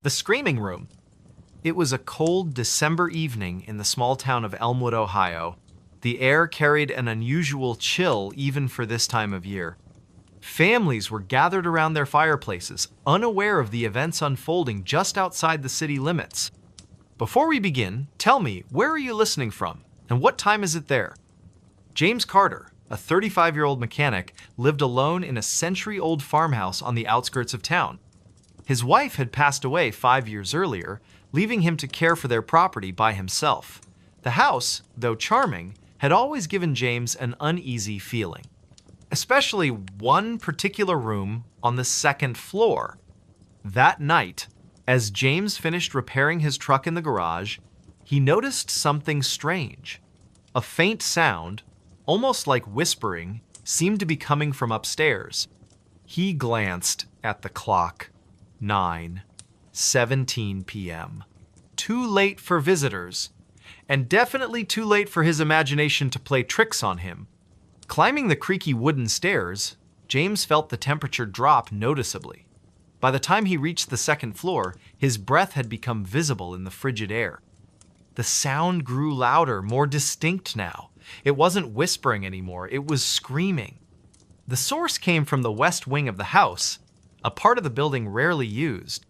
The Screaming Room. It was a cold December evening in the small town of Elmwood, Ohio. The air carried an unusual chill even for this time of year. Families were gathered around their fireplaces, unaware of the events unfolding just outside the city limits. Before we begin, tell me, where are you listening from, and what time is it there? James Carter, a 35-year-old mechanic, lived alone in a century-old farmhouse on the outskirts of town. His wife had passed away 5 years earlier, leaving him to care for their property by himself. The house, though charming, had always given James an uneasy feeling, especially one particular room on the second floor. That night, as James finished repairing his truck in the garage, he noticed something strange. A faint sound, almost like whispering, seemed to be coming from upstairs. He glanced at the clock. 9:17 p.m. Too late for visitors, and definitely too late for his imagination to play tricks on him. Climbing the creaky wooden stairs, James felt the temperature drop noticeably. By the time he reached the second floor, his breath had become visible in the frigid air. The sound grew louder, more distinct now. It wasn't whispering anymore, it was screaming. The source came from the west wing of the house, a part of the building rarely used.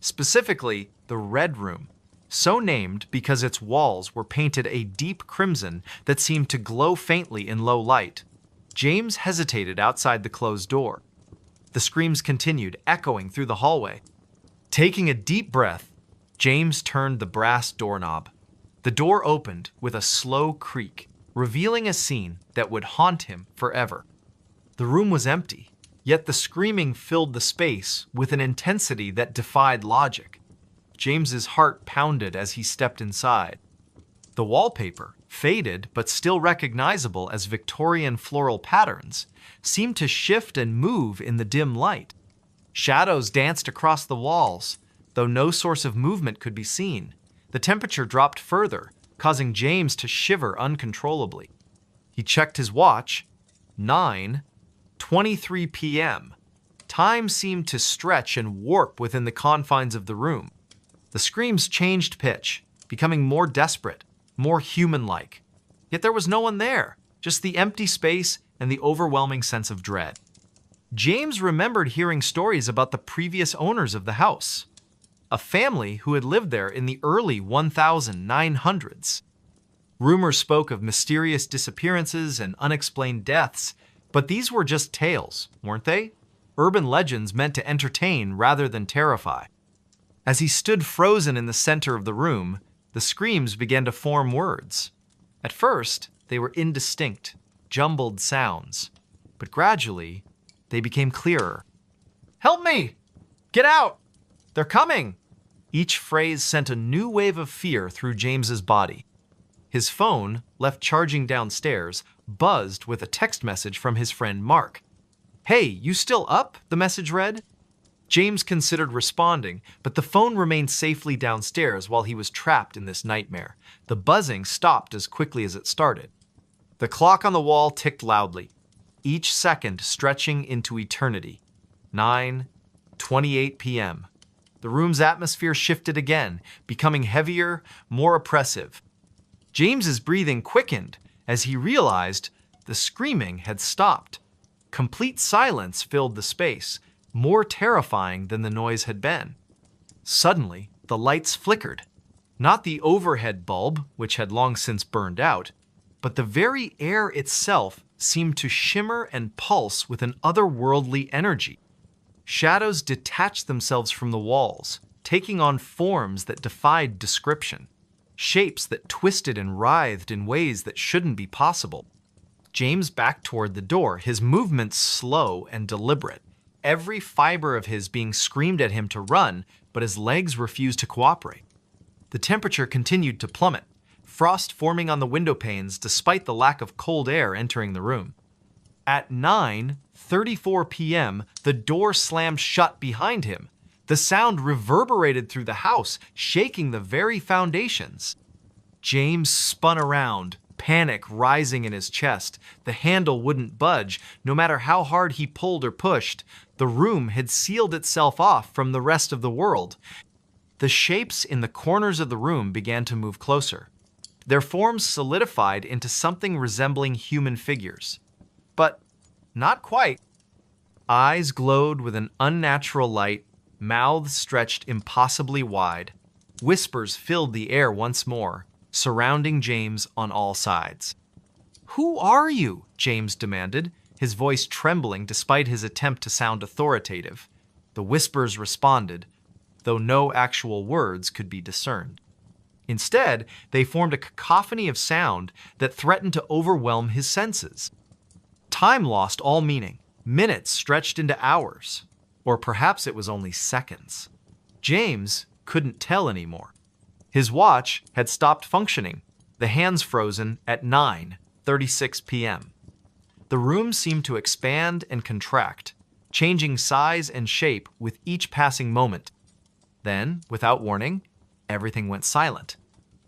Specifically, the Red Room, so named because its walls were painted a deep crimson that seemed to glow faintly in low light. James hesitated outside the closed door. The screams continued, echoing through the hallway. Taking a deep breath, James turned the brass doorknob. The door opened with a slow creak, revealing a scene that would haunt him forever. The room was empty, yet the screaming filled the space with an intensity that defied logic. James's heart pounded as he stepped inside. The wallpaper, faded but still recognizable as Victorian floral patterns, seemed to shift and move in the dim light. Shadows danced across the walls, though no source of movement could be seen. The temperature dropped further, causing James to shiver uncontrollably. He checked his watch. 9:23 p.m. Time seemed to stretch and warp within the confines of the room. The screams changed pitch, becoming more desperate, more human-like. Yet there was no one there, just the empty space and the overwhelming sense of dread. James remembered hearing stories about the previous owners of the house, a family who had lived there in the early 1900s. Rumors spoke of mysterious disappearances and unexplained deaths, but these were just tales, weren't they? Urban legends meant to entertain rather than terrify. As he stood frozen in the center of the room, the screams began to form words. At first, they were indistinct, jumbled sounds, but gradually, they became clearer. "Help me! Get out! They're coming!" Each phrase sent a new wave of fear through James's body. His phone, left charging downstairs, buzzed with a text message from his friend Mark. "Hey, you still up?" the message read. James considered responding, but the phone remained safely downstairs while he was trapped in this nightmare. The buzzing stopped as quickly as it started. The clock on the wall ticked loudly, each second stretching into eternity. 9:28 p.m. The room's atmosphere shifted again, becoming heavier, more oppressive. James's breathing quickened as he realized the screaming had stopped. Complete silence filled the space, more terrifying than the noise had been. Suddenly, the lights flickered. Not the overhead bulb, which had long since burned out, but the very air itself seemed to shimmer and pulse with an otherworldly energy. Shadows detached themselves from the walls, taking on forms that defied description, shapes that twisted and writhed in ways that shouldn't be possible. James backed toward the door, his movements slow and deliberate, every fiber of his being screamed at him to run, but his legs refused to cooperate. The temperature continued to plummet, frost forming on the window panes despite the lack of cold air entering the room. At 9:34 p.m., the door slammed shut behind him. The sound reverberated through the house, shaking the very foundations. James spun around, panic rising in his chest. The handle wouldn't budge, no matter how hard he pulled or pushed. The room had sealed itself off from the rest of the world. The shapes in the corners of the room began to move closer. Their forms solidified into something resembling human figures. But not quite. Eyes glowed with an unnatural light, mouths stretched impossibly wide. Whispers filled the air once more, surrounding James on all sides. "Who are you?" James demanded, his voice trembling despite his attempt to sound authoritative. The whispers responded, though no actual words could be discerned. Instead, they formed a cacophony of sound that threatened to overwhelm his senses. Time lost all meaning. Minutes stretched into hours, or perhaps it was only seconds. James couldn't tell anymore. His watch had stopped functioning, the hands frozen at 9:36 p.m. The room seemed to expand and contract, changing size and shape with each passing moment. Then, without warning, everything went silent.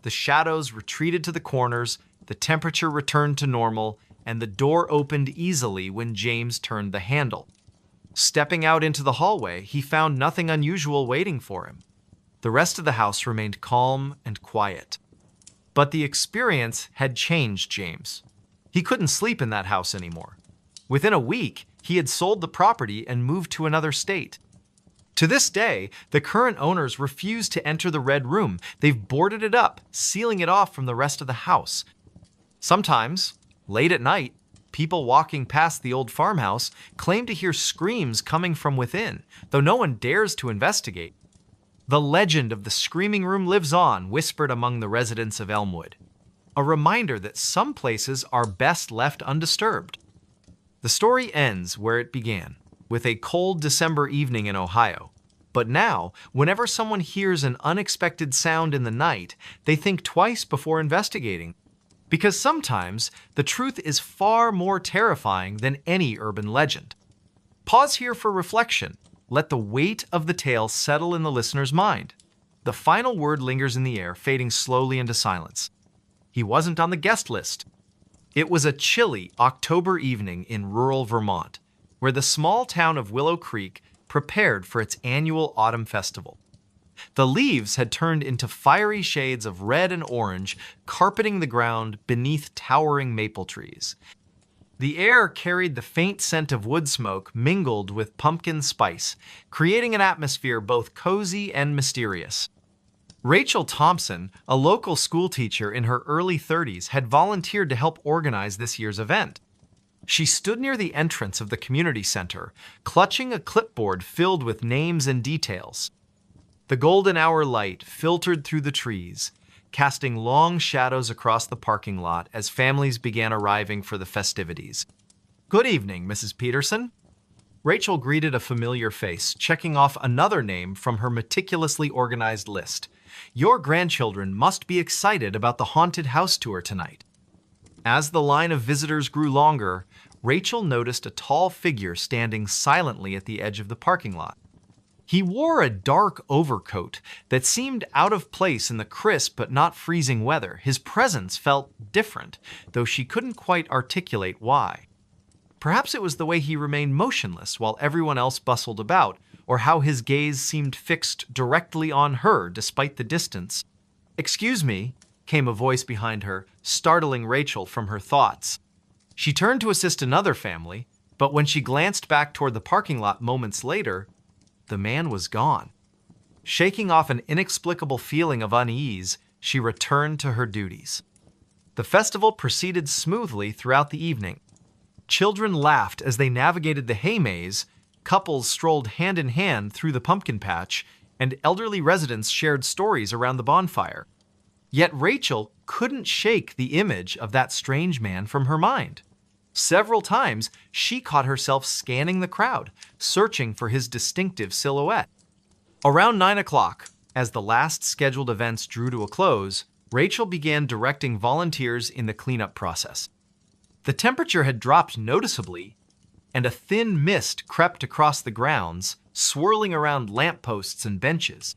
The shadows retreated to the corners, the temperature returned to normal, and the door opened easily when James turned the handle. Stepping out into the hallway, he found nothing unusual waiting for him. The rest of the house remained calm and quiet. But the experience had changed James. He couldn't sleep in that house anymore. Within a week, he had sold the property and moved to another state. To this day, the current owners refuse to enter the red room. They've boarded it up, sealing it off from the rest of the house. Sometimes, late at night, people walking past the old farmhouse claim to hear screams coming from within, though no one dares to investigate. The legend of the screaming room lives on, whispered among the residents of Elmwood. A reminder that some places are best left undisturbed. The story ends where it began, with a cold December evening in Ohio. But now, whenever someone hears an unexpected sound in the night, they think twice before investigating. Because sometimes, the truth is far more terrifying than any urban legend. Pause here for reflection. Let the weight of the tale settle in the listener's mind. The final word lingers in the air, fading slowly into silence. He wasn't on the guest list. It was a chilly October evening in rural Vermont, where the small town of Willow Creek prepared for its annual autumn festival. The leaves had turned into fiery shades of red and orange, carpeting the ground beneath towering maple trees. The air carried the faint scent of wood smoke mingled with pumpkin spice, creating an atmosphere both cozy and mysterious. Rachel Thompson, a local schoolteacher in her early 30s, had volunteered to help organize this year's event. She stood near the entrance of the community center, clutching a clipboard filled with names and details. The golden hour light filtered through the trees, casting long shadows across the parking lot as families began arriving for the festivities. "Good evening, Mrs. Peterson." Rachel greeted a familiar face, checking off another name from her meticulously organized list. "Your grandchildren must be excited about the haunted house tour tonight." As the line of visitors grew longer, Rachel noticed a tall figure standing silently at the edge of the parking lot. He wore a dark overcoat that seemed out of place in the crisp but not freezing weather. His presence felt different, though she couldn't quite articulate why. Perhaps it was the way he remained motionless while everyone else bustled about, or how his gaze seemed fixed directly on her despite the distance. "Excuse me," came a voice behind her, startling Rachel from her thoughts. She turned to assist another family, but when she glanced back toward the parking lot moments later, the man was gone. Shaking off an inexplicable feeling of unease, she returned to her duties. The festival proceeded smoothly throughout the evening. Children laughed as they navigated the hay maze, couples strolled hand in hand through the pumpkin patch, and elderly residents shared stories around the bonfire. Yet Rachel couldn't shake the image of that strange man from her mind. Several times, she caught herself scanning the crowd, searching for his distinctive silhouette. Around 9 o'clock, as the last scheduled events drew to a close, Rachel began directing volunteers in the cleanup process. The temperature had dropped noticeably, and a thin mist crept across the grounds, swirling around lampposts and benches.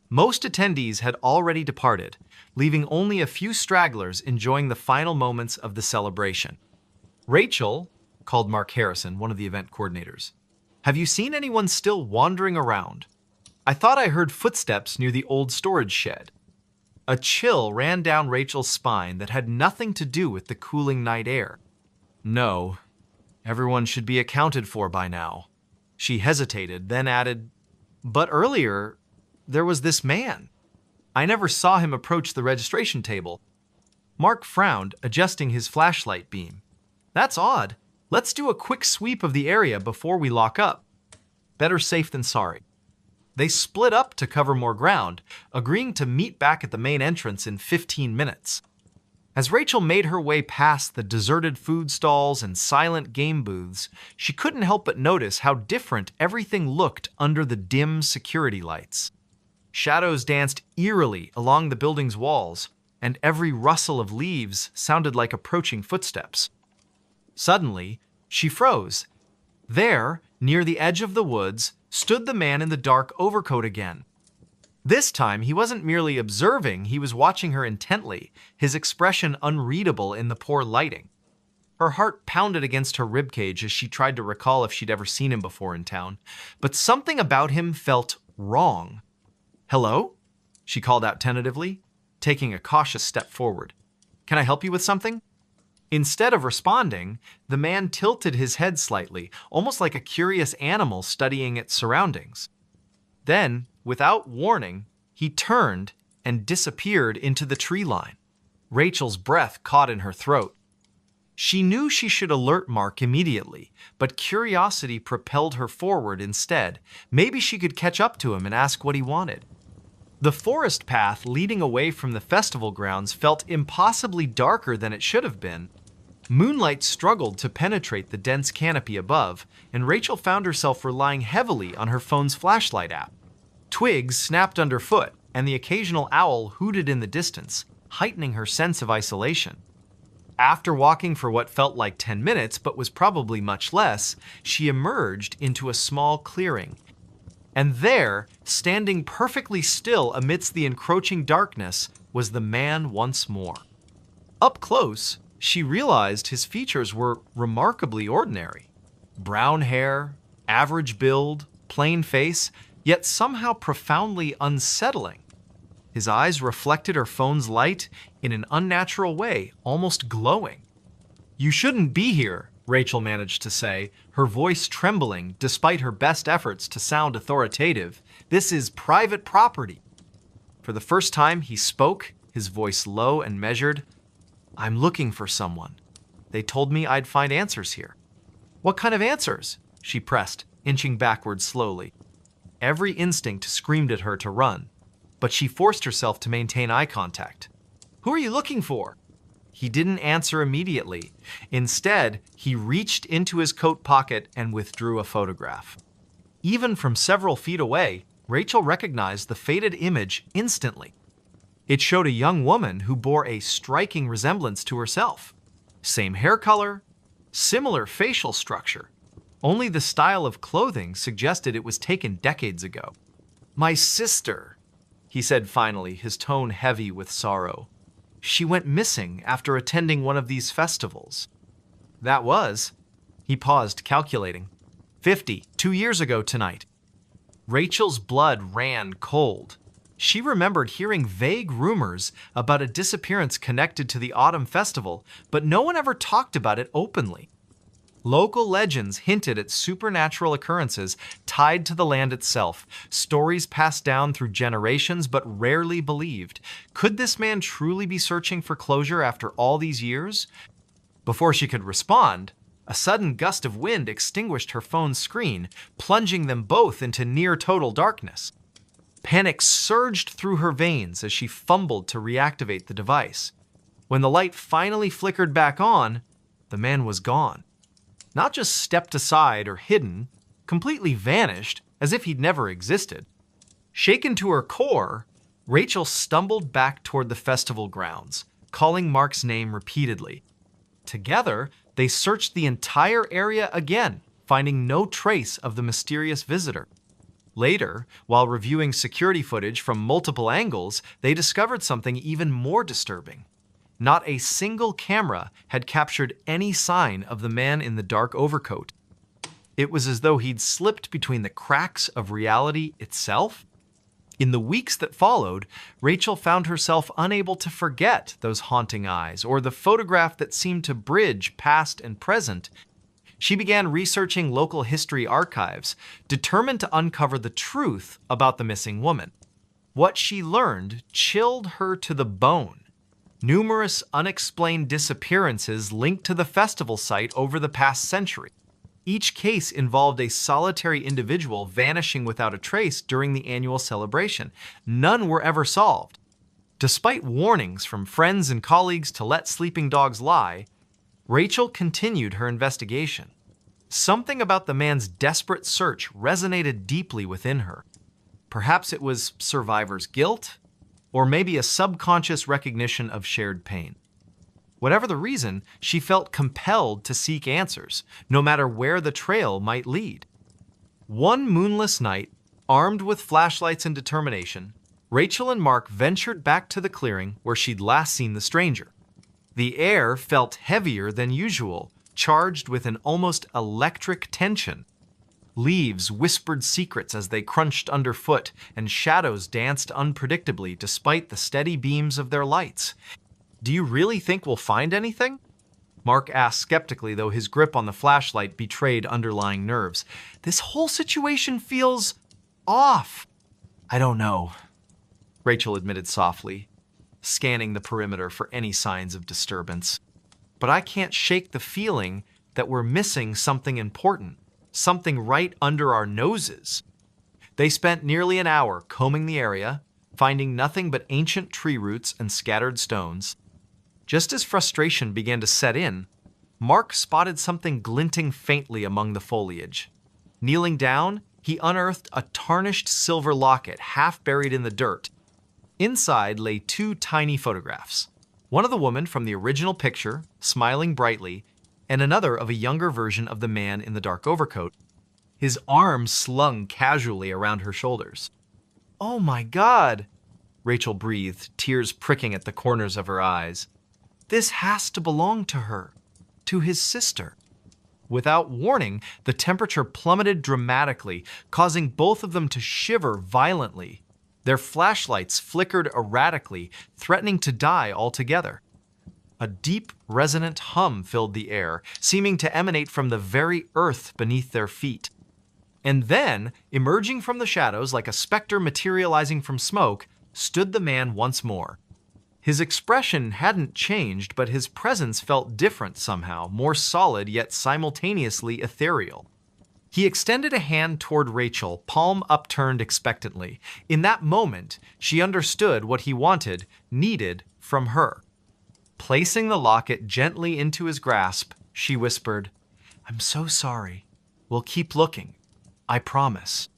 Most attendees had already departed, leaving only a few stragglers enjoying the final moments of the celebration. "Rachel," called Mark Harrison, one of the event coordinators, "have you seen anyone still wandering around?" I thought I heard footsteps near the old storage shed. A chill ran down Rachel's spine that had nothing to do with the cooling night air. No, everyone should be accounted for by now. She hesitated, then added, but earlier, there was this man. I never saw him approach the registration table. Mark frowned, adjusting his flashlight beam. That's odd. Let's do a quick sweep of the area before we lock up. Better safe than sorry. They split up to cover more ground, agreeing to meet back at the main entrance in 15 minutes. As Rachel made her way past the deserted food stalls and silent game booths, she couldn't help but notice how different everything looked under the dim security lights. Shadows danced eerily along the building's walls, and every rustle of leaves sounded like approaching footsteps. Suddenly, she froze. There, near the edge of the woods, stood the man in the dark overcoat again. This time, he wasn't merely observing, he was watching her intently, his expression unreadable in the poor lighting. Her heart pounded against her ribcage as she tried to recall if she'd ever seen him before in town, but something about him felt wrong. "Hello?" she called out tentatively, taking a cautious step forward. "Can I help you with something?" Instead of responding, the man tilted his head slightly, almost like a curious animal studying its surroundings. Then, without warning, he turned and disappeared into the tree line. Rachel's breath caught in her throat. She knew she should alert Mark immediately, but curiosity propelled her forward instead. Maybe she could catch up to him and ask what he wanted. The forest path leading away from the festival grounds felt impossibly darker than it should have been. Moonlight struggled to penetrate the dense canopy above, and Rachel found herself relying heavily on her phone's flashlight app. Twigs snapped underfoot, and the occasional owl hooted in the distance, heightening her sense of isolation. After walking for what felt like 10 minutes, but was probably much less, she emerged into a small clearing. And there, standing perfectly still amidst the encroaching darkness, was the man once more. Up close, she realized his features were remarkably ordinary. Brown hair, average build, plain face, yet somehow profoundly unsettling. His eyes reflected her phone's light in an unnatural way, almost glowing. "You shouldn't be here," Rachel managed to say, her voice trembling despite her best efforts to sound authoritative. "This is private property." For the first time he spoke, his voice low and measured. "I'm looking for someone. They told me I'd find answers here." "What kind of answers?" she pressed, inching backward slowly. Every instinct screamed at her to run, but she forced herself to maintain eye contact. "Who are you looking for?" He didn't answer immediately. Instead, he reached into his coat pocket and withdrew a photograph. Even from several feet away, Rachel recognized the faded image instantly. It showed a young woman who bore a striking resemblance to herself. Same hair color, similar facial structure. Only the style of clothing suggested it was taken decades ago. "My sister," he said finally, his tone heavy with sorrow. "She went missing after attending one of these festivals." "That was," he paused, calculating, 2 years ago tonight." Rachel's blood ran cold. She remembered hearing vague rumors about a disappearance connected to the autumn festival, but no one ever talked about it openly. Local legends hinted at supernatural occurrences tied to the land itself, stories passed down through generations but rarely believed. Could this man truly be searching for closure after all these years? Before she could respond, a sudden gust of wind extinguished her phone's screen, plunging them both into near-total darkness. Panic surged through her veins as she fumbled to reactivate the device. When the light finally flickered back on, the man was gone. Not just stepped aside or hidden, completely vanished, as if he'd never existed. Shaken to her core, Rachel stumbled back toward the festival grounds, calling Mark's name repeatedly. Together, they searched the entire area again, finding no trace of the mysterious visitor. Later, while reviewing security footage from multiple angles, they discovered something even more disturbing. Not a single camera had captured any sign of the man in the dark overcoat. It was as though he'd slipped between the cracks of reality itself. In the weeks that followed, Rachel found herself unable to forget those haunting eyes or the photograph that seemed to bridge past and present. She began researching local history archives, determined to uncover the truth about the missing woman. What she learned chilled her to the bone. Numerous unexplained disappearances linked to the festival site over the past century. Each case involved a solitary individual vanishing without a trace during the annual celebration. None were ever solved. Despite warnings from friends and colleagues to let sleeping dogs lie, Rachel continued her investigation. Something about the man's desperate search resonated deeply within her. Perhaps it was survivor's guilt, or maybe a subconscious recognition of shared pain. Whatever the reason, she felt compelled to seek answers, no matter where the trail might lead. One moonless night, armed with flashlights and determination, Rachel and Mark ventured back to the clearing where she'd last seen the stranger. The air felt heavier than usual, charged with an almost electric tension. Leaves whispered secrets as they crunched underfoot, and shadows danced unpredictably despite the steady beams of their lights. "Do you really think we'll find anything?" Mark asked skeptically, though his grip on the flashlight betrayed underlying nerves. "This whole situation feels off." "I don't know," Rachel admitted softly, scanning the perimeter for any signs of disturbance. "But I can't shake the feeling that we're missing something important, something right under our noses." They spent nearly an hour combing the area, finding nothing but ancient tree roots and scattered stones. Just as frustration began to set in, Mark spotted something glinting faintly among the foliage. Kneeling down, he unearthed a tarnished silver locket half buried in the dirt. Inside lay two tiny photographs, one of the woman from the original picture, smiling brightly, and another of a younger version of the man in the dark overcoat, his arms slung casually around her shoulders. "Oh my God," Rachel breathed, tears pricking at the corners of her eyes. "This has to belong to her, to his sister." Without warning, the temperature plummeted dramatically, causing both of them to shiver violently. Their flashlights flickered erratically, threatening to die altogether. A deep, resonant hum filled the air, seeming to emanate from the very earth beneath their feet. And then, emerging from the shadows like a specter materializing from smoke, stood the man once more. His expression hadn't changed, but his presence felt different somehow, more solid yet simultaneously ethereal. He extended a hand toward Rachel, palm upturned expectantly. In that moment, she understood what he wanted, needed from her. Placing the locket gently into his grasp, she whispered, "I'm so sorry. We'll keep looking. I promise."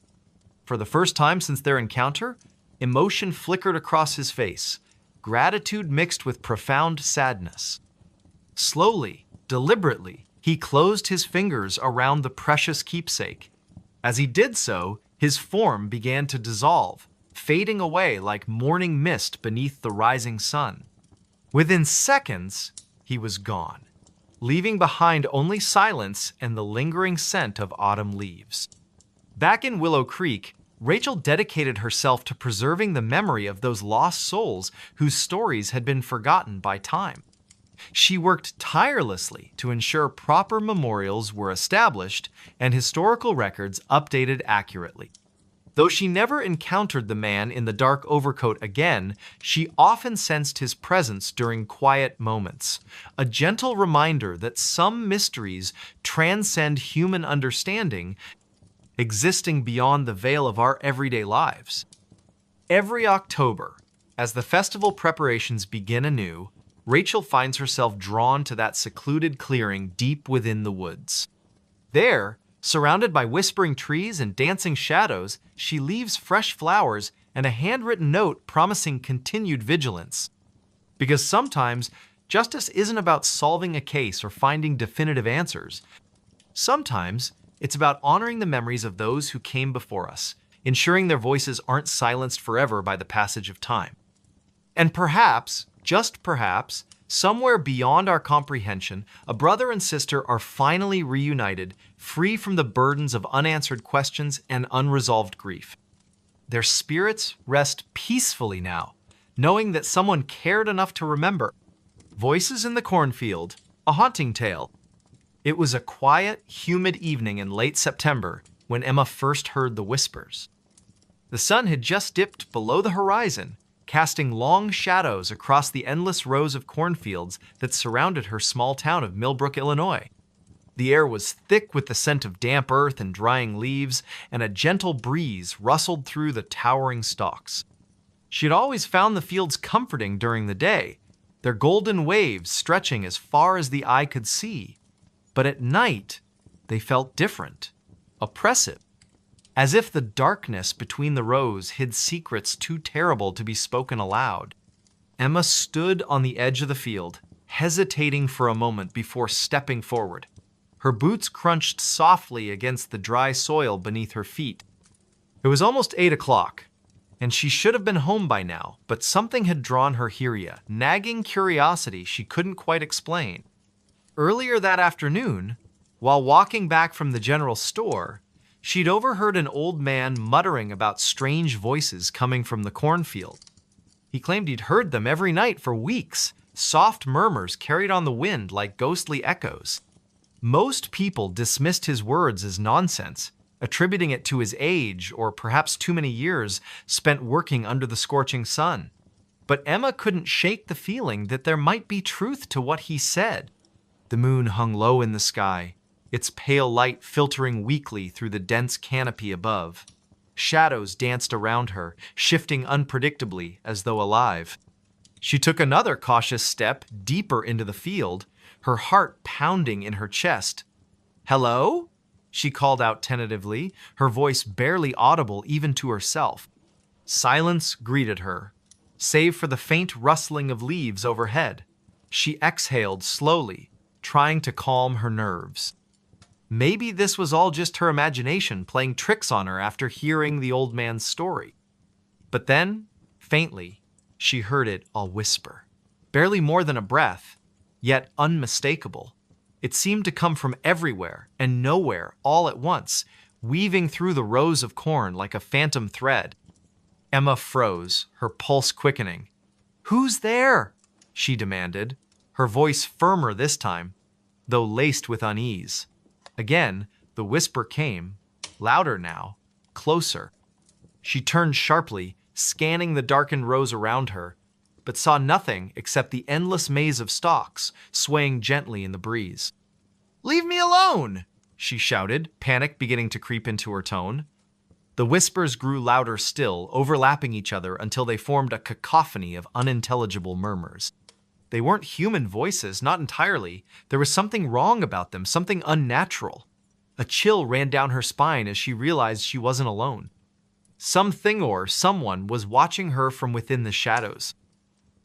For the first time since their encounter, emotion flickered across his face, gratitude mixed with profound sadness. Slowly, deliberately, he closed his fingers around the precious keepsake. As he did so, his form began to dissolve, fading away like morning mist beneath the rising sun. Within seconds, he was gone, leaving behind only silence and the lingering scent of autumn leaves. Back in Willow Creek, Rachel dedicated herself to preserving the memory of those lost souls whose stories had been forgotten by time. She worked tirelessly to ensure proper memorials were established and historical records updated accurately. Though she never encountered the man in the dark overcoat again, she often sensed his presence during quiet moments, a gentle reminder that some mysteries transcend human understanding, existing beyond the veil of our everyday lives. Every October, as the festival preparations begin anew, Rachel finds herself drawn to that secluded clearing deep within the woods. There, surrounded by whispering trees and dancing shadows, she leaves fresh flowers and a handwritten note promising continued vigilance. Because sometimes, justice isn't about solving a case or finding definitive answers. Sometimes, it's about honoring the memories of those who came before us, ensuring their voices aren't silenced forever by the passage of time. And perhaps, just perhaps, somewhere beyond our comprehension, a brother and sister are finally reunited, free from the burdens of unanswered questions and unresolved grief. Their spirits rest peacefully now, knowing that someone cared enough to remember. Voices in the cornfield, a haunting tale. It was a quiet, humid evening in late September when Emma first heard the whispers. The sun had just dipped below the horizon, casting long shadows across the endless rows of cornfields that surrounded her small town of Millbrook, Illinois. The air was thick with the scent of damp earth and drying leaves, and a gentle breeze rustled through the towering stalks. She had always found the fields comforting during the day, their golden waves stretching as far as the eye could see. But at night, they felt different, oppressive, as if the darkness between the rows hid secrets too terrible to be spoken aloud. Emma stood on the edge of the field, hesitating for a moment before stepping forward. Her boots crunched softly against the dry soil beneath her feet. It was almost 8 o'clock, and she should have been home by now, but something had drawn her here, nagging curiosity she couldn't quite explain. Earlier that afternoon, while walking back from the general store, she'd overheard an old man muttering about strange voices coming from the cornfield. He claimed he'd heard them every night for weeks, soft murmurs carried on the wind like ghostly echoes. Most people dismissed his words as nonsense, attributing it to his age or perhaps too many years spent working under the scorching sun. But Emma couldn't shake the feeling that there might be truth to what he said. The moon hung low in the sky, its pale light filtering weakly through the dense canopy above. Shadows danced around her, shifting unpredictably as though alive. She took another cautious step deeper into the field, her heart pounding in her chest. "Hello?" she called out tentatively, her voice barely audible even to herself. Silence greeted her, save for the faint rustling of leaves overhead. She exhaled slowly, trying to calm her nerves. Maybe this was all just her imagination playing tricks on her after hearing the old man's story. But then, faintly, she heard it all whisper. Barely more than a breath, yet unmistakable. It seemed to come from everywhere and nowhere all at once, weaving through the rows of corn like a phantom thread. Emma froze, her pulse quickening. "Who's there?" she demanded, her voice firmer this time, though laced with unease. Again, the whisper came, louder now, closer. She turned sharply, scanning the darkened rows around her, but saw nothing except the endless maze of stalks swaying gently in the breeze. "Leave me alone!" she shouted, panic beginning to creep into her tone. The whispers grew louder still, overlapping each other until they formed a cacophony of unintelligible murmurs. They weren't human voices, not entirely. There was something wrong about them, something unnatural. A chill ran down her spine as she realized she wasn't alone. Something or someone was watching her from within the shadows.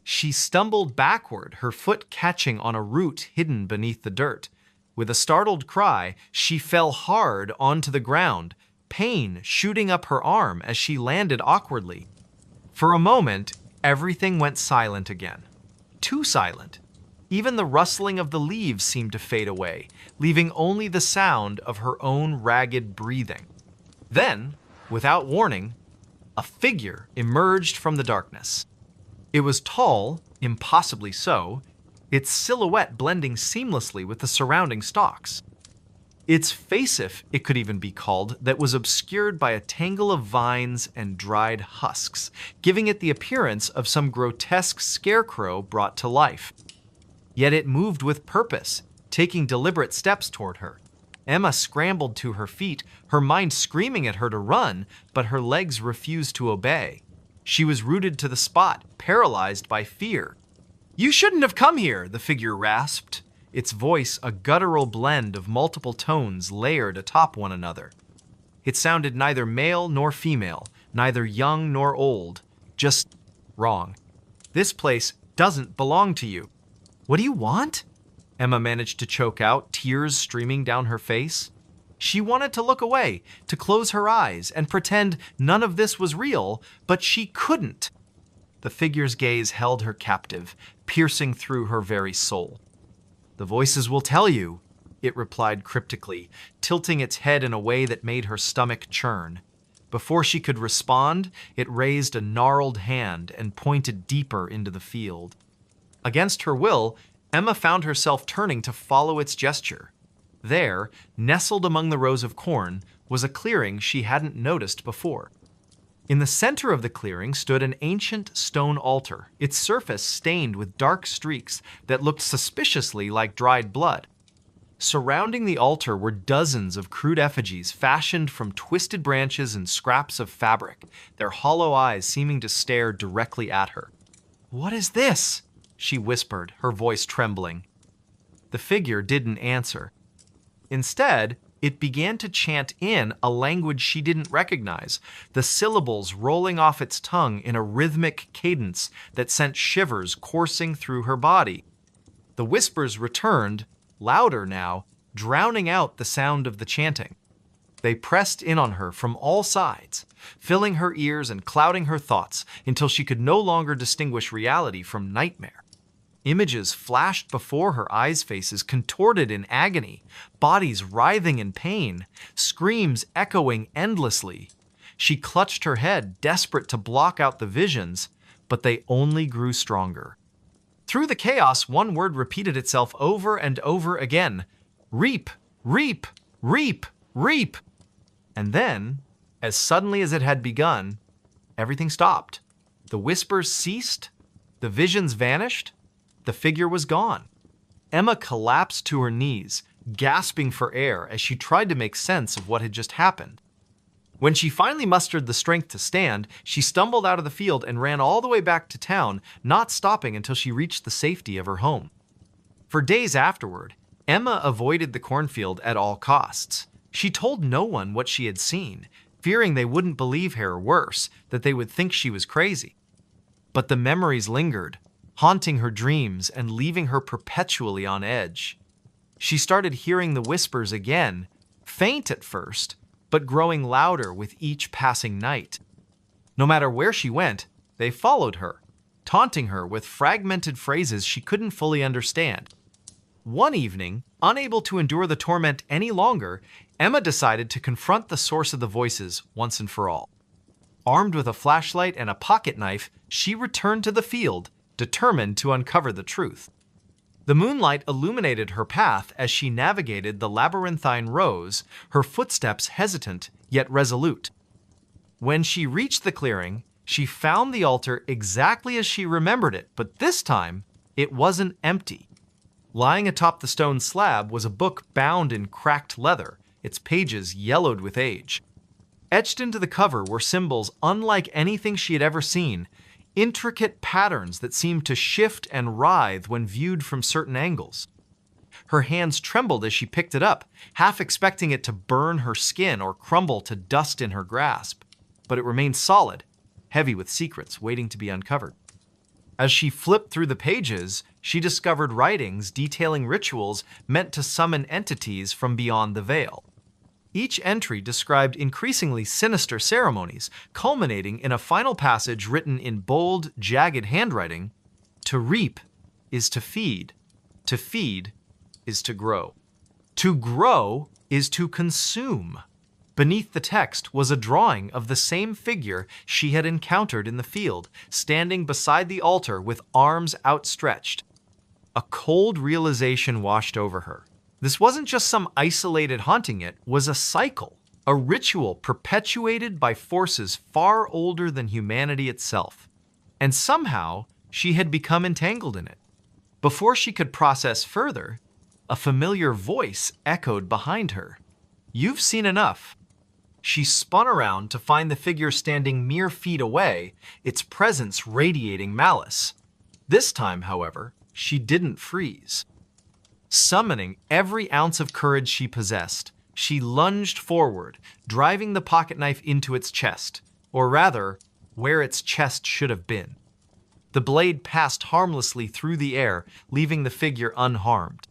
She stumbled backward, her foot catching on a root hidden beneath the dirt. With a startled cry, she fell hard onto the ground, pain shooting up her arm as she landed awkwardly. For a moment, everything went silent again. Too silent. Even the rustling of the leaves seemed to fade away, leaving only the sound of her own ragged breathing. Then, without warning, a figure emerged from the darkness. It was tall, impossibly so, its silhouette blending seamlessly with the surrounding stalks. Its facif, it could even be called, that was obscured by a tangle of vines and dried husks, giving it the appearance of some grotesque scarecrow brought to life. Yet it moved with purpose, taking deliberate steps toward her. Emma scrambled to her feet, her mind screaming at her to run, but her legs refused to obey. She was rooted to the spot, paralyzed by fear. "You shouldn't have come here," the figure rasped, its voice a guttural blend of multiple tones layered atop one another. It sounded neither male nor female, neither young nor old, just wrong. "This place doesn't belong to you." "What do you want?" Emma managed to choke out, tears streaming down her face. She wanted to look away, to close her eyes and pretend none of this was real, but she couldn't. The figure's gaze held her captive, piercing through her very soul. "The voices will tell you," it replied cryptically, tilting its head in a way that made her stomach churn. Before she could respond, it raised a gnarled hand and pointed deeper into the field. Against her will, Emma found herself turning to follow its gesture. There, nestled among the rows of corn, was a clearing she hadn't noticed before. In the center of the clearing stood an ancient stone altar, its surface stained with dark streaks that looked suspiciously like dried blood. Surrounding the altar were dozens of crude effigies fashioned from twisted branches and scraps of fabric, their hollow eyes seeming to stare directly at her. "What is this?" she whispered, her voice trembling. The figure didn't answer. Instead, it began to chant in a language she didn't recognize, the syllables rolling off its tongue in a rhythmic cadence that sent shivers coursing through her body. The whispers returned, louder now, drowning out the sound of the chanting. They pressed in on her from all sides, filling her ears and clouding her thoughts until she could no longer distinguish reality from nightmare. Images flashed before her eyes' faces, contorted in agony, bodies writhing in pain, screams echoing endlessly. She clutched her head, desperate to block out the visions, but they only grew stronger. Through the chaos, one word repeated itself over and over again: reap, reap, reap, reap. And then, as suddenly as it had begun, everything stopped. The whispers ceased, the visions vanished, the figure was gone. Emma collapsed to her knees, gasping for air as she tried to make sense of what had just happened. When she finally mustered the strength to stand, she stumbled out of the field and ran all the way back to town, not stopping until she reached the safety of her home. For days afterward, Emma avoided the cornfield at all costs. She told no one what she had seen, fearing they wouldn't believe her, or worse, that they would think she was crazy. But the memories lingered, haunting her dreams and leaving her perpetually on edge. She started hearing the whispers again, faint at first, but growing louder with each passing night. No matter where she went, they followed her, taunting her with fragmented phrases she couldn't fully understand. One evening, unable to endure the torment any longer, Emma decided to confront the source of the voices once and for all. Armed with a flashlight and a pocket knife, she returned to the field, determined to uncover the truth. The moonlight illuminated her path as she navigated the labyrinthine rows, her footsteps hesitant yet resolute. When she reached the clearing, she found the altar exactly as she remembered it, but this time, it wasn't empty. Lying atop the stone slab was a book bound in cracked leather, its pages yellowed with age. Etched into the cover were symbols unlike anything she had ever seen, intricate patterns that seemed to shift and writhe when viewed from certain angles. Her hands trembled as she picked it up, half expecting it to burn her skin or crumble to dust in her grasp. But it remained solid, heavy with secrets waiting to be uncovered. As she flipped through the pages, she discovered writings detailing rituals meant to summon entities from beyond the veil. Each entry described increasingly sinister ceremonies, culminating in a final passage written in bold, jagged handwriting: "To reap is to feed is to grow. To grow is to consume." Beneath the text was a drawing of the same figure she had encountered in the field, standing beside the altar with arms outstretched. A cold realization washed over her. This wasn't just some isolated haunting, it was a cycle, a ritual perpetuated by forces far older than humanity itself. And somehow, she had become entangled in it. Before she could process further, a familiar voice echoed behind her. "You've seen enough." She spun around to find the figure standing mere feet away, its presence radiating malice. This time, however, she didn't freeze. Summoning every ounce of courage she possessed, she lunged forward, driving the pocket knife into its chest, or rather, where its chest should have been. The blade passed harmlessly through the air, leaving the figure unharmed.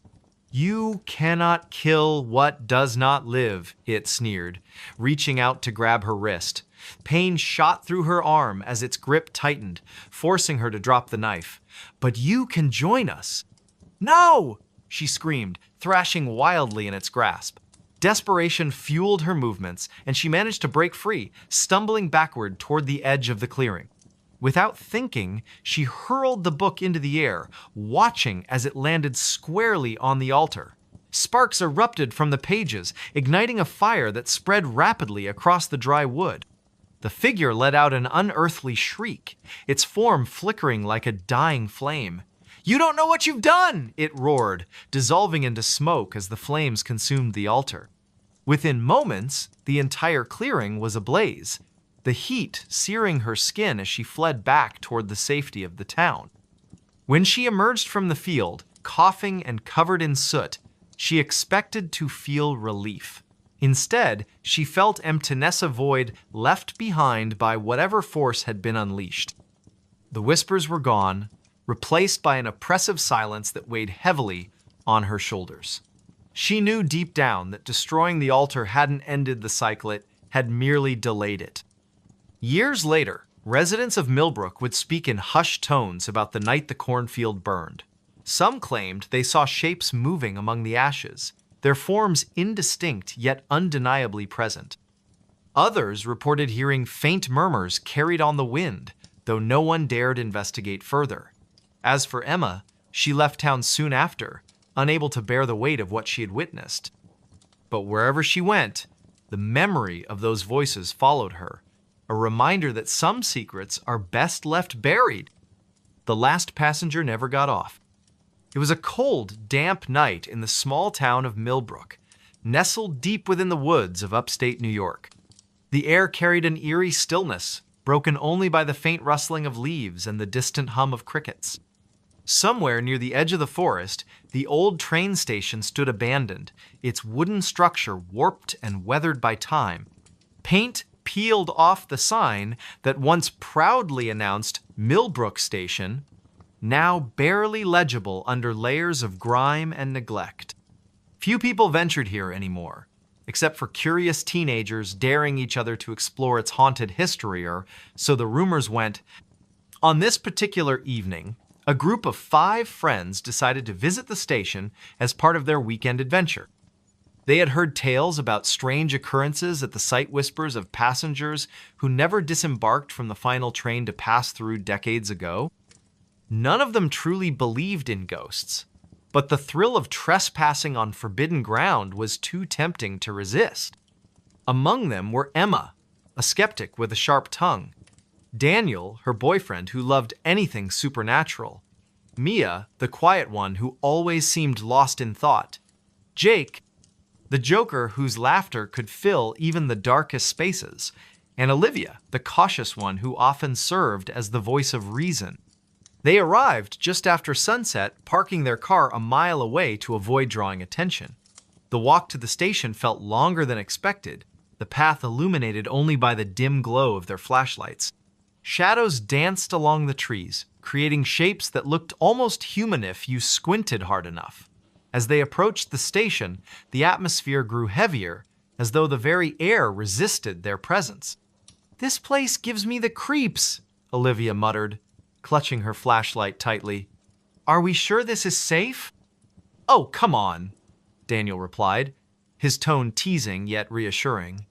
"You cannot kill what does not live," it sneered, reaching out to grab her wrist. Pain shot through her arm as its grip tightened, forcing her to drop the knife. "But you can join us." "No!" she screamed, thrashing wildly in its grasp. Desperation fueled her movements, and she managed to break free, stumbling backward toward the edge of the clearing. Without thinking, she hurled the book into the air, watching as it landed squarely on the altar. Sparks erupted from the pages, igniting a fire that spread rapidly across the dry wood. The figure let out an unearthly shriek, its form flickering like a dying flame. "You don't know what you've done!" it roared, dissolving into smoke as the flames consumed the altar. Within moments, the entire clearing was ablaze, the heat searing her skin as she fled back toward the safety of the town. When she emerged from the field, coughing and covered in soot, she expected to feel relief. Instead, she felt emptiness, a void left behind by whatever force had been unleashed. The whispers were gone, replaced by an oppressive silence that weighed heavily on her shoulders. She knew deep down that destroying the altar hadn't ended the cycle, it had merely delayed it. Years later, residents of Millbrook would speak in hushed tones about the night the cornfield burned. Some claimed they saw shapes moving among the ashes, their forms indistinct yet undeniably present. Others reported hearing faint murmurs carried on the wind, though no one dared investigate further. As for Emma, she left town soon after, unable to bear the weight of what she had witnessed. But wherever she went, the memory of those voices followed her, a reminder that some secrets are best left buried. The last passenger never got off. It was a cold, damp night in the small town of Millbrook, nestled deep within the woods of upstate New York. The air carried an eerie stillness, broken only by the faint rustling of leaves and the distant hum of crickets. Somewhere near the edge of the forest, the old train station stood abandoned, its wooden structure warped and weathered by time. Paint peeled off the sign that once proudly announced Millbrook Station, now barely legible under layers of grime and neglect. Few people ventured here anymore, except for curious teenagers daring each other to explore its haunted history, or so the rumors went. On this particular evening, a group of 5 friends decided to visit the station as part of their weekend adventure. They had heard tales about strange occurrences at the sight whispers of passengers who never disembarked from the final train to pass through decades ago. None of them truly believed in ghosts, but the thrill of trespassing on forbidden ground was too tempting to resist. Among them were Emma, a skeptic with a sharp tongue; Daniel, her boyfriend, who loved anything supernatural; Mia, the quiet one who always seemed lost in thought; Jake, the joker whose laughter could fill even the darkest spaces; and Olivia, the cautious one who often served as the voice of reason. They arrived just after sunset, parking their car a mile away to avoid drawing attention. The walk to the station felt longer than expected, the path illuminated only by the dim glow of their flashlights. Shadows danced along the trees, creating shapes that looked almost human if you squinted hard enough. As they approached the station, the atmosphere grew heavier, as though the very air resisted their presence. "This place gives me the creeps," Olivia muttered, clutching her flashlight tightly. "Are we sure this is safe?" "Oh, come on," Daniel replied, his tone teasing yet reassuring.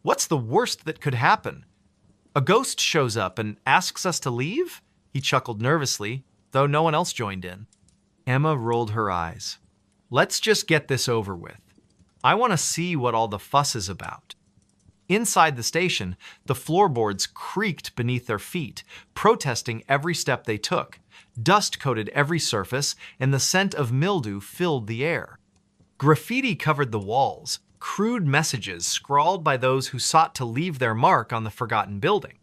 "What's the worst that could happen? A ghost shows up and asks us to leave?" He chuckled nervously, though no one else joined in. Emma rolled her eyes. "Let's just get this over with. I want to see what all the fuss is about." Inside the station, the floorboards creaked beneath their feet, protesting every step they took. Dust coated every surface, and the scent of mildew filled the air. Graffiti covered the walls, crude messages scrawled by those who sought to leave their mark on the forgotten building.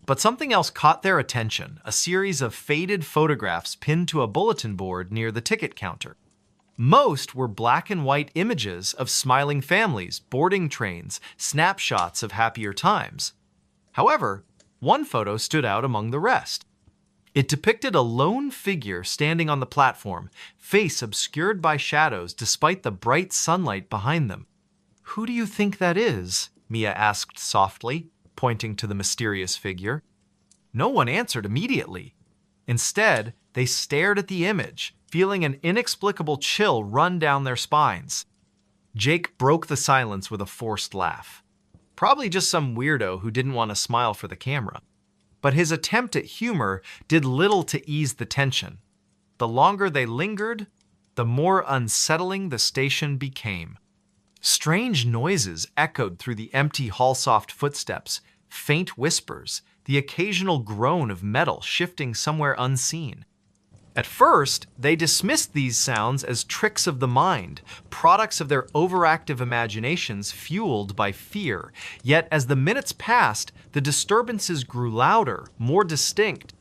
But something else caught their attention, a series of faded photographs pinned to a bulletin board near the ticket counter. Most were black and white images of smiling families, boarding trains, snapshots of happier times. However, one photo stood out among the rest. It depicted a lone figure standing on the platform, face obscured by shadows despite the bright sunlight behind them. "Who do you think that is?" Mia asked softly, pointing to the mysterious figure. No one answered immediately. Instead, they stared at the image, feeling an inexplicable chill run down their spines. Jake broke the silence with a forced laugh. Probably just some weirdo who didn't want to smile for the camera. But his attempt at humor did little to ease the tension. The longer they lingered, the more unsettling the station became. Strange noises echoed through the empty hall-soft footsteps, faint whispers, the occasional groan of metal shifting somewhere unseen. At first, they dismissed these sounds as tricks of the mind, products of their overactive imaginations fueled by fear. Yet as the minutes passed, the disturbances grew louder, more distinct.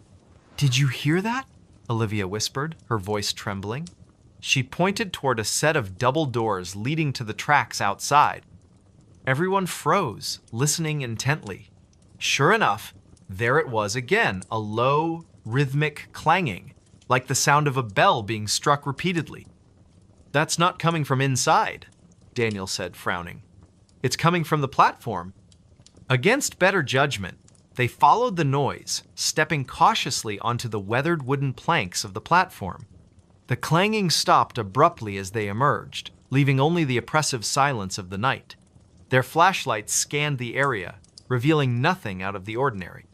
"Did you hear that?" Olivia whispered, her voice trembling. She pointed toward a set of double doors leading to the tracks outside. Everyone froze, listening intently. Sure enough, there it was again, a low, rhythmic clanging, like the sound of a bell being struck repeatedly. "That's not coming from inside," Daniel said, frowning. "It's coming from the platform." Against better judgment, they followed the noise, stepping cautiously onto the weathered wooden planks of the platform. The clanging stopped abruptly as they emerged, leaving only the oppressive silence of the night. Their flashlights scanned the area, revealing nothing out of the ordinary.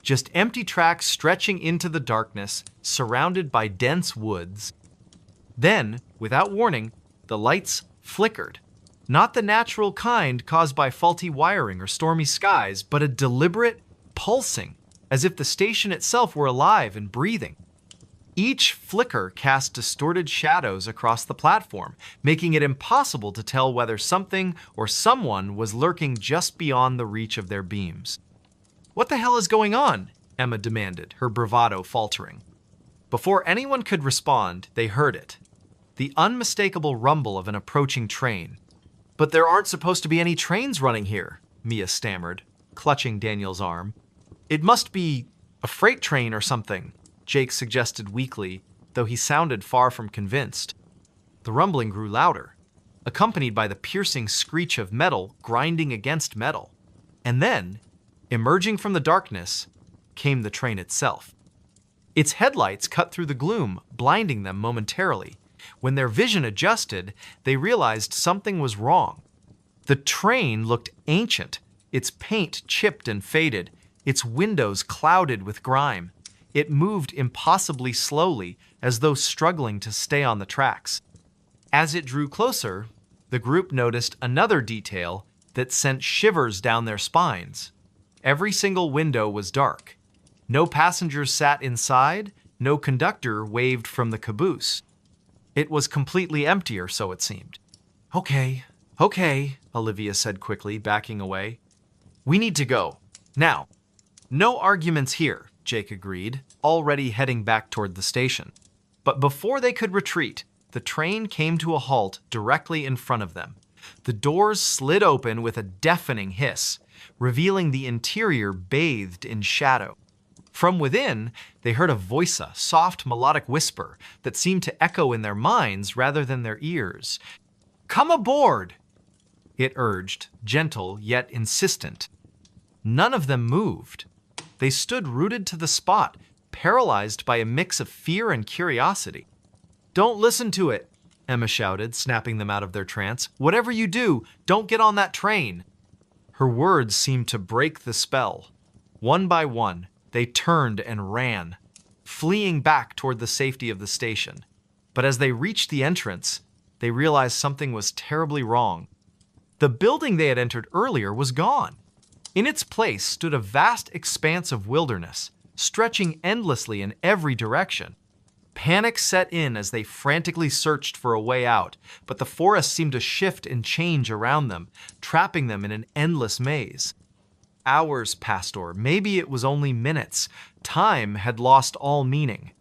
Just empty tracks stretching into the darkness, surrounded by dense woods. Then, without warning, the lights flickered. Not the natural kind caused by faulty wiring or stormy skies, but a deliberate pulsing, as if the station itself were alive and breathing. Each flicker cast distorted shadows across the platform, making it impossible to tell whether something or someone was lurking just beyond the reach of their beams. "What the hell is going on?" Emma demanded, her bravado faltering. Before anyone could respond, they heard it. The unmistakable rumble of an approaching train. "But there aren't supposed to be any trains running here," Mia stammered, clutching Daniel's arm. "It must be a freight train or something," Jake suggested weakly, though he sounded far from convinced. The rumbling grew louder, accompanied by the piercing screech of metal grinding against metal. And then, emerging from the darkness, came the train itself. Its headlights cut through the gloom, blinding them momentarily. When their vision adjusted, they realized something was wrong. The train looked ancient, its paint chipped and faded, its windows clouded with grime. It moved impossibly slowly, as though struggling to stay on the tracks. As it drew closer, the group noticed another detail that sent shivers down their spines. Every single window was dark. No passengers sat inside, no conductor waved from the caboose. It was completely empty, or so it seemed. Okay, Olivia said quickly, backing away. "We need to go. Now." "No arguments here," Jake agreed, already heading back toward the station. But before they could retreat, the train came to a halt directly in front of them. The doors slid open with a deafening hiss, revealing the interior bathed in shadow. From within, they heard a soft melodic whisper that seemed to echo in their minds rather than their ears. "Come aboard!" it urged, gentle yet insistent. None of them moved. They stood rooted to the spot, paralyzed by a mix of fear and curiosity. "Don't listen to it," Emma shouted, snapping them out of their trance. "Whatever you do, don't get on that train." Her words seemed to break the spell. One by one, they turned and ran, fleeing back toward the safety of the station. But as they reached the entrance, they realized something was terribly wrong. The building they had entered earlier was gone. In its place stood a vast expanse of wilderness, stretching endlessly in every direction. Panic set in as they frantically searched for a way out, but the forest seemed to shift and change around them, trapping them in an endless maze. Hours passed, or maybe it was only minutes. Time had lost all meaning.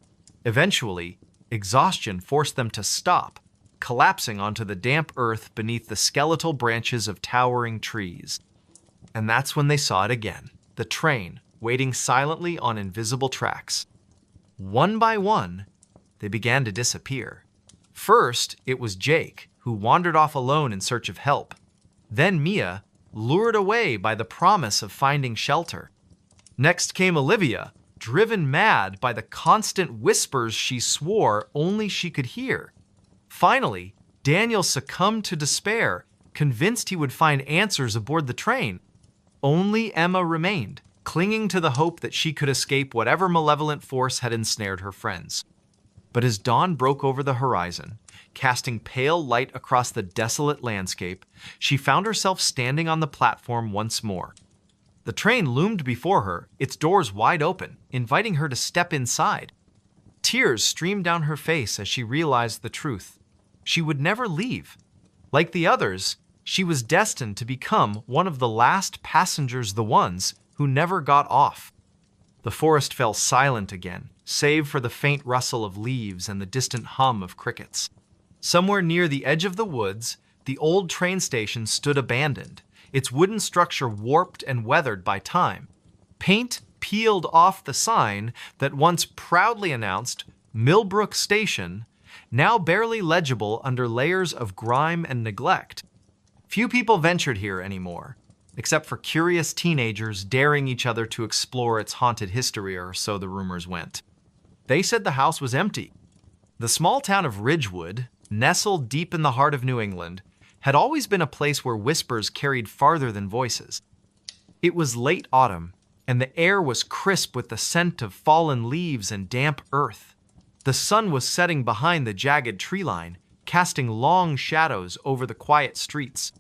Eventually, exhaustion forced them to stop, collapsing onto the damp earth beneath the skeletal branches of towering trees. And that's when they saw it again, the train, waiting silently on invisible tracks. One by one, they began to disappear. First, it was Jake, who wandered off alone in search of help. Then Mia, lured away by the promise of finding shelter. Next came Olivia, driven mad by the constant whispers she swore only she could hear. Finally, Daniel succumbed to despair, convinced he would find answers aboard the train. Only Emma remained, clinging to the hope that she could escape whatever malevolent force had ensnared her friends. But as dawn broke over the horizon, casting pale light across the desolate landscape, she found herself standing on the platform once more. The train loomed before her, its doors wide open, inviting her to step inside. Tears streamed down her face as she realized the truth. She would never leave. Like the others, she was destined to become one of the last passengers, the ones who never got off. The forest fell silent again, save for the faint rustle of leaves and the distant hum of crickets. Somewhere near the edge of the woods, the old train station stood abandoned, its wooden structure warped and weathered by time. Paint peeled off the sign that once proudly announced Millbrook Station, now barely legible under layers of grime and neglect. Few people ventured here anymore, except for curious teenagers daring each other to explore its haunted history, or so the rumors went. They said the house was empty. The small town of Ridgewood, nestled deep in the heart of New England, had always been a place where whispers carried farther than voices. It was late autumn, and the air was crisp with the scent of fallen leaves and damp earth. The sun was setting behind the jagged tree line, casting long shadows over the quiet streets.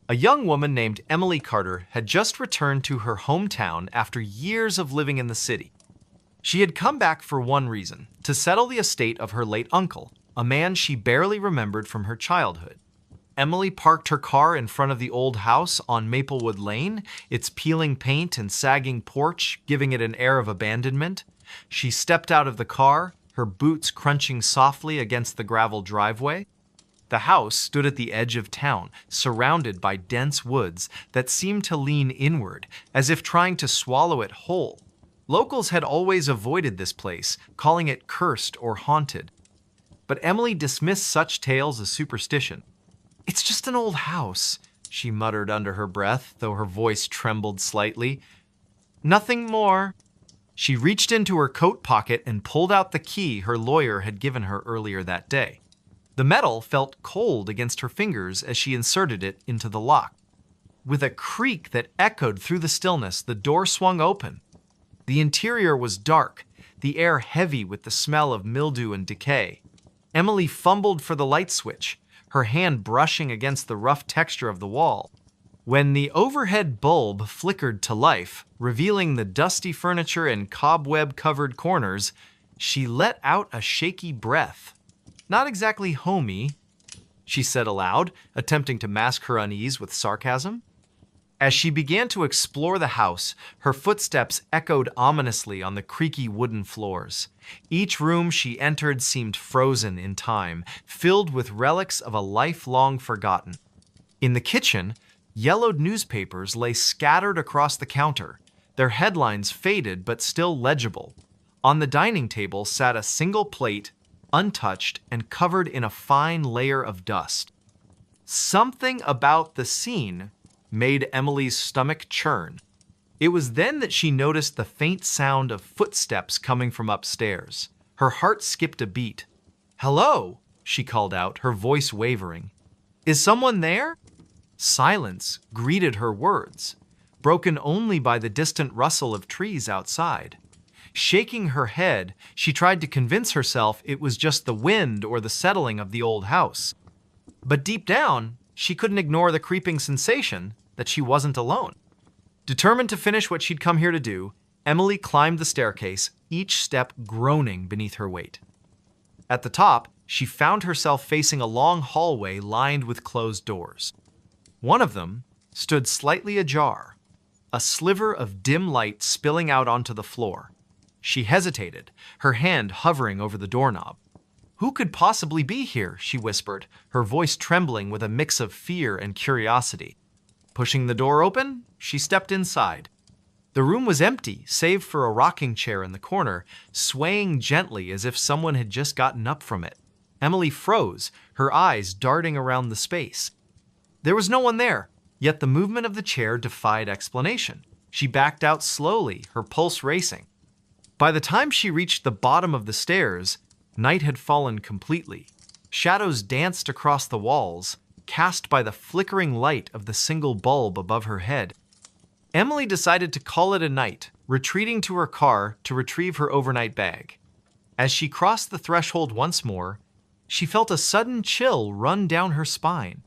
A young woman named Emily Carter had just returned to her hometown after years of living in the city. She had come back for one reason: to settle the estate of her late uncle, a man she barely remembered from her childhood. Emily parked her car in front of the old house on Maplewood Lane, its peeling paint and sagging porch giving it an air of abandonment. She stepped out of the car, her boots crunching softly against the gravel driveway. The house stood at the edge of town, surrounded by dense woods that seemed to lean inward, as if trying to swallow it whole. Locals had always avoided this place, calling it cursed or haunted. But Emily dismissed such tales as superstition. "It's just an old house," she muttered under her breath, though her voice trembled slightly. "Nothing more." She reached into her coat pocket and pulled out the key her lawyer had given her earlier that day. The metal felt cold against her fingers as she inserted it into the lock. With a creak that echoed through the stillness, the door swung open. The interior was dark, the air heavy with the smell of mildew and decay. Emily fumbled for the light switch, her hand brushing against the rough texture of the wall. When the overhead bulb flickered to life, revealing the dusty furniture and cobweb-covered corners, she let out a shaky breath. "Not exactly homey," she said aloud, attempting to mask her unease with sarcasm. As she began to explore the house, her footsteps echoed ominously on the creaky wooden floors. Each room she entered seemed frozen in time, filled with relics of a life long forgotten. In the kitchen, yellowed newspapers lay scattered across the counter, their headlines faded but still legible. On the dining table sat a single plate, untouched and covered in a fine layer of dust. Something about the scene made Emily's stomach churn. It was then that she noticed the faint sound of footsteps coming from upstairs. Her heart skipped a beat. "Hello," she called out, her voice wavering. "Is someone there?" Silence greeted her words, broken only by the distant rustle of trees outside. Shaking her head, she tried to convince herself it was just the wind or the settling of the old house. But deep down, she couldn't ignore the creeping sensation that she wasn't alone. Determined to finish what she'd come here to do, Emily climbed the staircase, each step groaning beneath her weight. At the top, she found herself facing a long hallway lined with closed doors. One of them stood slightly ajar, a sliver of dim light spilling out onto the floor. She hesitated, her hand hovering over the doorknob. "Who could possibly be here?" she whispered, her voice trembling with a mix of fear and curiosity. Pushing the door open, she stepped inside. The room was empty, save for a rocking chair in the corner, swaying gently as if someone had just gotten up from it. Emily froze, her eyes darting around the space. There was no one there, yet the movement of the chair defied explanation. She backed out slowly, her pulse racing. By the time she reached the bottom of the stairs, night had fallen completely. Shadows danced across the walls, cast by the flickering light of the single bulb above her head. Emily decided to call it a night, retreating to her car to retrieve her overnight bag. As she crossed the threshold once more, she felt a sudden chill run down her spine.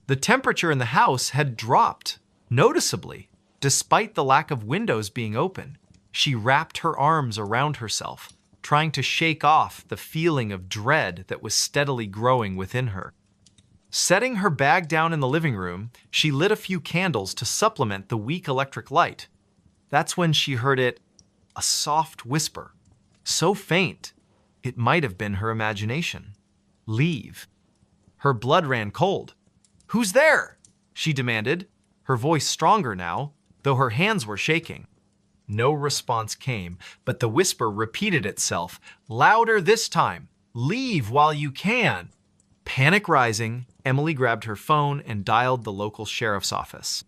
The temperature in the house had dropped noticeably, despite the lack of windows being open. She wrapped her arms around herself, trying to shake off the feeling of dread that was steadily growing within her. Setting her bag down in the living room, she lit a few candles to supplement the weak electric light. That's when she heard a soft whisper, so faint it might have been her imagination. Leave. Her blood ran cold. "Who's there?" she demanded, her voice stronger now, though her hands were shaking. No response came, but the whisper repeated itself, louder this time. "Leave while you can." Panic rising, Emily grabbed her phone and dialed the local sheriff's office.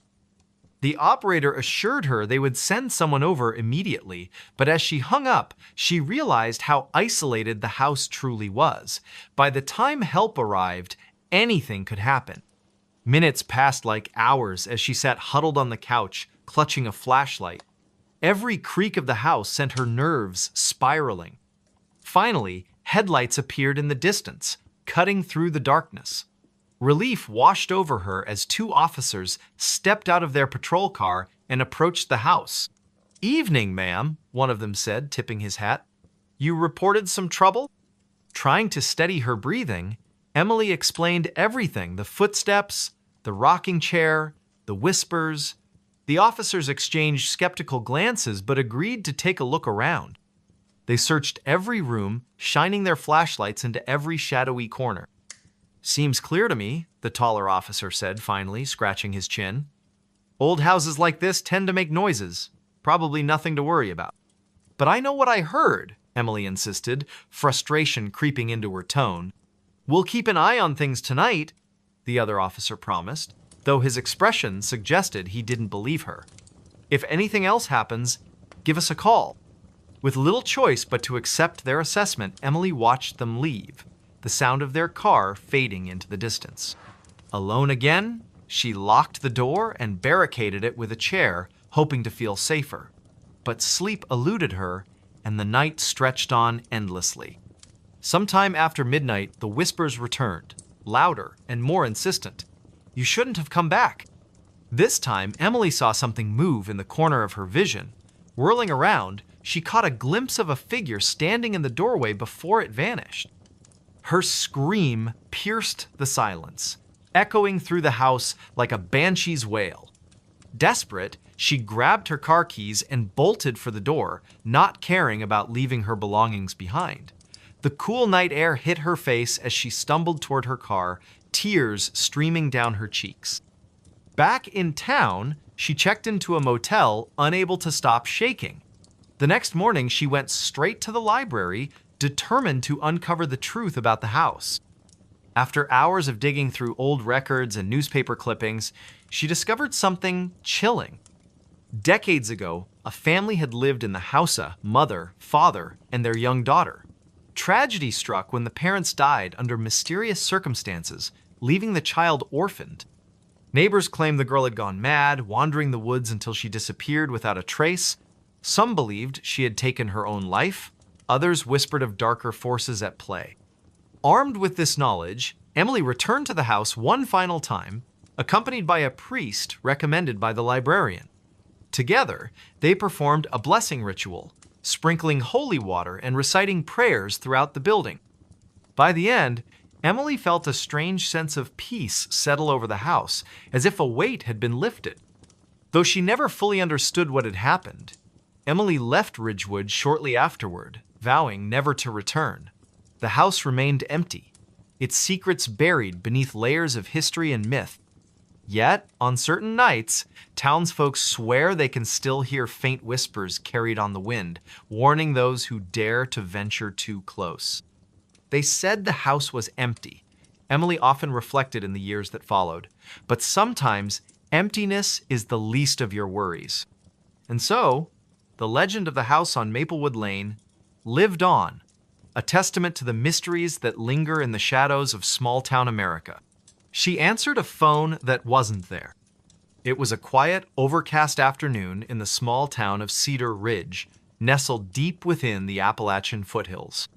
The operator assured her they would send someone over immediately, but as she hung up, she realized how isolated the house truly was. By the time help arrived, anything could happen. Minutes passed like hours as she sat huddled on the couch, clutching a flashlight. Every creak of the house sent her nerves spiraling. Finally, headlights appeared in the distance, cutting through the darkness. Relief washed over her as two officers stepped out of their patrol car and approached the house. "Evening, ma'am," one of them said, tipping his hat. "You reported some trouble?" Trying to steady her breathing, Emily explained everything: the footsteps, the rocking chair, the whispers. The officers exchanged skeptical glances but agreed to take a look around. They searched every room, shining their flashlights into every shadowy corner. "Seems clear to me," the taller officer said finally, scratching his chin. "Old houses like this tend to make noises. Probably nothing to worry about." "But I know what I heard," Emily insisted, frustration creeping into her tone. "We'll keep an eye on things tonight," the other officer promised, though his expression suggested he didn't believe her. "If anything else happens, give us a call." With little choice but to accept their assessment, Emily watched them leave, the sound of their car fading into the distance. Alone again, she locked the door and barricaded it with a chair, hoping to feel safer. But sleep eluded her, and the night stretched on endlessly. Sometime after midnight, the whispers returned, louder and more insistent. "You shouldn't have come back." This time, Emily saw something move in the corner of her vision. Whirling around, she caught a glimpse of a figure standing in the doorway before it vanished. Her scream pierced the silence, echoing through the house like a banshee's wail. Desperate, she grabbed her car keys and bolted for the door, not caring about leaving her belongings behind. The cool night air hit her face as she stumbled toward her car, tears streaming down her cheeks. Back in town, she checked into a motel, unable to stop shaking. The next morning, she went straight to the library, determined to uncover the truth about the house. After hours of digging through old records and newspaper clippings, she discovered something chilling. Decades ago, a family had lived in the house: a mother, father, and their young daughter. Tragedy struck when the parents died under mysterious circumstances, leaving the child orphaned. Neighbors claimed the girl had gone mad, wandering the woods until she disappeared without a trace. Some believed she had taken her own life. Others whispered of darker forces at play. Armed with this knowledge, Emily returned to the house one final time, accompanied by a priest recommended by the librarian. Together, they performed a blessing ritual, sprinkling holy water and reciting prayers throughout the building. By the end, Emily felt a strange sense of peace settle over the house, as if a weight had been lifted. Though she never fully understood what had happened, Emily left Ridgewood shortly afterward, vowing never to return. The house remained empty, its secrets buried beneath layers of history and myth. Yet, on certain nights, townsfolk swear they can still hear faint whispers carried on the wind, warning those who dare to venture too close. They said the house was empty. Emily often reflected in the years that followed. But sometimes, emptiness is the least of your worries. And so, the legend of the house on Maplewood Lane lived on, a testament to the mysteries that linger in the shadows of small-town America. She answered a phone that wasn't there. It was a quiet, overcast afternoon in the small town of Cedar Ridge, nestled deep within the Appalachian foothills.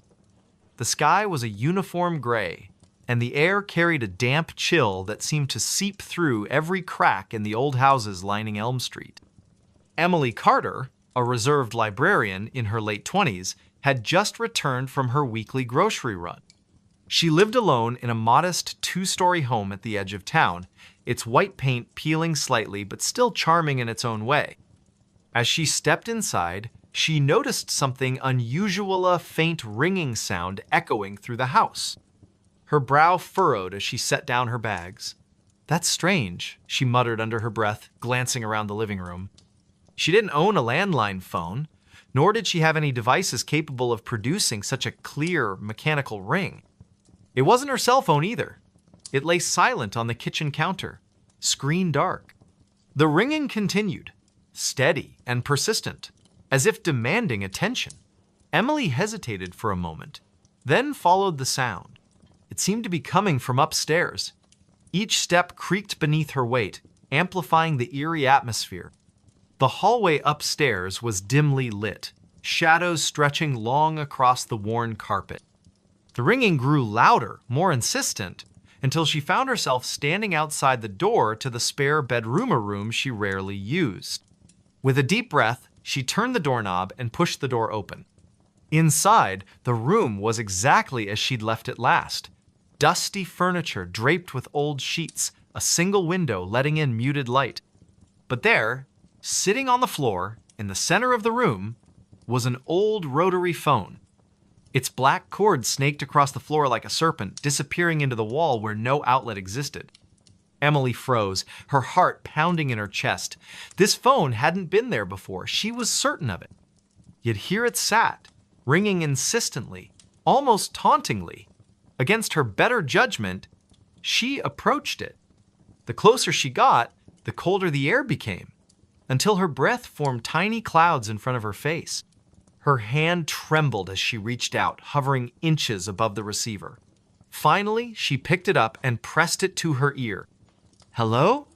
The sky was a uniform gray, and the air carried a damp chill that seemed to seep through every crack in the old houses lining Elm Street. Emily Carter, a reserved librarian in her late 20s, had just returned from her weekly grocery run. She lived alone in a modest two-story home at the edge of town, its white paint peeling slightly but still charming in its own way. As she stepped inside, she noticed something unusual, a faint ringing sound echoing through the house. Her brow furrowed as she set down her bags. "That's strange," she muttered under her breath, glancing around the living room. She didn't own a landline phone, nor did she have any devices capable of producing such a clear, mechanical ring. It wasn't her cell phone either. It lay silent on the kitchen counter, screen dark. The ringing continued, steady and persistent, as if demanding attention. Emily hesitated for a moment, then followed the sound. It seemed to be coming from upstairs. Each step creaked beneath her weight, amplifying the eerie atmosphere. The hallway upstairs was dimly lit, shadows stretching long across the worn carpet. The ringing grew louder, more insistent, until she found herself standing outside the door to the spare bedroom, a room she rarely used. With a deep breath, she turned the doorknob and pushed the door open. Inside, the room was exactly as she'd left it last. Dusty furniture draped with old sheets, a single window letting in muted light. But there, sitting on the floor, in the center of the room, was an old rotary phone. Its black cord snaked across the floor like a serpent, disappearing into the wall where no outlet existed. Emily froze, her heart pounding in her chest. This phone hadn't been there before, she was certain of it. Yet here it sat, ringing insistently, almost tauntingly. Against her better judgment, she approached it. The closer she got, the colder the air became, until her breath formed tiny clouds in front of her face. Her hand trembled as she reached out, hovering inches above the receiver. Finally, she picked it up and pressed it to her ear. "Hello?"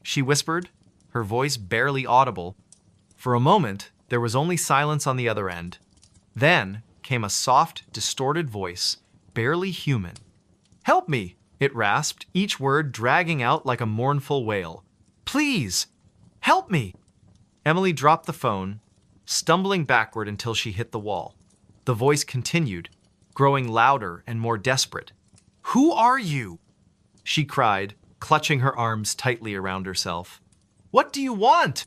she whispered, her voice barely audible. For a moment, there was only silence on the other end. Then came a soft, distorted voice, barely human. "Help me!" it rasped, each word dragging out like a mournful wail. "Please, help me!" Emily dropped the phone, stumbling backward until she hit the wall. The voice continued, growing louder and more desperate. "Who are you?" she cried, clutching her arms tightly around herself. "What do you want?"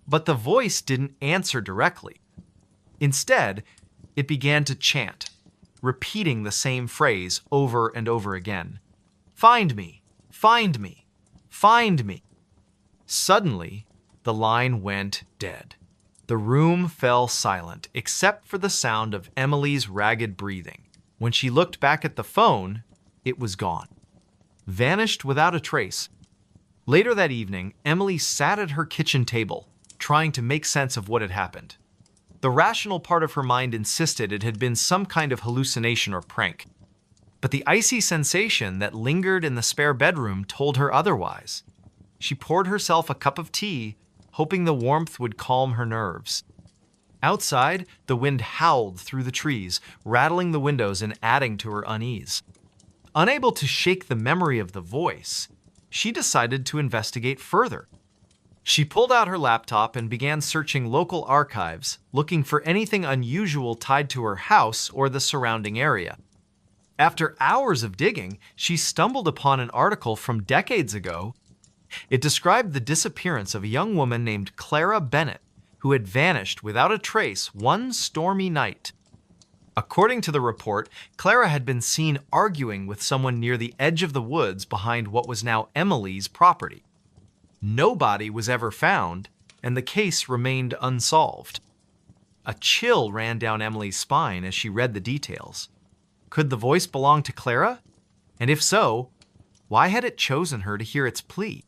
But the voice didn't answer directly. Instead, it began to chant, repeating the same phrase over and over again. "Find me, find me, find me." Suddenly, the line went dead. The room fell silent, except for the sound of Emily's ragged breathing. When she looked back at the phone, it was gone. Vanished without a trace. Later that evening, Emily sat at her kitchen table, trying to make sense of what had happened. The rational part of her mind insisted it had been some kind of hallucination or prank. But the icy sensation that lingered in the spare bedroom told her otherwise. She poured herself a cup of tea, hoping the warmth would calm her nerves. Outside, the wind howled through the trees, rattling the windows and adding to her unease. Unable to shake the memory of the voice, she decided to investigate further. She pulled out her laptop and began searching local archives, looking for anything unusual tied to her house or the surrounding area. After hours of digging, she stumbled upon an article from decades ago. It described the disappearance of a young woman named Clara Bennett, who had vanished without a trace one stormy night. According to the report, Clara had been seen arguing with someone near the edge of the woods behind what was now Emily's property. No body was ever found, and the case remained unsolved. A chill ran down Emily's spine as she read the details. Could the voice belong to Clara? And if so, why had it chosen her to hear its plea?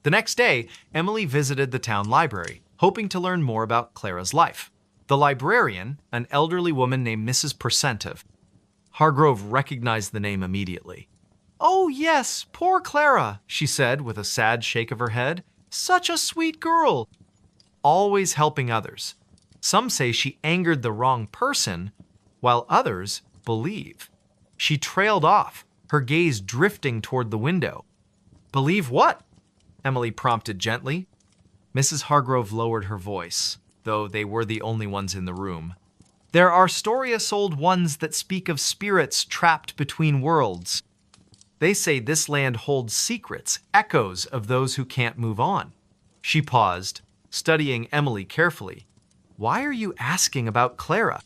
The next day, Emily visited the town library, hoping to learn more about Clara's life. The librarian, an elderly woman named Mrs. Percentive. Hargrove recognized the name immediately. "Oh, yes, poor Clara," she said with a sad shake of her head. "Such a sweet girl. Always helping others. Some say she angered the wrong person, while others believe." She trailed off, her gaze drifting toward the window. "Believe what?" Emily prompted gently. Mrs. Hargrove lowered her voice, though they were the only ones in the room. "There are stories old ones that speak of spirits trapped between worlds. They say this land holds secrets, echoes of those who can't move on." She paused, studying Emily carefully. "Why are you asking about Clara?"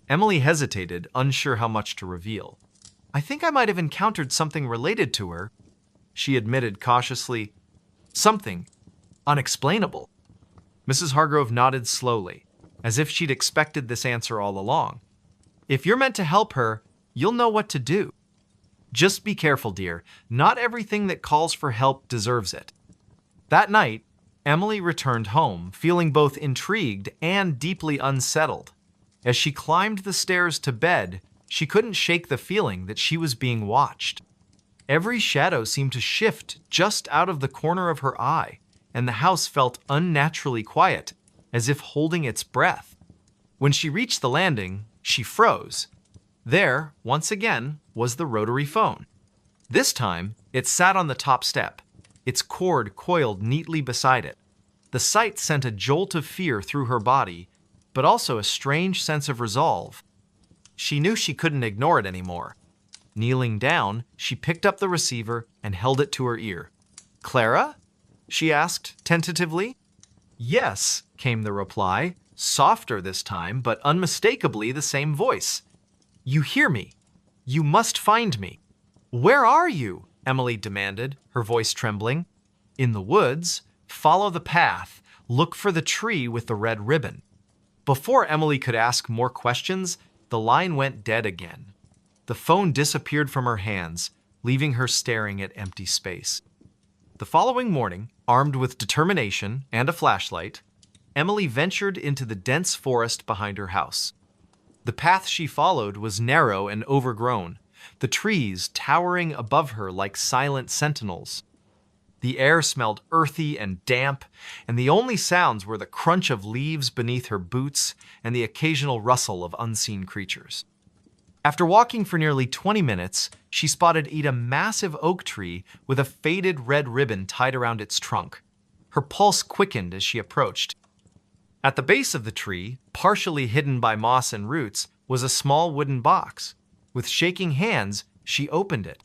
Emily hesitated, unsure how much to reveal. "I think I might have encountered something related to her," she admitted cautiously. "Something unexplainable." Mrs. Hargrove nodded slowly, as if she'd expected this answer all along. "If you're meant to help her, you'll know what to do. Just be careful, dear. Not everything that calls for help deserves it." That night, Emily returned home, feeling both intrigued and deeply unsettled. As she climbed the stairs to bed, she couldn't shake the feeling that she was being watched. Every shadow seemed to shift just out of the corner of her eye, and the house felt unnaturally quiet, as if holding its breath. When she reached the landing, she froze. There, once again, was the rotary phone. This time, it sat on the top step, its cord coiled neatly beside it. The sight sent a jolt of fear through her body, but also a strange sense of resolve. She knew she couldn't ignore it anymore. Kneeling down, she picked up the receiver and held it to her ear. "Clara?" she asked tentatively. "Yes," came the reply, softer this time, but unmistakably the same voice. "You hear me. You must find me." "Where are you?" Emily demanded, her voice trembling. "In the woods. Follow the path. Look for the tree with the red ribbon." Before Emily could ask more questions, the line went dead again. The phone disappeared from her hands, leaving her staring at empty space. The following morning, armed with determination and a flashlight, Emily ventured into the dense forest behind her house. The path she followed was narrow and overgrown, the trees towering above her like silent sentinels. The air smelled earthy and damp, and the only sounds were the crunch of leaves beneath her boots and the occasional rustle of unseen creatures. After walking for nearly 20 minutes, she spotted a massive oak tree with a faded red ribbon tied around its trunk. Her pulse quickened as she approached. At the base of the tree, partially hidden by moss and roots, was a small wooden box. With shaking hands, she opened it.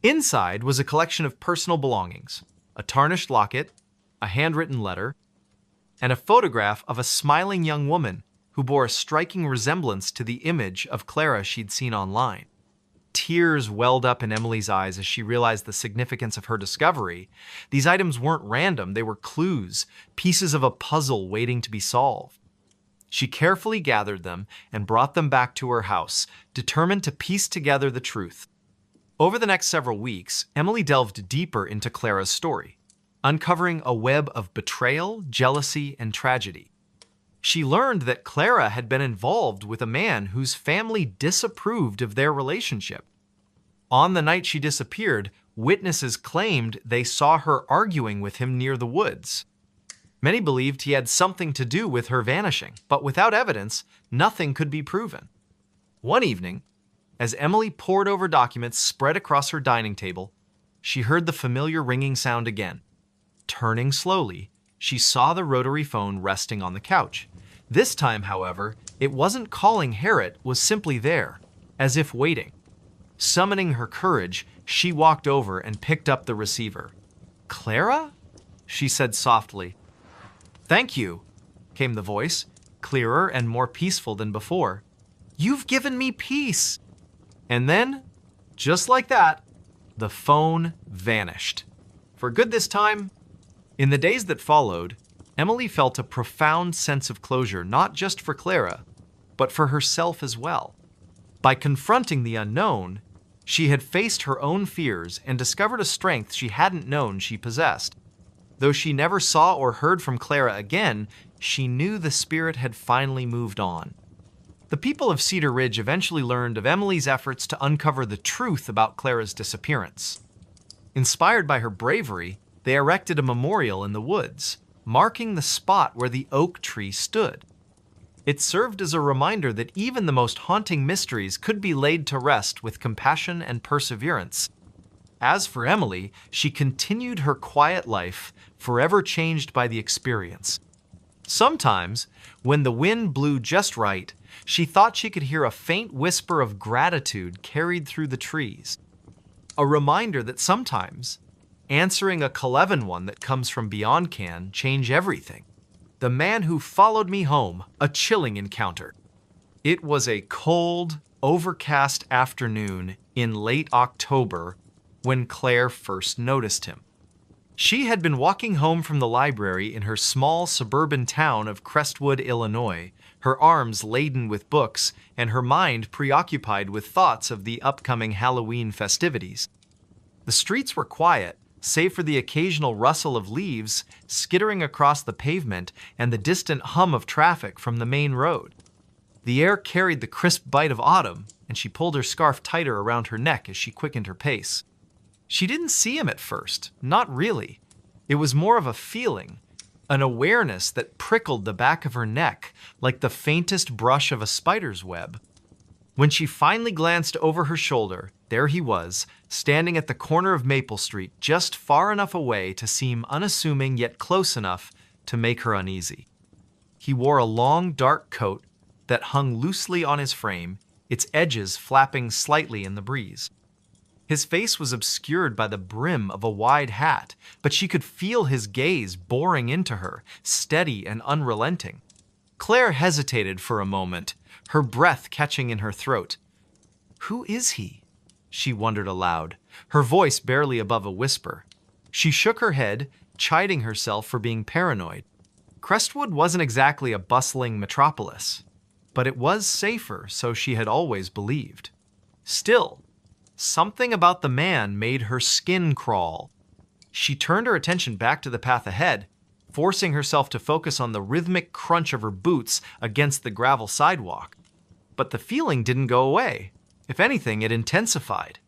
Inside was a collection of personal belongings, a tarnished locket, a handwritten letter, and a photograph of a smiling young woman who bore a striking resemblance to the image of Clara she'd seen online. Tears welled up in Emily's eyes as she realized the significance of her discovery. These items weren't random, they were clues, pieces of a puzzle waiting to be solved. She carefully gathered them and brought them back to her house, determined to piece together the truth. Over the next several weeks, Emily delved deeper into Clara's story, uncovering a web of betrayal, jealousy, and tragedy. She learned that Clara had been involved with a man whose family disapproved of their relationship. On the night she disappeared, witnesses claimed they saw her arguing with him near the woods. Many believed he had something to do with her vanishing, but without evidence, nothing could be proven. One evening, as Emily pored over documents spread across her dining table, she heard the familiar ringing sound again. Turning slowly, she saw the rotary phone resting on the couch. This time, however, it wasn't calling Harriet, was simply there, as if waiting. Summoning her courage, she walked over and picked up the receiver. "Clara?" she said softly. "Thank you," came the voice, clearer and more peaceful than before. "You've given me peace." And then, just like that, the phone vanished. For good this time. In the days that followed, Emily felt a profound sense of closure, not just for Clara, but for herself as well. By confronting the unknown, she had faced her own fears and discovered a strength she hadn't known she possessed. Though she never saw or heard from Clara again, she knew the spirit had finally moved on. The people of Cedar Ridge eventually learned of Emily's efforts to uncover the truth about Clara's disappearance. Inspired by her bravery, they erected a memorial in the woods, marking the spot where the oak tree stood. It served as a reminder that even the most haunting mysteries could be laid to rest with compassion and perseverance. As for Emily, she continued her quiet life, forever changed by the experience. Sometimes, when the wind blew just right, she thought she could hear a faint whisper of gratitude carried through the trees. A reminder that sometimes, answering a Cleven one that comes from beyond can change everything. The Man Who Followed Me Home, a chilling encounter. It was a cold, overcast afternoon in late October when Claire first noticed him. She had been walking home from the library in her small suburban town of Crestwood, Illinois, her arms laden with books and her mind preoccupied with thoughts of the upcoming Halloween festivities. The streets were quiet, save for the occasional rustle of leaves skittering across the pavement and the distant hum of traffic from the main road. The air carried the crisp bite of autumn, and she pulled her scarf tighter around her neck as she quickened her pace. She didn't see him at first, not really. It was more of a feeling, an awareness that prickled the back of her neck like the faintest brush of a spider's web. When she finally glanced over her shoulder, there he was, standing at the corner of Maple Street, just far enough away to seem unassuming yet close enough to make her uneasy. He wore a long, dark coat that hung loosely on his frame, its edges flapping slightly in the breeze. His face was obscured by the brim of a wide hat, but she could feel his gaze boring into her, steady and unrelenting. Claire hesitated for a moment, her breath catching in her throat. "Who is he?" she wondered aloud, her voice barely above a whisper. She shook her head, chiding herself for being paranoid. Crestwood wasn't exactly a bustling metropolis, but it was safer, so she had always believed. Still, something about the man made her skin crawl. She turned her attention back to the path ahead, forcing herself to focus on the rhythmic crunch of her boots against the gravel sidewalk. But the feeling didn't go away. If anything, it intensified.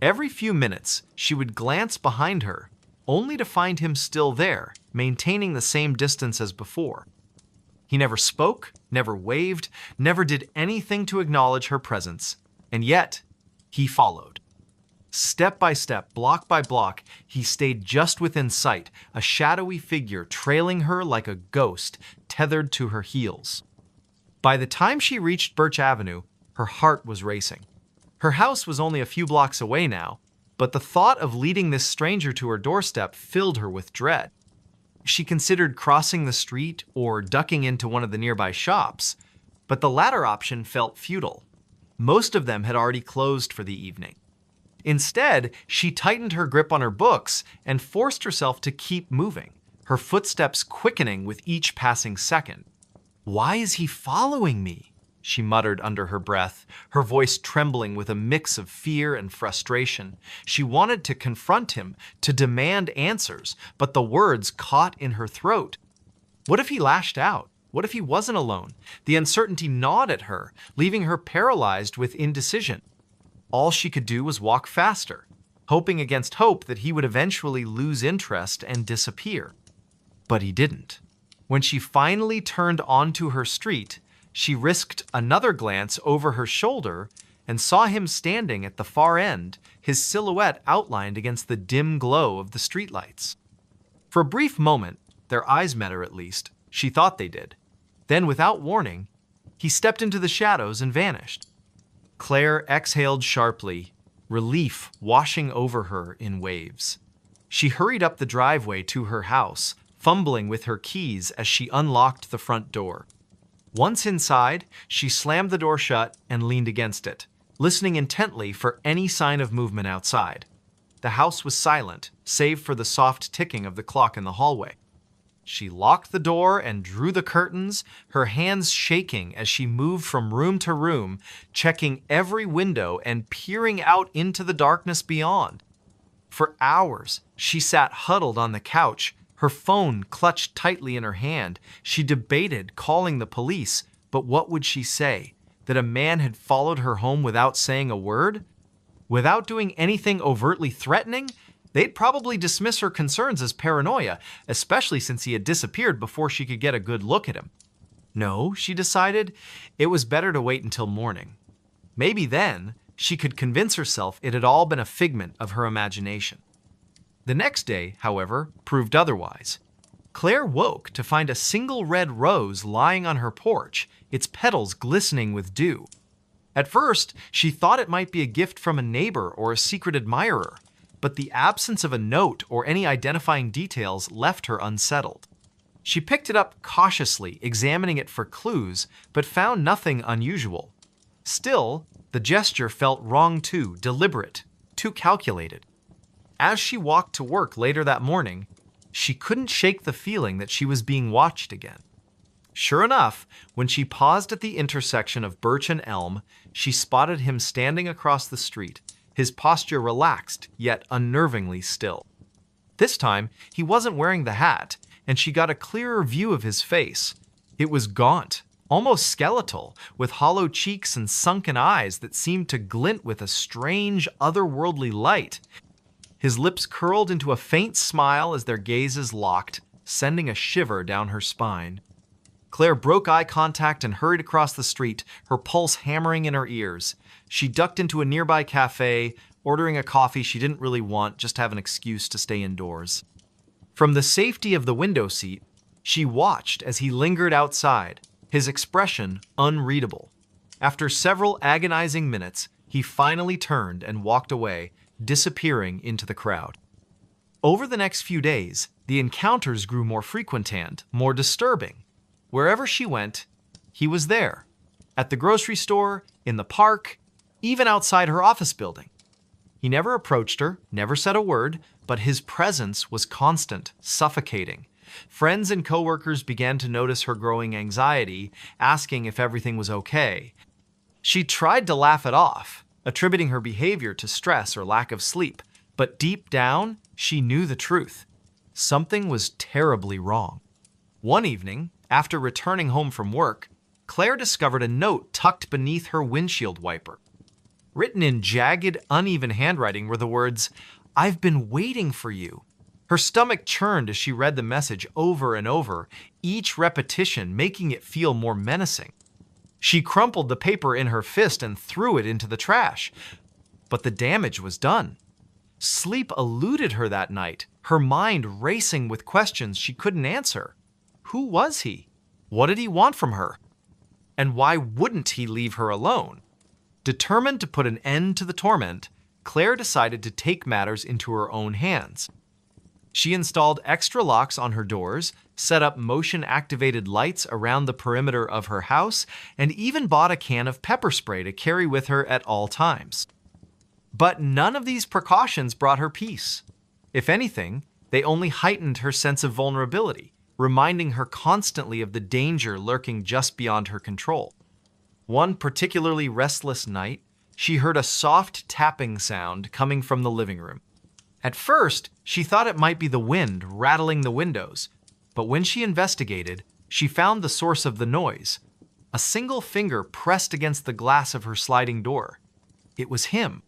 Every few minutes, she would glance behind her, only to find him still there, maintaining the same distance as before. He never spoke, never waved, never did anything to acknowledge her presence. And yet, he followed. Step by step, block by block, he stayed just within sight, a shadowy figure trailing her like a ghost tethered to her heels. By the time she reached Birch Avenue, her heart was racing. Her house was only a few blocks away now, but the thought of leading this stranger to her doorstep filled her with dread. She considered crossing the street or ducking into one of the nearby shops, but the latter option felt futile. Most of them had already closed for the evening. Instead, she tightened her grip on her books and forced herself to keep moving, her footsteps quickening with each passing second. "Why is he following me?" she muttered under her breath, her voice trembling with a mix of fear and frustration. She wanted to confront him, to demand answers, but the words caught in her throat. What if he lashed out? What if he wasn't alone? The uncertainty gnawed at her, leaving her paralyzed with indecision. All she could do was walk faster, hoping against hope that he would eventually lose interest and disappear. But he didn't. When she finally turned onto her street, she risked another glance over her shoulder and saw him standing at the far end, his silhouette outlined against the dim glow of the streetlights. For a brief moment, their eyes met, or at least, she thought they did. Then, without warning, he stepped into the shadows and vanished. Claire exhaled sharply, relief washing over her in waves. She hurried up the driveway to her house, fumbling with her keys as she unlocked the front door. Once inside, she slammed the door shut and leaned against it, listening intently for any sign of movement outside. The house was silent, save for the soft ticking of the clock in the hallway. She locked the door and drew the curtains, her hands shaking as she moved from room to room, checking every window and peering out into the darkness beyond. For hours, she sat huddled on the couch, Her phone clutched tightly in her hand. She debated calling the police, but what would she say? That a man had followed her home without saying a word? Without doing anything overtly threatening? They'd probably dismiss her concerns as paranoia, especially since he had disappeared before she could get a good look at him. No, she decided, it was better to wait until morning. Maybe then she could convince herself it had all been a figment of her imagination. The next day, however, proved otherwise. Claire woke to find a single red rose lying on her porch, its petals glistening with dew. At first, she thought it might be a gift from a neighbor or a secret admirer, but the absence of a note or any identifying details left her unsettled. She picked it up cautiously, examining it for clues, but found nothing unusual. Still, the gesture felt wrong too, deliberate, too calculated. As she walked to work later that morning, she couldn't shake the feeling that she was being watched again. Sure enough, when she paused at the intersection of Birch and Elm, she spotted him standing across the street, his posture relaxed, yet unnervingly still. This time, he wasn't wearing the hat, and she got a clearer view of his face. It was gaunt, almost skeletal, with hollow cheeks and sunken eyes that seemed to glint with a strange, otherworldly light. His lips curled into a faint smile as their gazes locked, sending a shiver down her spine. Claire broke eye contact and hurried across the street, her pulse hammering in her ears. She ducked into a nearby cafe, ordering a coffee she didn't really want, just to have an excuse to stay indoors. From the safety of the window seat, she watched as he lingered outside, his expression unreadable. After several agonizing minutes, he finally turned and walked away, disappearing into the crowd. Over the next few days, the encounters grew more frequent and more disturbing. Wherever she went, he was there. At the grocery store, in the park, even outside her office building. He never approached her, never said a word, but his presence was constant, suffocating. Friends and coworkers began to notice her growing anxiety, asking if everything was okay. She tried to laugh it off, attributing her behavior to stress or lack of sleep, but deep down, she knew the truth. Something was terribly wrong. One evening, after returning home from work, Claire discovered a note tucked beneath her windshield wiper. Written in jagged, uneven handwriting were the words, "I've been waiting for you." Her stomach churned as she read the message over and over, each repetition making it feel more menacing. She crumpled the paper in her fist and threw it into the trash. But the damage was done. Sleep eluded her that night, her mind racing with questions she couldn't answer. Who was he? What did he want from her? And why wouldn't he leave her alone? Determined to put an end to the torment, Claire decided to take matters into her own hands. She installed extra locks on her doors, set up motion-activated lights around the perimeter of her house, and even bought a can of pepper spray to carry with her at all times. But none of these precautions brought her peace. If anything, they only heightened her sense of vulnerability, reminding her constantly of the danger lurking just beyond her control. One particularly restless night, she heard a soft tapping sound coming from the living room. At first, she thought it might be the wind rattling the windows, but when she investigated, she found the source of the noise. A single finger pressed against the glass of her sliding door. It was him.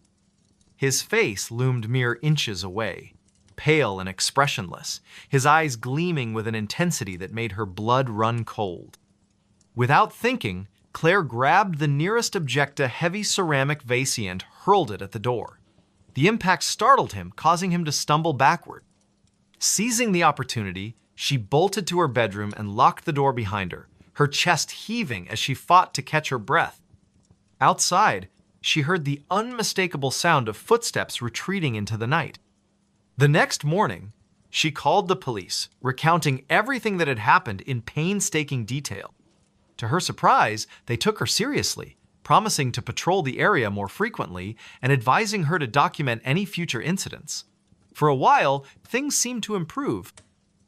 His face loomed mere inches away, pale and expressionless, his eyes gleaming with an intensity that made her blood run cold. Without thinking, Claire grabbed the nearest object, a heavy ceramic vase, and hurled it at the door. The impact startled him, causing him to stumble backward. Seizing the opportunity, she bolted to her bedroom and locked the door behind her, her chest heaving as she fought to catch her breath. Outside, she heard the unmistakable sound of footsteps retreating into the night. The next morning, she called the police, recounting everything that had happened in painstaking detail. To her surprise, they took her seriously, promising to patrol the area more frequently and advising her to document any future incidents. For a while, things seemed to improve.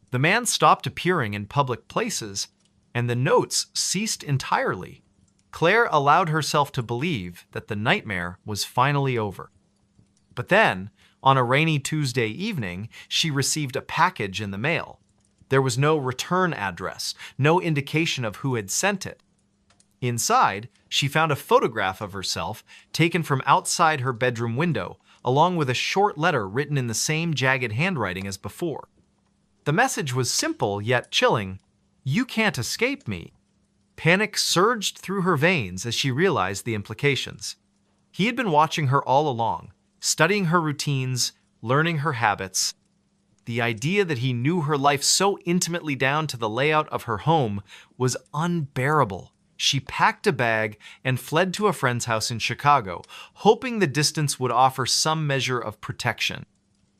The man stopped appearing in public places, and the notes ceased entirely. Claire allowed herself to believe that the nightmare was finally over. But then, on a rainy Tuesday evening, she received a package in the mail. There was no return address, no indication of who had sent it. Inside, she found a photograph of herself taken from outside her bedroom window, along with a short letter written in the same jagged handwriting as before. The message was simple yet chilling. "You can't escape me." Panic surged through her veins as she realized the implications. He had been watching her all along, studying her routines, learning her habits. The idea that he knew her life so intimately down to the layout of her home was unbearable. She packed a bag and fled to a friend's house in Chicago, hoping the distance would offer some measure of protection.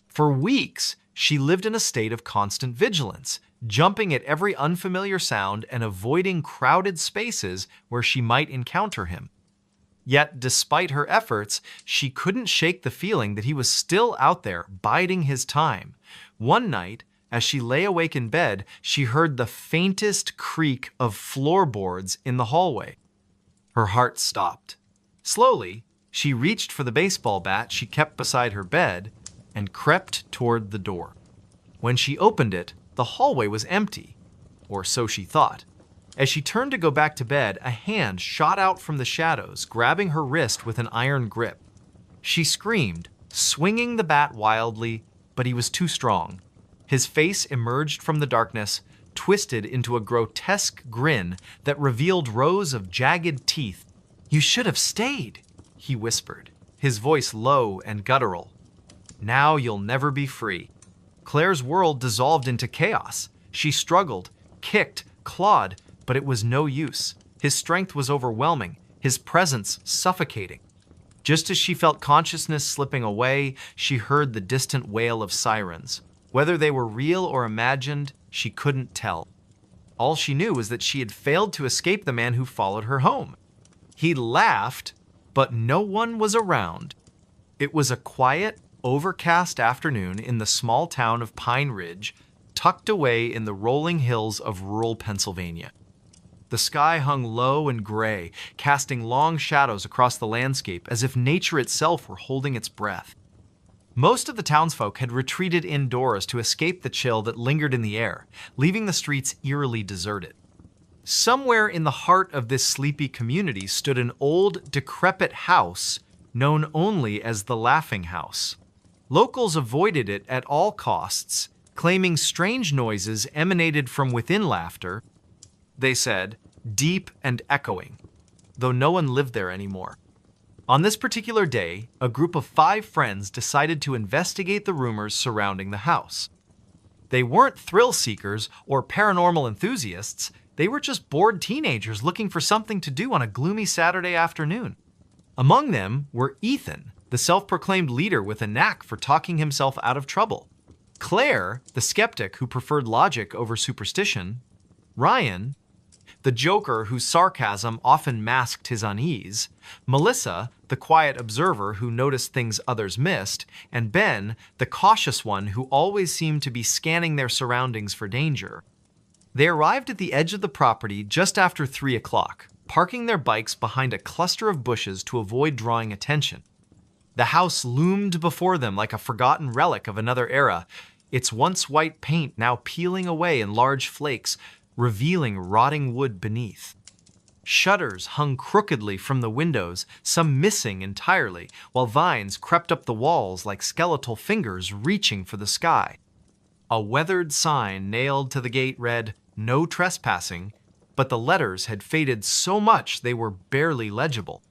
For weeks, she lived in a state of constant vigilance, jumping at every unfamiliar sound and avoiding crowded spaces where she might encounter him. Yet, despite her efforts, she couldn't shake the feeling that he was still out there, biding his time. One night, as she lay awake in bed, she heard the faintest creak of floorboards in the hallway. Her heart stopped. Slowly, she reached for the baseball bat she kept beside her bed and crept toward the door. When she opened it, the hallway was empty, or so she thought. As she turned to go back to bed, a hand shot out from the shadows, grabbing her wrist with an iron grip. She screamed, swinging the bat wildly, but he was too strong. His face emerged from the darkness, twisted into a grotesque grin that revealed rows of jagged teeth. "You should have stayed," he whispered, his voice low and guttural. "Now you'll never be free." Claire's world dissolved into chaos. She struggled, kicked, clawed, but it was no use. His strength was overwhelming, his presence suffocating. Just as she felt consciousness slipping away, she heard the distant wail of sirens. Whether they were real or imagined, she couldn't tell. All she knew was that she had failed to escape the man who followed her home. He laughed, but no one was around. It was a quiet, overcast afternoon in the small town of Pine Ridge, tucked away in the rolling hills of rural Pennsylvania. The sky hung low and gray, casting long shadows across the landscape as if nature itself were holding its breath. Most of the townsfolk had retreated indoors to escape the chill that lingered in the air, leaving the streets eerily deserted. Somewhere in the heart of this sleepy community stood an old, decrepit house known only as the Laughing House. Locals avoided it at all costs, claiming strange noises emanated from within laughter, they said, deep and echoing, though no one lived there anymore. On this particular day, a group of 5 friends decided to investigate the rumors surrounding the house. They weren't thrill seekers or paranormal enthusiasts, they were just bored teenagers looking for something to do on a gloomy Saturday afternoon. Among them were Ethan, the self-proclaimed leader with a knack for talking himself out of trouble; Claire, the skeptic who preferred logic over superstition; Ryan, the joker whose sarcasm often masked his unease; Melissa, the quiet observer who noticed things others missed; and Ben, the cautious one who always seemed to be scanning their surroundings for danger. They arrived at the edge of the property just after 3 o'clock, parking their bikes behind a cluster of bushes to avoid drawing attention. The house loomed before them like a forgotten relic of another era, its once white paint now peeling away in large flakes, revealing rotting wood beneath. Shutters hung crookedly from the windows, some missing entirely, while vines crept up the walls like skeletal fingers reaching for the sky. A weathered sign nailed to the gate read, "No trespassing," but the letters had faded so much they were barely legible.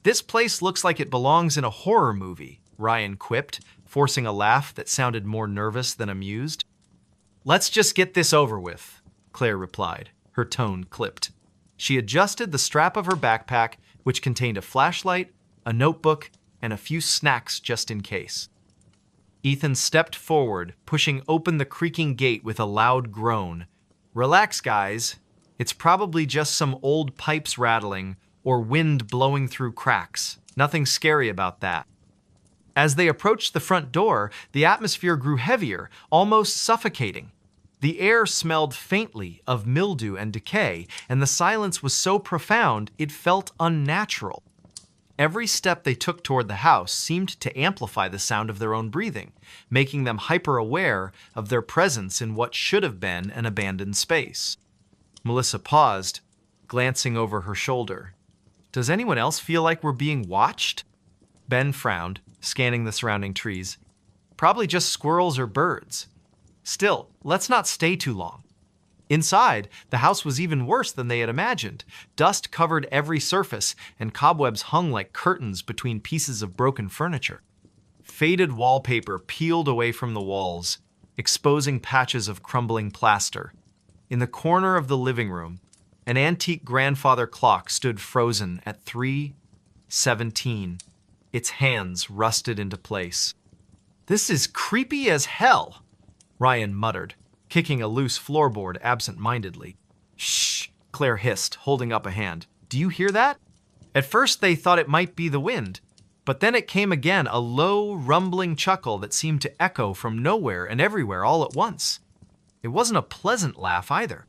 "This place looks like it belongs in a horror movie," Ryan quipped, forcing a laugh that sounded more nervous than amused. "Let's just get this over with," Claire replied, her tone clipped. She adjusted the strap of her backpack, which contained a flashlight, a notebook, and a few snacks just in case. Ethan stepped forward, pushing open the creaking gate with a loud groan. "Relax, guys. It's probably just some old pipes rattling or wind blowing through cracks. Nothing scary about that." As they approached the front door, the atmosphere grew heavier, almost suffocating. The air smelled faintly of mildew and decay, and the silence was so profound it felt unnatural. Every step they took toward the house seemed to amplify the sound of their own breathing, making them hyper-aware of their presence in what should have been an abandoned space. Melissa paused, glancing over her shoulder. Does anyone else feel like we're being watched? Ben frowned, scanning the surrounding trees. Probably just squirrels or birds. Still, let's not stay too long. Inside, the house was even worse than they had imagined. Dust covered every surface, and cobwebs hung like curtains between pieces of broken furniture. Faded wallpaper peeled away from the walls, exposing patches of crumbling plaster. In the corner of the living room, an antique grandfather clock stood frozen at 3:17. Its hands rusted into place. "This is creepy as hell," Ryan muttered, kicking a loose floorboard absent-mindedly. "Shh," Claire hissed, holding up a hand. "Do you hear that?" At first they thought it might be the wind, but then it came again, a low, rumbling chuckle that seemed to echo from nowhere and everywhere all at once. It wasn't a pleasant laugh either.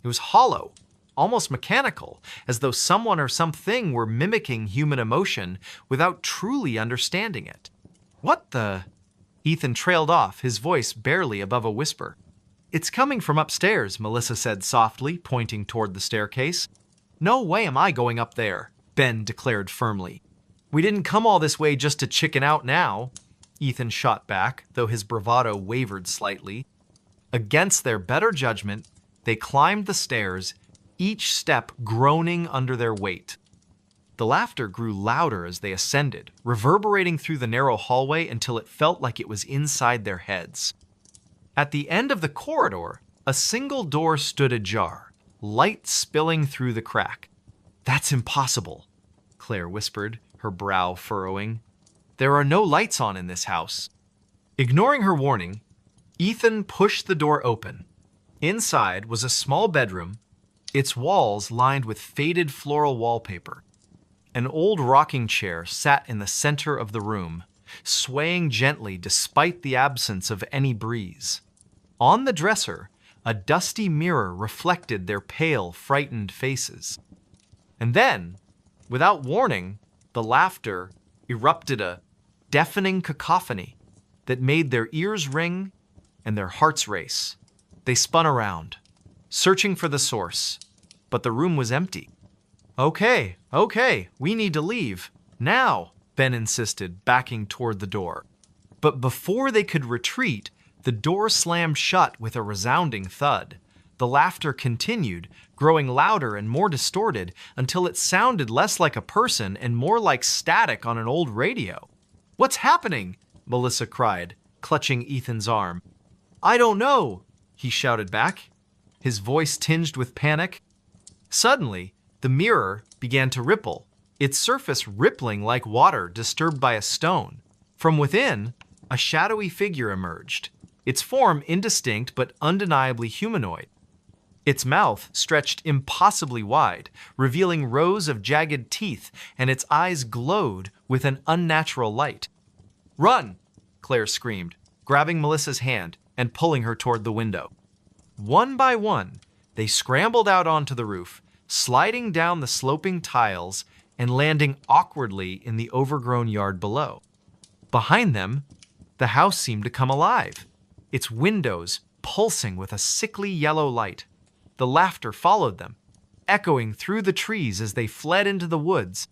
It was hollow, almost mechanical, as though someone or something were mimicking human emotion without truly understanding it. "What the?" Ethan trailed off, his voice barely above a whisper. "It's coming from upstairs," Melissa said softly, pointing toward the staircase. "No way am I going up there," Ben declared firmly. "We didn't come all this way just to chicken out now," Ethan shot back, though his bravado wavered slightly. Against their better judgment, they climbed the stairs, each step groaning under their weight. The laughter grew louder as they ascended, reverberating through the narrow hallway until it felt like it was inside their heads. At the end of the corridor, a single door stood ajar, light spilling through the crack. "That's impossible," Claire whispered, her brow furrowing. "There are no lights on in this house." Ignoring her warning, Ethan pushed the door open. Inside was a small bedroom, its walls lined with faded floral wallpaper. An old rocking chair sat in the center of the room, swaying gently despite the absence of any breeze. On the dresser, a dusty mirror reflected their pale, frightened faces. And then, without warning, the laughter erupted, a deafening cacophony that made their ears ring and their hearts race. They spun around, searching for the source, but the room was empty. Okay, we need to leave. Now," Ben insisted, backing toward the door. But before they could retreat, the door slammed shut with a resounding thud. The laughter continued, growing louder and more distorted until it sounded less like a person and more like static on an old radio. "What's happening?" Melissa cried, clutching Ethan's arm. "I don't know," he shouted back, his voice tinged with panic. Suddenly, the mirror began to ripple, its surface rippling like water disturbed by a stone. From within, a shadowy figure emerged, its form indistinct but undeniably humanoid. Its mouth stretched impossibly wide, revealing rows of jagged teeth, and its eyes glowed with an unnatural light. "Run!" Claire screamed, grabbing Melissa's hand and pulling her toward the window. One by one, they scrambled out onto the roof, sliding down the sloping tiles and landing awkwardly in the overgrown yard below. Behind them, the house seemed to come alive, its windows pulsing with a sickly yellow light. The laughter followed them, echoing through the trees as they fled into the woods.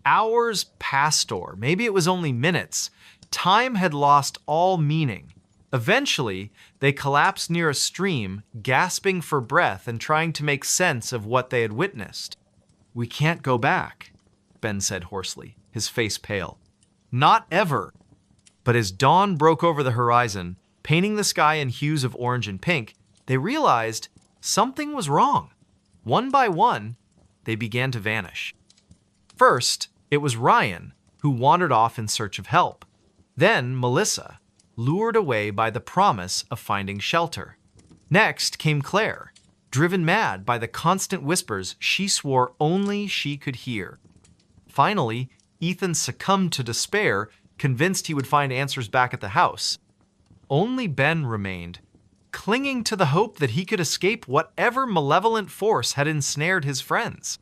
Hours passed, or maybe it was only minutes. Time had lost all meaning. Eventually, they collapsed near a stream, gasping for breath and trying to make sense of what they had witnessed. "We can't go back," Ben said hoarsely, his face pale. "Not ever." But as dawn broke over the horizon, painting the sky in hues of orange and pink, they realized something was wrong. One by one, they began to vanish. First, it was Ryan, who wandered off in search of help. Then Melissa, lured away by the promise of finding shelter. Next came Claire, driven mad by the constant whispers she swore only she could hear. Finally, Ethan succumbed to despair, convinced he would find answers back at the house. Only Ben remained, clinging to the hope that he could escape whatever malevolent force had ensnared his friends.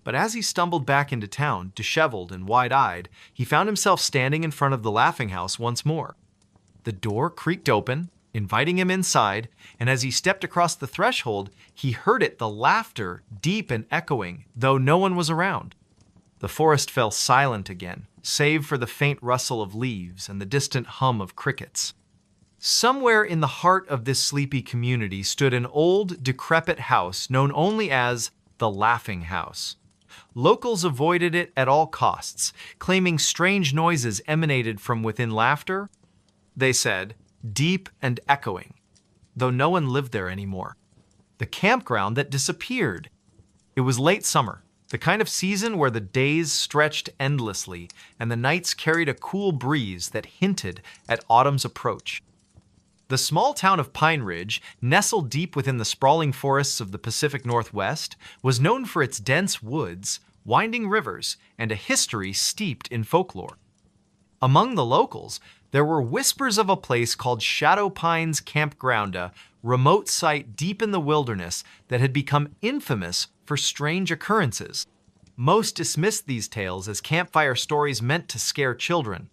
But as he stumbled back into town, disheveled and wide-eyed, he found himself standing in front of the laughing house once more. The door creaked open, inviting him inside, and as he stepped across the threshold, he heard the laughter, deep and echoing, though no one was around. The forest fell silent again, save for the faint rustle of leaves and the distant hum of crickets. Somewhere in the heart of this sleepy community stood an old, decrepit house known only as the Laughing House. Locals avoided it at all costs, claiming strange noises emanated from within laughter, they said, deep and echoing, though no one lived there anymore. The campground that disappeared. It was late summer, the kind of season where the days stretched endlessly and the nights carried a cool breeze that hinted at autumn's approach. The small town of Pine Ridge, nestled deep within the sprawling forests of the Pacific Northwest, was known for its dense woods, winding rivers, and a history steeped in folklore. Among the locals, there were whispers of a place called Shadow Pines Campground, a remote site deep in the wilderness that had become infamous for strange occurrences. Most dismissed these tales as campfire stories meant to scare children,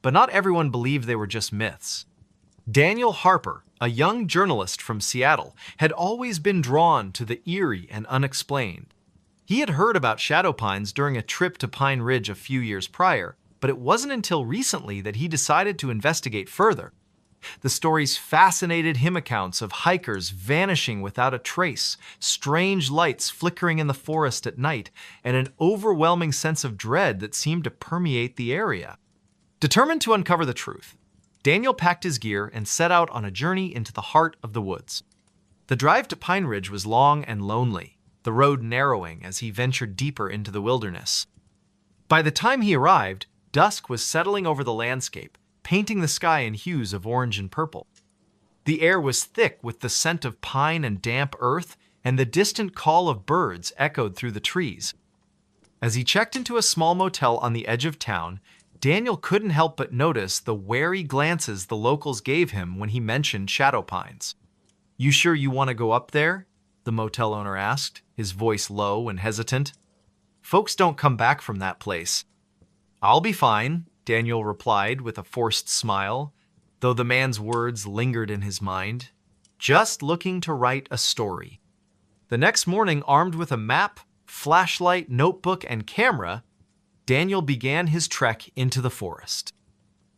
but not everyone believed they were just myths. Daniel Harper, a young journalist from Seattle, had always been drawn to the eerie and unexplained. He had heard about shadow pines during a trip to Pine Ridge a few years prior, but it wasn't until recently that he decided to investigate further. The stories fascinated him, accounts of hikers vanishing without a trace, strange lights flickering in the forest at night, and an overwhelming sense of dread that seemed to permeate the area. Determined to uncover the truth, Daniel packed his gear and set out on a journey into the heart of the woods. The drive to Pine Ridge was long and lonely, the road narrowing as he ventured deeper into the wilderness. By the time he arrived, dusk was settling over the landscape, painting the sky in hues of orange and purple. The air was thick with the scent of pine and damp earth, and the distant call of birds echoed through the trees. As he checked into a small motel on the edge of town, Daniel couldn't help but notice the wary glances the locals gave him when he mentioned shadow pines. "You sure you want to go up there?" the motel owner asked, his voice low and hesitant. "Folks don't come back from that place." "I'll be fine," Daniel replied with a forced smile, though the man's words lingered in his mind. "Just looking to write a story." The next morning, armed with a map, flashlight, notebook, and camera, Daniel began his trek into the forest.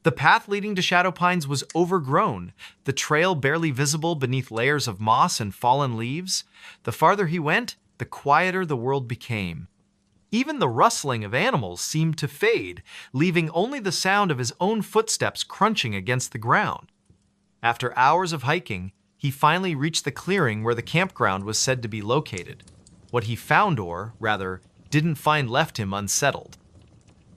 The path leading to Shadow Pines was overgrown, the trail barely visible beneath layers of moss and fallen leaves. The farther he went, the quieter the world became. Even the rustling of animals seemed to fade, leaving only the sound of his own footsteps crunching against the ground. After hours of hiking, he finally reached the clearing where the campground was said to be located. What he found, or rather, didn't find, left him unsettled.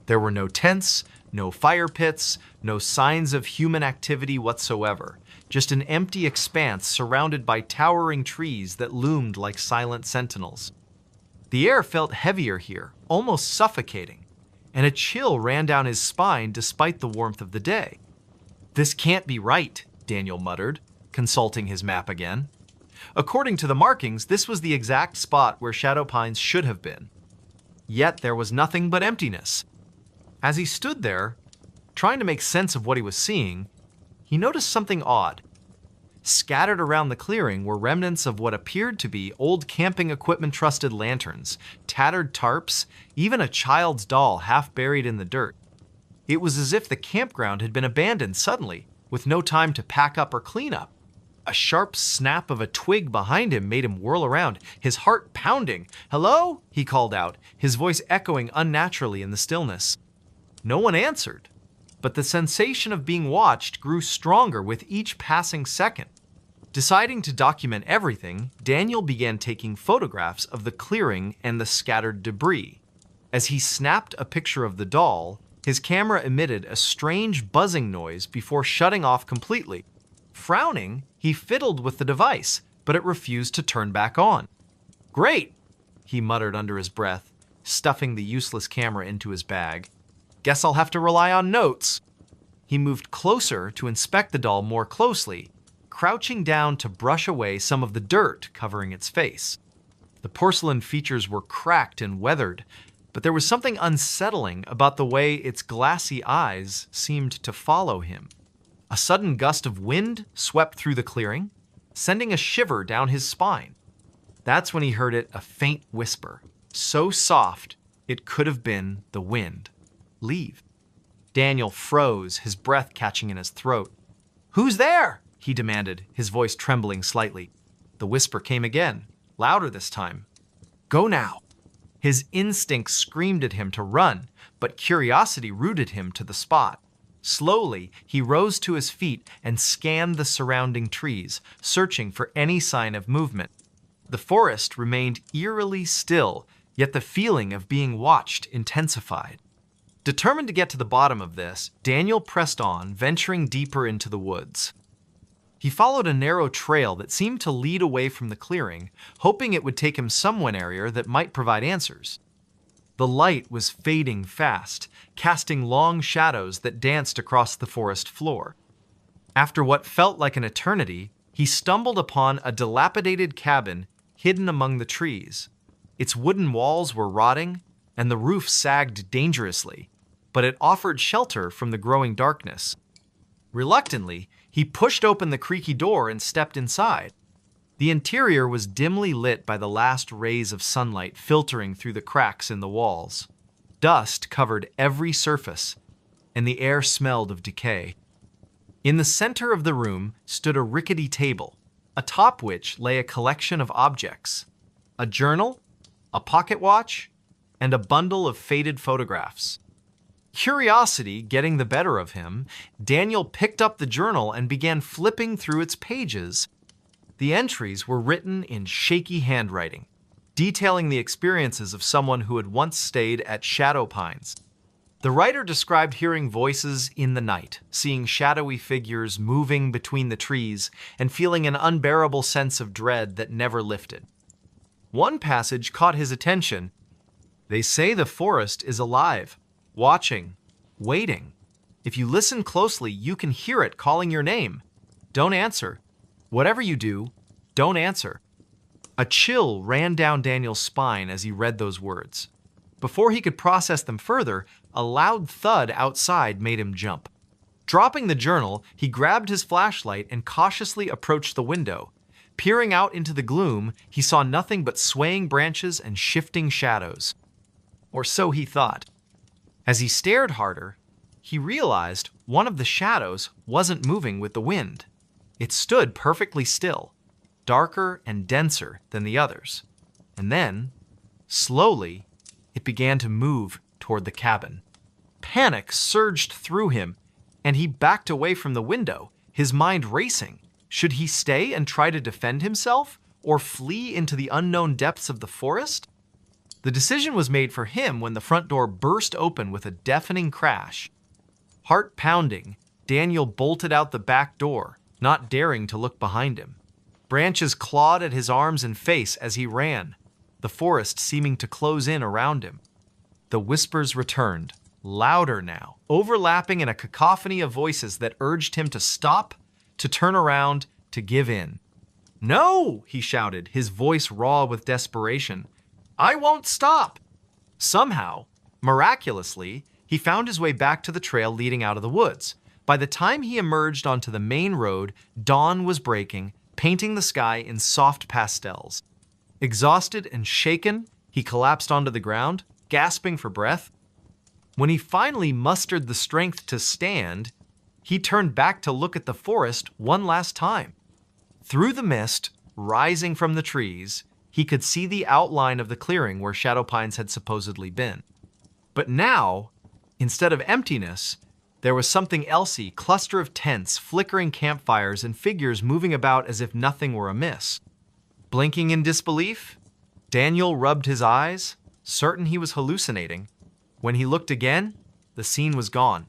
There were no tents, no fire pits, no signs of human activity whatsoever, just an empty expanse surrounded by towering trees that loomed like silent sentinels. The air felt heavier here, almost suffocating, and a chill ran down his spine despite the warmth of the day. "This can't be right," Daniel muttered, consulting his map again. According to the markings, this was the exact spot where Shadow Pines should have been. Yet there was nothing but emptiness. As he stood there, trying to make sense of what he was seeing, he noticed something odd. Scattered around the clearing were remnants of what appeared to be old camping equipment-trusted lanterns, tattered tarps, even a child's doll half buried in the dirt. It was as if the campground had been abandoned suddenly, with no time to pack up or clean up. A sharp snap of a twig behind him made him whirl around, his heart pounding. "Hello?" he called out, his voice echoing unnaturally in the stillness. No one answered, but the sensation of being watched grew stronger with each passing second. Deciding to document everything, Daniel began taking photographs of the clearing and the scattered debris. As he snapped a picture of the doll, his camera emitted a strange buzzing noise before shutting off completely. Frowning, he fiddled with the device, but it refused to turn back on. "Great," he muttered under his breath, stuffing the useless camera into his bag. "Guess I'll have to rely on notes." He moved closer to inspect the doll more closely, crouching down to brush away some of the dirt covering its face. The porcelain features were cracked and weathered, but there was something unsettling about the way its glassy eyes seemed to follow him. A sudden gust of wind swept through the clearing, sending a shiver down his spine. That's when he heard a faint whisper, so soft it could have been the wind. "Leave." Daniel froze, his breath catching in his throat. "Who's there?" he demanded, his voice trembling slightly. The whisper came again, louder this time. "Go now." His instinct screamed at him to run, but curiosity rooted him to the spot. Slowly, he rose to his feet and scanned the surrounding trees, searching for any sign of movement. The forest remained eerily still, yet the feeling of being watched intensified. Determined to get to the bottom of this, Daniel pressed on, venturing deeper into the woods. He followed a narrow trail that seemed to lead away from the clearing, hoping it would take him somewhere area that might provide answers. The light was fading fast, casting long shadows that danced across the forest floor. After what felt like an eternity, he stumbled upon a dilapidated cabin hidden among the trees. Its wooden walls were rotting, and the roof sagged dangerously, but it offered shelter from the growing darkness. Reluctantly, he pushed open the creaky door and stepped inside. The interior was dimly lit by the last rays of sunlight filtering through the cracks in the walls. Dust covered every surface, and the air smelled of decay. In the center of the room stood a rickety table, atop which lay a collection of objects: a journal, a pocket watch, and a bundle of faded photographs. Curiosity getting the better of him, Daniel picked up the journal and began flipping through its pages. The entries were written in shaky handwriting, detailing the experiences of someone who had once stayed at Shadow Pines. The writer described hearing voices in the night, seeing shadowy figures moving between the trees, and feeling an unbearable sense of dread that never lifted. One passage caught his attention. "They say the forest is alive, watching, waiting. If you listen closely, you can hear it calling your name. Don't answer. Whatever you do, don't answer." A chill ran down Daniel's spine as he read those words. Before he could process them further, a loud thud outside made him jump. Dropping the journal, he grabbed his flashlight and cautiously approached the window. Peering out into the gloom, he saw nothing but swaying branches and shifting shadows. Or so he thought. As he stared harder, he realized one of the shadows wasn't moving with the wind. It stood perfectly still, darker and denser than the others. And then, slowly, it began to move toward the cabin. Panic surged through him, and he backed away from the window, his mind racing. Should he stay and try to defend himself, or flee into the unknown depths of the forest? The decision was made for him when the front door burst open with a deafening crash. Heart pounding, Daniel bolted out the back door, not daring to look behind him. Branches clawed at his arms and face as he ran, the forest seeming to close in around him. The whispers returned, louder now, overlapping in a cacophony of voices that urged him to stop, to turn around, to give in. "No!" he shouted, his voice raw with desperation. "I won't stop!" Somehow, miraculously, he found his way back to the trail leading out of the woods. By the time he emerged onto the main road, dawn was breaking, painting the sky in soft pastels. Exhausted and shaken, he collapsed onto the ground, gasping for breath. When he finally mustered the strength to stand, he turned back to look at the forest one last time. Through the mist, rising from the trees, he could see the outline of the clearing where Shadow Pines had supposedly been. But now, instead of emptiness, there was something elsey, cluster of tents, flickering campfires, and figures moving about as if nothing were amiss. Blinking in disbelief, Daniel rubbed his eyes, certain he was hallucinating. When he looked again, the scene was gone,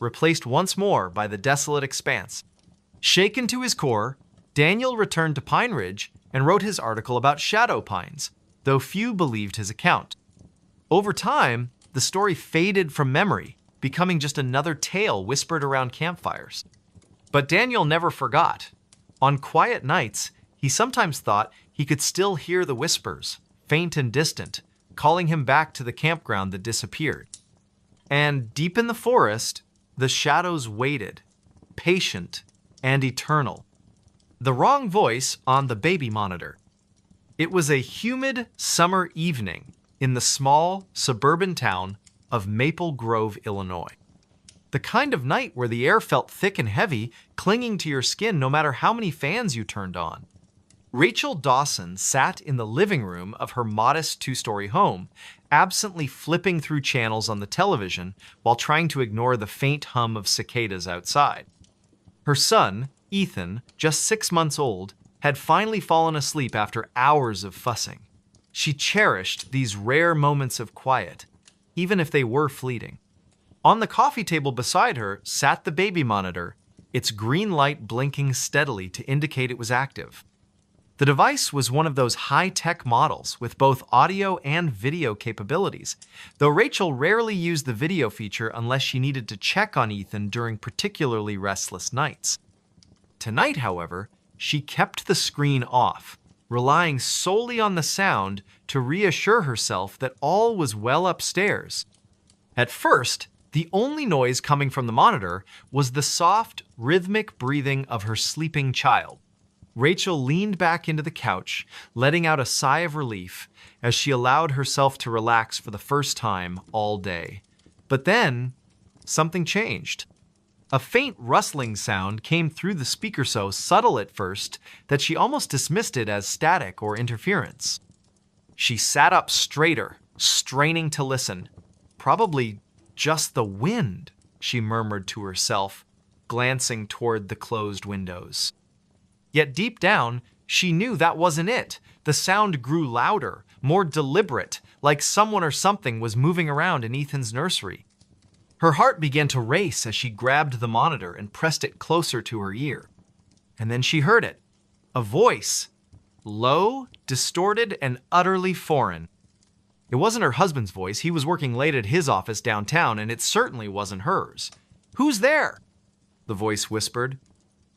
replaced once more by the desolate expanse. Shaken to his core, Daniel returned to Pine Ridge and wrote his article about Shadow Pines, though few believed his account. Over time, the story faded from memory, becoming just another tale whispered around campfires. But Daniel never forgot. On quiet nights, he sometimes thought he could still hear the whispers, faint and distant, calling him back to the campground that disappeared. And deep in the forest, the shadows waited, patient and eternal. The wrong voice on the baby monitor. It was a humid summer evening in the small suburban town of Maple Grove, Illinois. The kind of night where the air felt thick and heavy, clinging to your skin no matter how many fans you turned on. Rachel Dawson sat in the living room of her modest two-story home, absently flipping through channels on the television while trying to ignore the faint hum of cicadas outside. Her son, Ethan, just 6 months old, had finally fallen asleep after hours of fussing. She cherished these rare moments of quiet, even if they were fleeting. On the coffee table beside her sat the baby monitor, its green light blinking steadily to indicate it was active. The device was one of those high-tech models with both audio and video capabilities, though Rachel rarely used the video feature unless she needed to check on Ethan during particularly restless nights. Tonight, however, she kept the screen off, relying solely on the sound to reassure herself that all was well upstairs. At first, the only noise coming from the monitor was the soft, rhythmic breathing of her sleeping child. Rachel leaned back into the couch, letting out a sigh of relief as she allowed herself to relax for the first time all day. But then, something changed. A faint rustling sound came through the speaker so subtle at first that she almost dismissed it as static or interference. She sat up straighter, straining to listen. Probably just the wind, she murmured to herself, glancing toward the closed windows. Yet deep down, she knew that wasn't it. The sound grew louder, more deliberate, like someone or something was moving around in Ethan's nursery. Her heart began to race as she grabbed the monitor and pressed it closer to her ear. And then she heard it. A voice. Low, distorted, and utterly foreign. It wasn't her husband's voice. He was working late at his office downtown, and it certainly wasn't hers. "Who's there?" the voice whispered,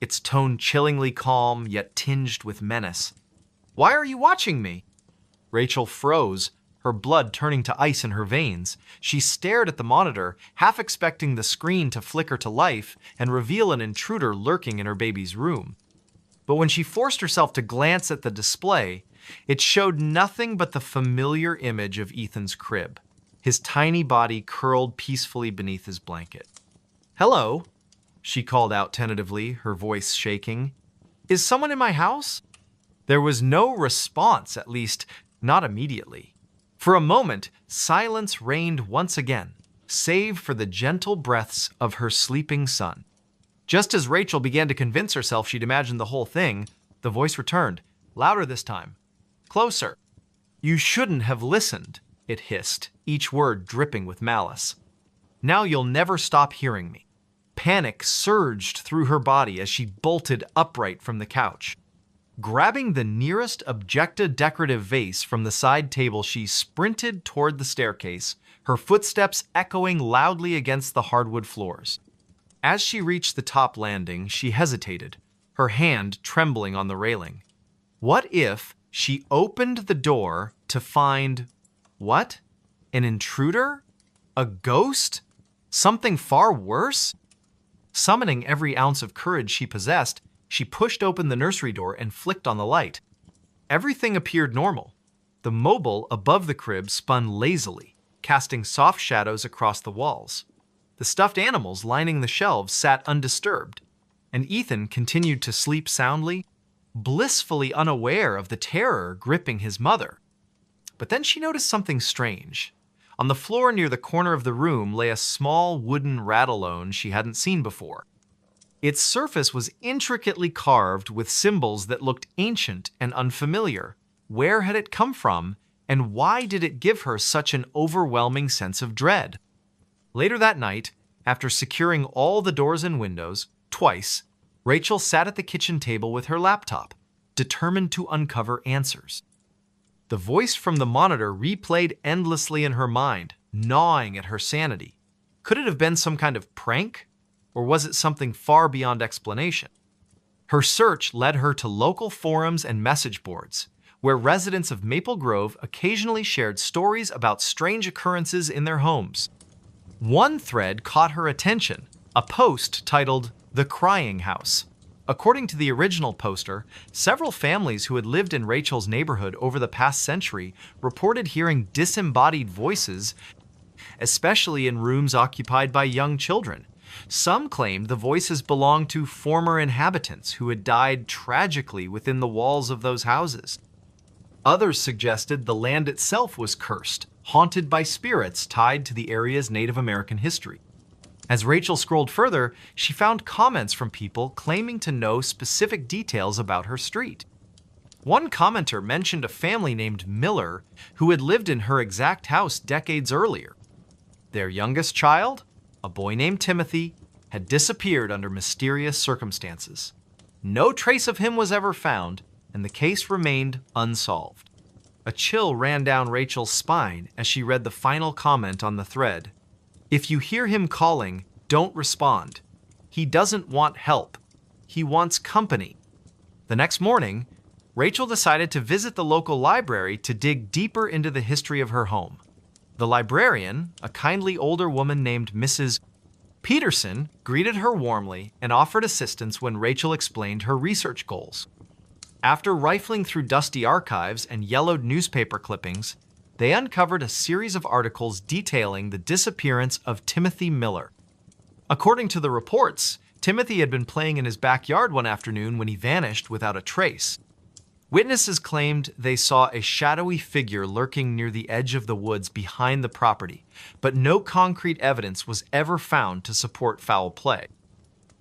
its tone chillingly calm yet tinged with menace. "Why are you watching me?" Rachel froze, her blood turning to ice in her veins. She stared at the monitor, half expecting the screen to flicker to life and reveal an intruder lurking in her baby's room. But when she forced herself to glance at the display, it showed nothing but the familiar image of Ethan's crib, his tiny body curled peacefully beneath his blanket. "Hello," she called out tentatively, her voice shaking. "Is someone in my house?" There was no response, at least not immediately. For a moment, silence reigned once again, save for the gentle breaths of her sleeping son. Just as Rachel began to convince herself she'd imagined the whole thing, the voice returned, louder this time. "Closer." "You shouldn't have listened," it hissed, each word dripping with malice. "Now you'll never stop hearing me." Panic surged through her body as she bolted upright from the couch. Grabbing the nearest Objecta decorative vase from the side table, she sprinted toward the staircase, her footsteps echoing loudly against the hardwood floors. As she reached the top landing, she hesitated, her hand trembling on the railing. What if she opened the door to find... what? An intruder? A ghost? Something far worse? Summoning every ounce of courage she possessed, she pushed open the nursery door and flicked on the light. Everything appeared normal. The mobile above the crib spun lazily, casting soft shadows across the walls. The stuffed animals lining the shelves sat undisturbed, and Ethan continued to sleep soundly, blissfully unaware of the terror gripping his mother. But then she noticed something strange. On the floor near the corner of the room lay a small wooden ratalone she hadn't seen before. Its surface was intricately carved with symbols that looked ancient and unfamiliar. Where had it come from, and why did it give her such an overwhelming sense of dread? Later that night, after securing all the doors and windows, twice, Rachel sat at the kitchen table with her laptop, determined to uncover answers. The voice from the monitor replayed endlessly in her mind, gnawing at her sanity. Could it have been some kind of prank? Or was it something far beyond explanation? Her search led her to local forums and message boards, where residents of Maple Grove occasionally shared stories about strange occurrences in their homes. One thread caught her attention, a post titled "The Crying House." According to the original poster, several families who had lived in Rachel's neighborhood over the past century reported hearing disembodied voices, especially in rooms occupied by young children. Some claimed the voices belonged to former inhabitants who had died tragically within the walls of those houses. Others suggested the land itself was cursed, haunted by spirits tied to the area's Native American history. As Rachel scrolled further, she found comments from people claiming to know specific details about her street. One commenter mentioned a family named Miller who had lived in her exact house decades earlier. Their youngest child, a boy named Timothy, had disappeared under mysterious circumstances. No trace of him was ever found, and the case remained unsolved. A chill ran down Rachel's spine as she read the final comment on the thread. "If you hear him calling, don't respond. He doesn't want help. He wants company." The next morning, Rachel decided to visit the local library to dig deeper into the history of her home. The librarian, a kindly older woman named Mrs. Peterson, greeted her warmly and offered assistance when Rachel explained her research goals. After rifling through dusty archives and yellowed newspaper clippings, they uncovered a series of articles detailing the disappearance of Timothy Miller. According to the reports, Timothy had been playing in his backyard one afternoon when he vanished without a trace. Witnesses claimed they saw a shadowy figure lurking near the edge of the woods behind the property, but no concrete evidence was ever found to support foul play.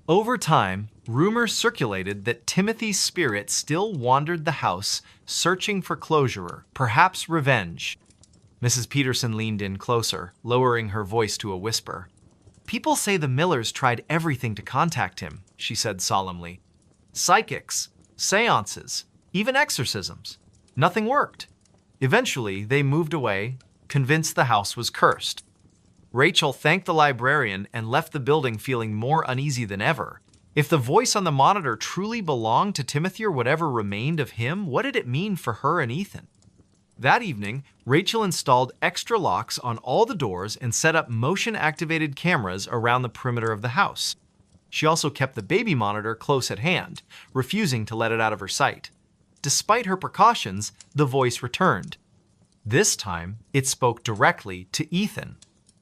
Over time, rumors circulated that Timothy's spirit still wandered the house, searching for closure, perhaps revenge. Mrs. Peterson leaned in closer, lowering her voice to a whisper. "People say the Millers tried everything to contact him," she said solemnly. "Psychics, seances, even exorcisms. Nothing worked. Eventually, they moved away, convinced the house was cursed." Rachel thanked the librarian and left the building feeling more uneasy than ever. If the voice on the monitor truly belonged to Timothy or whatever remained of him, what did it mean for her and Ethan? That evening, Rachel installed extra locks on all the doors and set up motion-activated cameras around the perimeter of the house. She also kept the baby monitor close at hand, refusing to let it out of her sight. Despite her precautions, the voice returned. This time, it spoke directly to Ethan.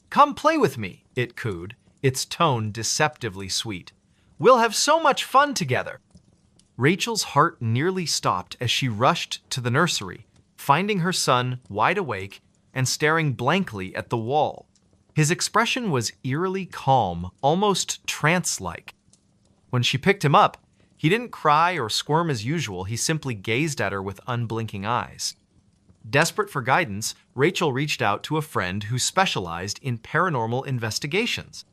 "Come play with me," it cooed, its tone deceptively sweet. "We'll have so much fun together." Rachel's heart nearly stopped as she rushed to the nursery, finding her son wide awake and staring blankly at the wall. His expression was eerily calm, almost trance-like. When she picked him up, he didn't cry or squirm as usual, he simply gazed at her with unblinking eyes. Desperate for guidance, Rachel reached out to a friend who specialized in paranormal investigations.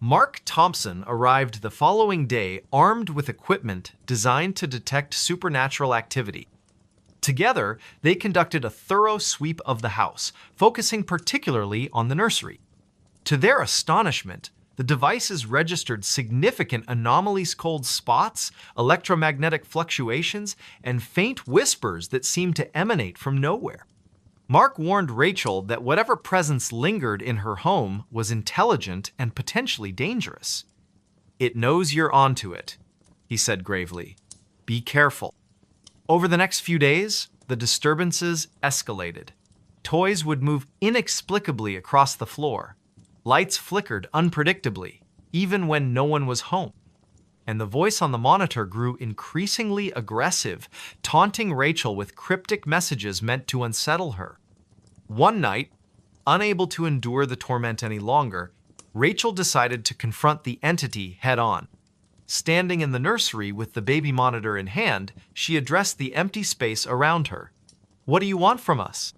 Mark Thompson arrived the following day armed with equipment designed to detect supernatural activity. Together, they conducted a thorough sweep of the house, focusing particularly on the nursery. To their astonishment, the devices registered significant anomalies, cold spots, electromagnetic fluctuations, and faint whispers that seemed to emanate from nowhere. Mark warned Rachel that whatever presence lingered in her home was intelligent and potentially dangerous. "It knows you're onto it," he said gravely. "Be careful." Over the next few days, the disturbances escalated. Toys would move inexplicably across the floor. Lights flickered unpredictably, even when no one was home. And the voice on the monitor grew increasingly aggressive, taunting Rachel with cryptic messages meant to unsettle her. One night, unable to endure the torment any longer, Rachel decided to confront the entity head-on. Standing in the nursery with the baby monitor in hand, she addressed the empty space around her. "What do you want from us?"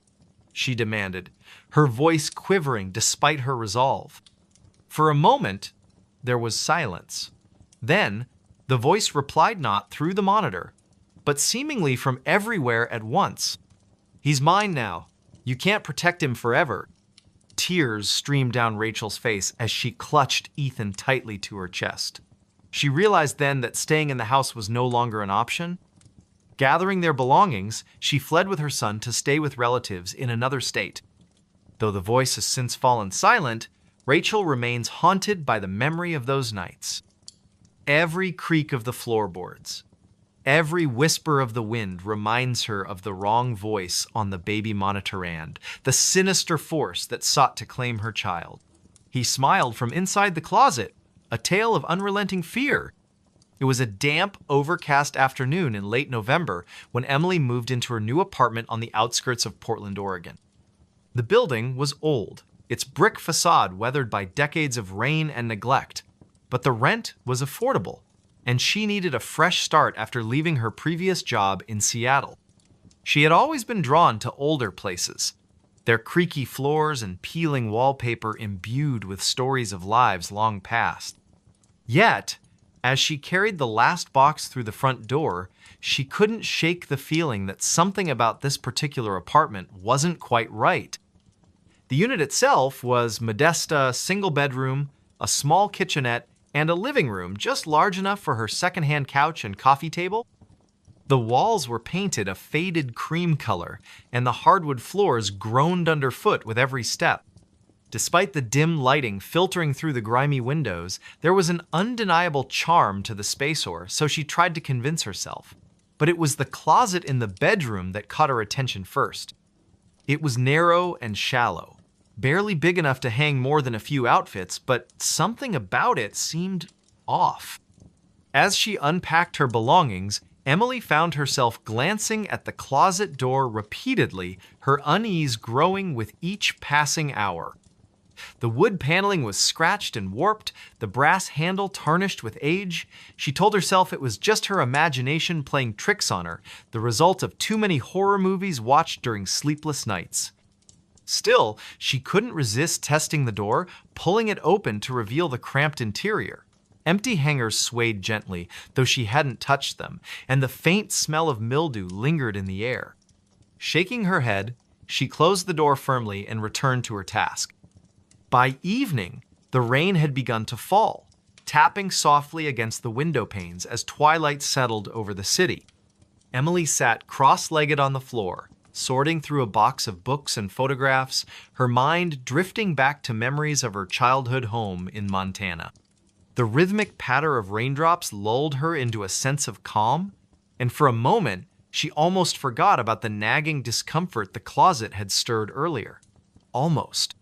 she demanded, her voice quivering despite her resolve. For a moment, there was silence. Then, the voice replied not through the monitor, but seemingly from everywhere at once. "He's mine now. You can't protect him forever." Tears streamed down Rachel's face as she clutched Ethan tightly to her chest. She realized then that staying in the house was no longer an option. Gathering their belongings, she fled with her son to stay with relatives in another state. Though the voice has since fallen silent, Rachel remains haunted by the memory of those nights. Every creak of the floorboards, every whisper of the wind reminds her of the wrong voice on the baby monitorand, the sinister force that sought to claim her child. He smiled from inside the closet, a tale of unrelenting fear. It was a damp, overcast afternoon in late November when Emily moved into her new apartment on the outskirts of Portland, Oregon. The building was old, its brick facade weathered by decades of rain and neglect, but the rent was affordable, and she needed a fresh start after leaving her previous job in Seattle. She had always been drawn to older places, their creaky floors and peeling wallpaper imbued with stories of lives long past. Yet, as she carried the last box through the front door, she couldn't shake the feeling that something about this particular apartment wasn't quite right. The unit itself was Modesta single bedroom, a small kitchenette, and a living room just large enough for her secondhand couch and coffee table. The walls were painted a faded cream color, and the hardwood floors groaned underfoot with every step. Despite the dim lighting filtering through the grimy windows, there was an undeniable charm to the spaceor, so she tried to convince herself. But it was the closet in the bedroom that caught her attention first. It was narrow and shallow, barely big enough to hang more than a few outfits, but something about it seemed off. As she unpacked her belongings, Emily found herself glancing at the closet door repeatedly, her unease growing with each passing hour. The wood paneling was scratched and warped, the brass handle tarnished with age. She told herself it was just her imagination playing tricks on her, the result of too many horror movies watched during sleepless nights. Still, she couldn't resist testing the door, pulling it open to reveal the cramped interior. Empty hangers swayed gently, though she hadn't touched them, and the faint smell of mildew lingered in the air. Shaking her head, she closed the door firmly and returned to her task. By evening, the rain had begun to fall, tapping softly against the window panes as twilight settled over the city. Emily sat cross-legged on the floor, sorting through a box of books and photographs, her mind drifting back to memories of her childhood home in Montana. The rhythmic patter of raindrops lulled her into a sense of calm, and for a moment, she almost forgot about the nagging discomfort the closet had stirred earlier. Almost.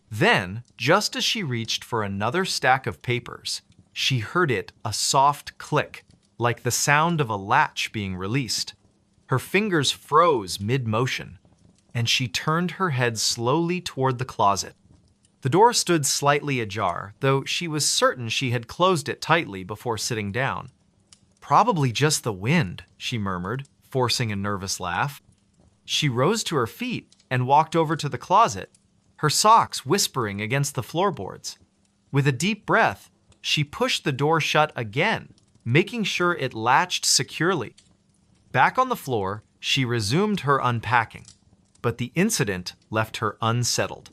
Then, just as she reached for another stack of papers, she heard a soft click, like the sound of a latch being released. Her fingers froze mid-motion, and she turned her head slowly toward the closet. The door stood slightly ajar, though she was certain she had closed it tightly before sitting down. "Probably just the wind," she murmured, forcing a nervous laugh. She rose to her feet and walked over to the closet, her socks whispering against the floorboards. With a deep breath, she pushed the door shut again, making sure it latched securely. Back on the floor, she resumed her unpacking, but the incident left her unsettled.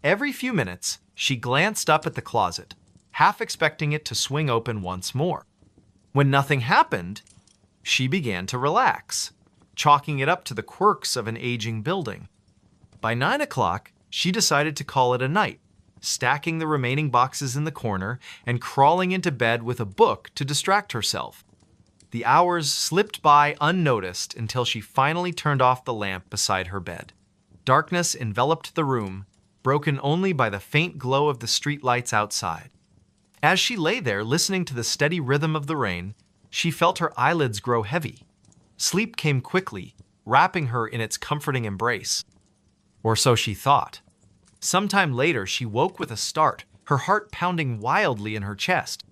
Every few minutes, she glanced up at the closet, half expecting it to swing open once more. When nothing happened, she began to relax, chalking it up to the quirks of an aging building. By 9 o'clock, she decided to call it a night, stacking the remaining boxes in the corner and crawling into bed with a book to distract herself. The hours slipped by unnoticed until she finally turned off the lamp beside her bed. Darkness enveloped the room, broken only by the faint glow of the streetlights outside. As she lay there listening to the steady rhythm of the rain, she felt her eyelids grow heavy. Sleep came quickly, wrapping her in its comforting embrace. Or so she thought. Sometime later, she woke with a start, her heart pounding wildly in her chest.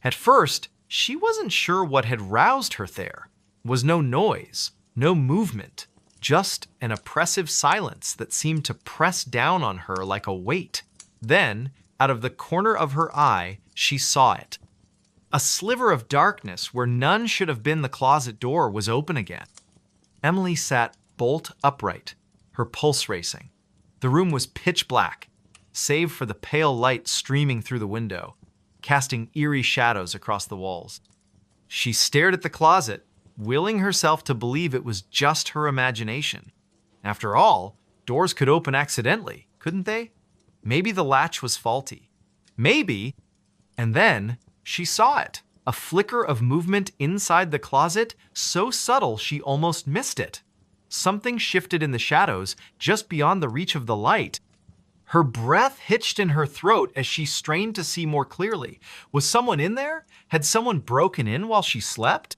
At first, she wasn't sure what had roused her there. There was no noise, no movement, just an oppressive silence that seemed to press down on her like a weight. Then, out of the corner of her eye, she saw it. A sliver of darkness where none should have been the closet door was open again. Emily sat bolt upright, her pulse racing. The room was pitch black, save for the pale light streaming through the window, casting eerie shadows across the walls. She stared at the closet, willing herself to believe it was just her imagination. After all, doors could open accidentally, couldn't they? Maybe the latch was faulty. Maybe. And then she saw it. A flicker of movement inside the closet, so subtle she almost missed it. Something shifted in the shadows, just beyond the reach of the light. Her breath hitched in her throat as she strained to see more clearly. Was someone in there? Had someone broken in while she slept?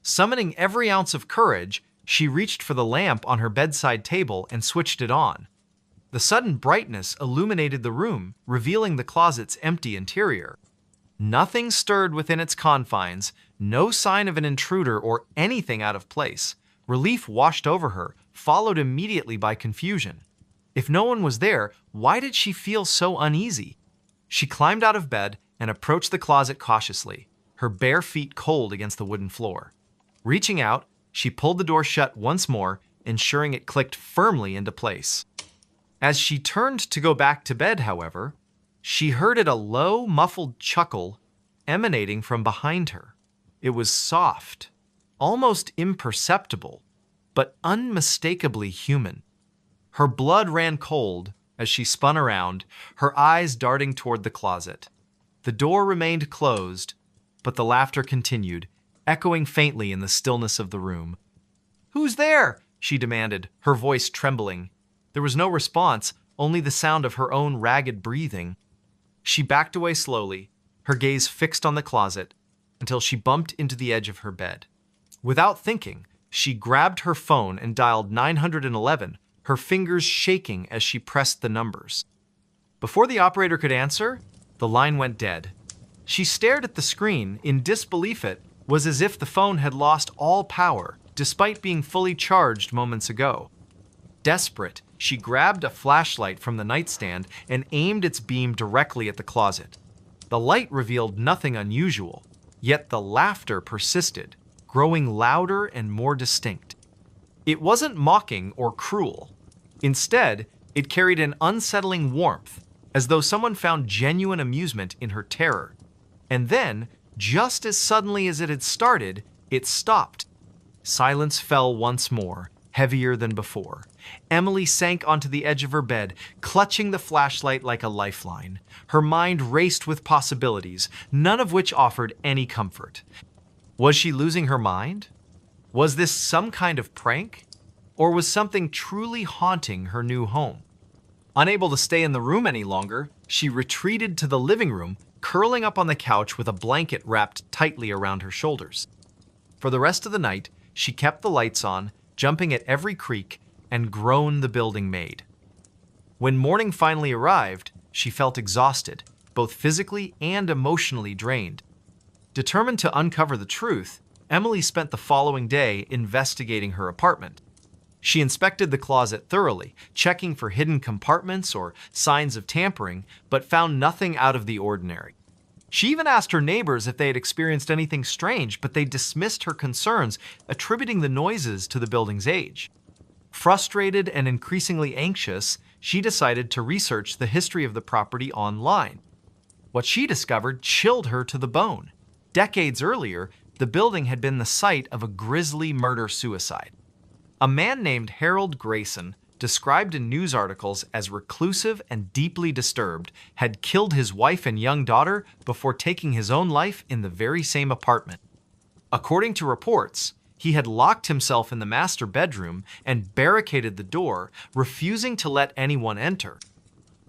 Summoning every ounce of courage, she reached for the lamp on her bedside table and switched it on. The sudden brightness illuminated the room, revealing the closet's empty interior. Nothing stirred within its confines, no sign of an intruder or anything out of place. Relief washed over her, followed immediately by confusion. If no one was there, why did she feel so uneasy? She climbed out of bed and approached the closet cautiously, her bare feet cold against the wooden floor. Reaching out, she pulled the door shut once more, ensuring it clicked firmly into place. As she turned to go back to bed, however, she heard a low, muffled chuckle emanating from behind her. It was soft, almost imperceptible, but unmistakably human. Her blood ran cold as she spun around, her eyes darting toward the closet. The door remained closed, but the laughter continued, echoing faintly in the stillness of the room. "Who's there?" she demanded, her voice trembling. There was no response, only the sound of her own ragged breathing. She backed away slowly, her gaze fixed on the closet, until she bumped into the edge of her bed. Without thinking, she grabbed her phone and dialed 911, her fingers shaking as she pressed the numbers. Before the operator could answer, the line went dead. She stared at the screen in disbelief. It was as if the phone had lost all power, despite being fully charged moments ago. Desperate, she grabbed a flashlight from the nightstand and aimed its beam directly at the closet. The light revealed nothing unusual, yet the laughter persisted, growing louder and more distinct. It wasn't mocking or cruel. Instead, it carried an unsettling warmth, as though someone found genuine amusement in her terror. And then, just as suddenly as it had started, it stopped. Silence fell once more, heavier than before. Emily sank onto the edge of her bed, clutching the flashlight like a lifeline. Her mind raced with possibilities, none of which offered any comfort. Was she losing her mind? Was this some kind of prank? Or was something truly haunting her new home? Unable to stay in the room any longer, she retreated to the living room, curling up on the couch with a blanket wrapped tightly around her shoulders. For the rest of the night, she kept the lights on, jumping at every creak and groan the building made. When morning finally arrived, she felt exhausted, both physically and emotionally drained. Determined to uncover the truth, Emily spent the following day investigating her apartment. She inspected the closet thoroughly, checking for hidden compartments or signs of tampering, but found nothing out of the ordinary. She even asked her neighbors if they had experienced anything strange, but they dismissed her concerns, attributing the noises to the building's age. Frustrated and increasingly anxious, she decided to research the history of the property online. What she discovered chilled her to the bone. Decades earlier, the building had been the site of a grisly murder-suicide. A man named Harold Grayson, described in news articles as reclusive and deeply disturbed, had killed his wife and young daughter before taking his own life in the very same apartment. According to reports, he had locked himself in the master bedroom and barricaded the door, refusing to let anyone enter.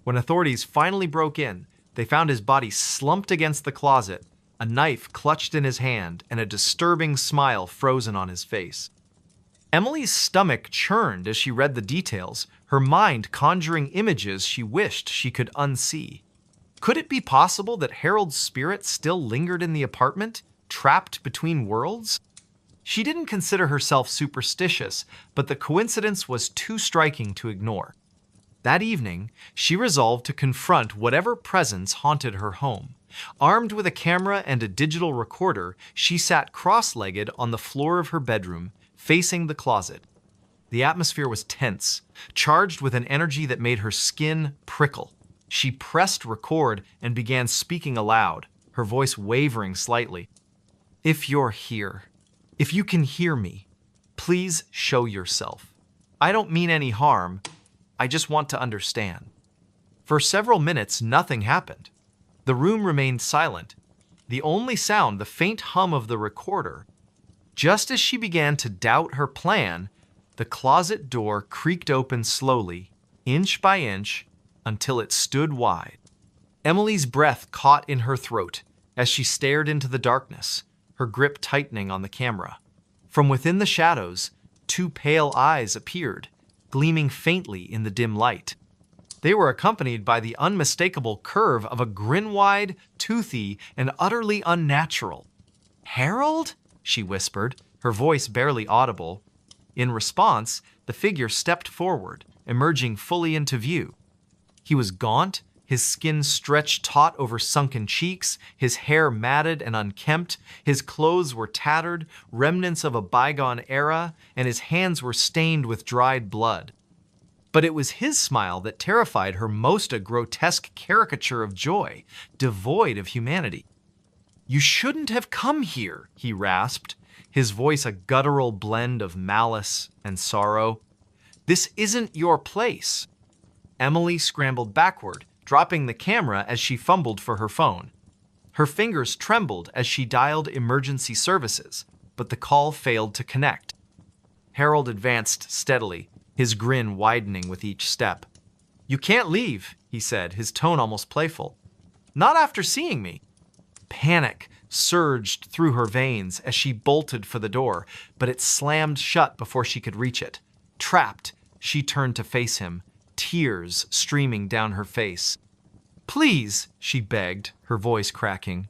When authorities finally broke in, they found his body slumped against the closet, a knife clutched in his hand, and a disturbing smile frozen on his face. Emily's stomach churned as she read the details, her mind conjuring images she wished she could unsee. Could it be possible that Harold's spirit still lingered in the apartment, trapped between worlds? She didn't consider herself superstitious, but the coincidence was too striking to ignore. That evening, she resolved to confront whatever presence haunted her home. Armed with a camera and a digital recorder, she sat cross-legged on the floor of her bedroom, facing the closet. The atmosphere was tense, charged with an energy that made her skin prickle. She pressed record and began speaking aloud, her voice wavering slightly. "If you're here, If you can hear me, please show yourself. I don't mean any harm. I just want to understand." For several minutes, nothing happened. The room remained silent, the only sound the faint hum of the recorder. Just as she began to doubt her plan, the closet door creaked open slowly, inch by inch, until it stood wide. Emily's breath caught in her throat as she stared into the darkness, her grip tightening on the camera. From within the shadows, two pale eyes appeared, gleaming faintly in the dim light. They were accompanied by the unmistakable curve of a grin-wide, toothy, and utterly unnatural. "Harold?" she whispered, her voice barely audible. In response, the figure stepped forward, emerging fully into view. He was gaunt, his skin stretched taut over sunken cheeks, his hair matted and unkempt, his clothes were tattered, remnants of a bygone era, and his hands were stained with dried blood. But it was his smile that terrified her most, a grotesque caricature of joy, devoid of humanity. "You shouldn't have come here," he rasped, his voice a guttural blend of malice and sorrow. "This isn't your place." Emily scrambled backward, dropping the camera as she fumbled for her phone. Her fingers trembled as she dialed emergency services, but the call failed to connect. Harold advanced steadily, his grin widening with each step. "You can't leave," he said, his tone almost playful. "Not after seeing me." Panic surged through her veins as she bolted for the door, but it slammed shut before she could reach it. Trapped, she turned to face him, tears streaming down her face. "Please," she begged, her voice cracking.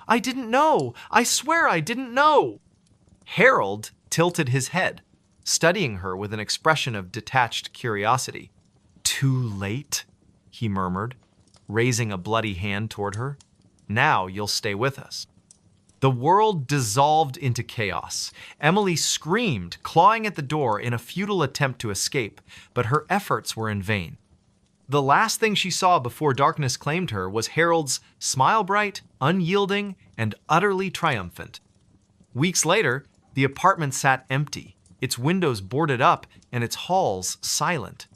"I didn't know. I swear I didn't know." Harold tilted his head, studying her with an expression of detached curiosity. "Too late?" he murmured, raising a bloody hand toward her. "Now you'll stay with us." The world dissolved into chaos. Emily screamed, clawing at the door in a futile attempt to escape, but her efforts were in vain. The last thing she saw before darkness claimed her was Harold's smile bright, unyielding, and utterly triumphant. Weeks later, the apartment sat empty, its windows boarded up and its halls silent.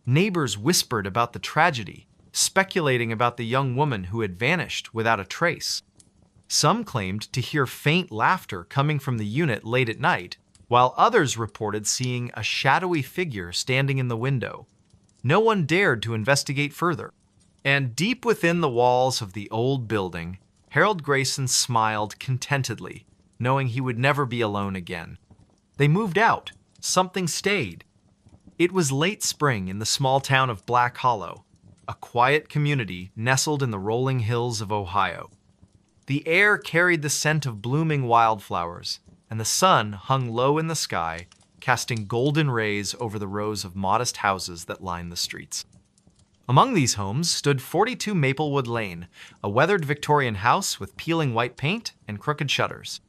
Neighbors whispered about the tragedy, speculating about the young woman who had vanished without a trace. Some claimed to hear faint laughter coming from the unit late at night, while others reported seeing a shadowy figure standing in the window. No one dared to investigate further. And deep within the walls of the old building, Harold Grayson smiled contentedly, knowing he would never be alone again. They moved out. Something stayed. It was late spring in the small town of Black Hollow, a quiet community nestled in the rolling hills of Ohio. The air carried the scent of blooming wildflowers, and the sun hung low in the sky, casting golden rays over the rows of modest houses that lined the streets. Among these homes stood 42 Maplewood Lane, a weathered Victorian house with peeling white paint and crooked shutters.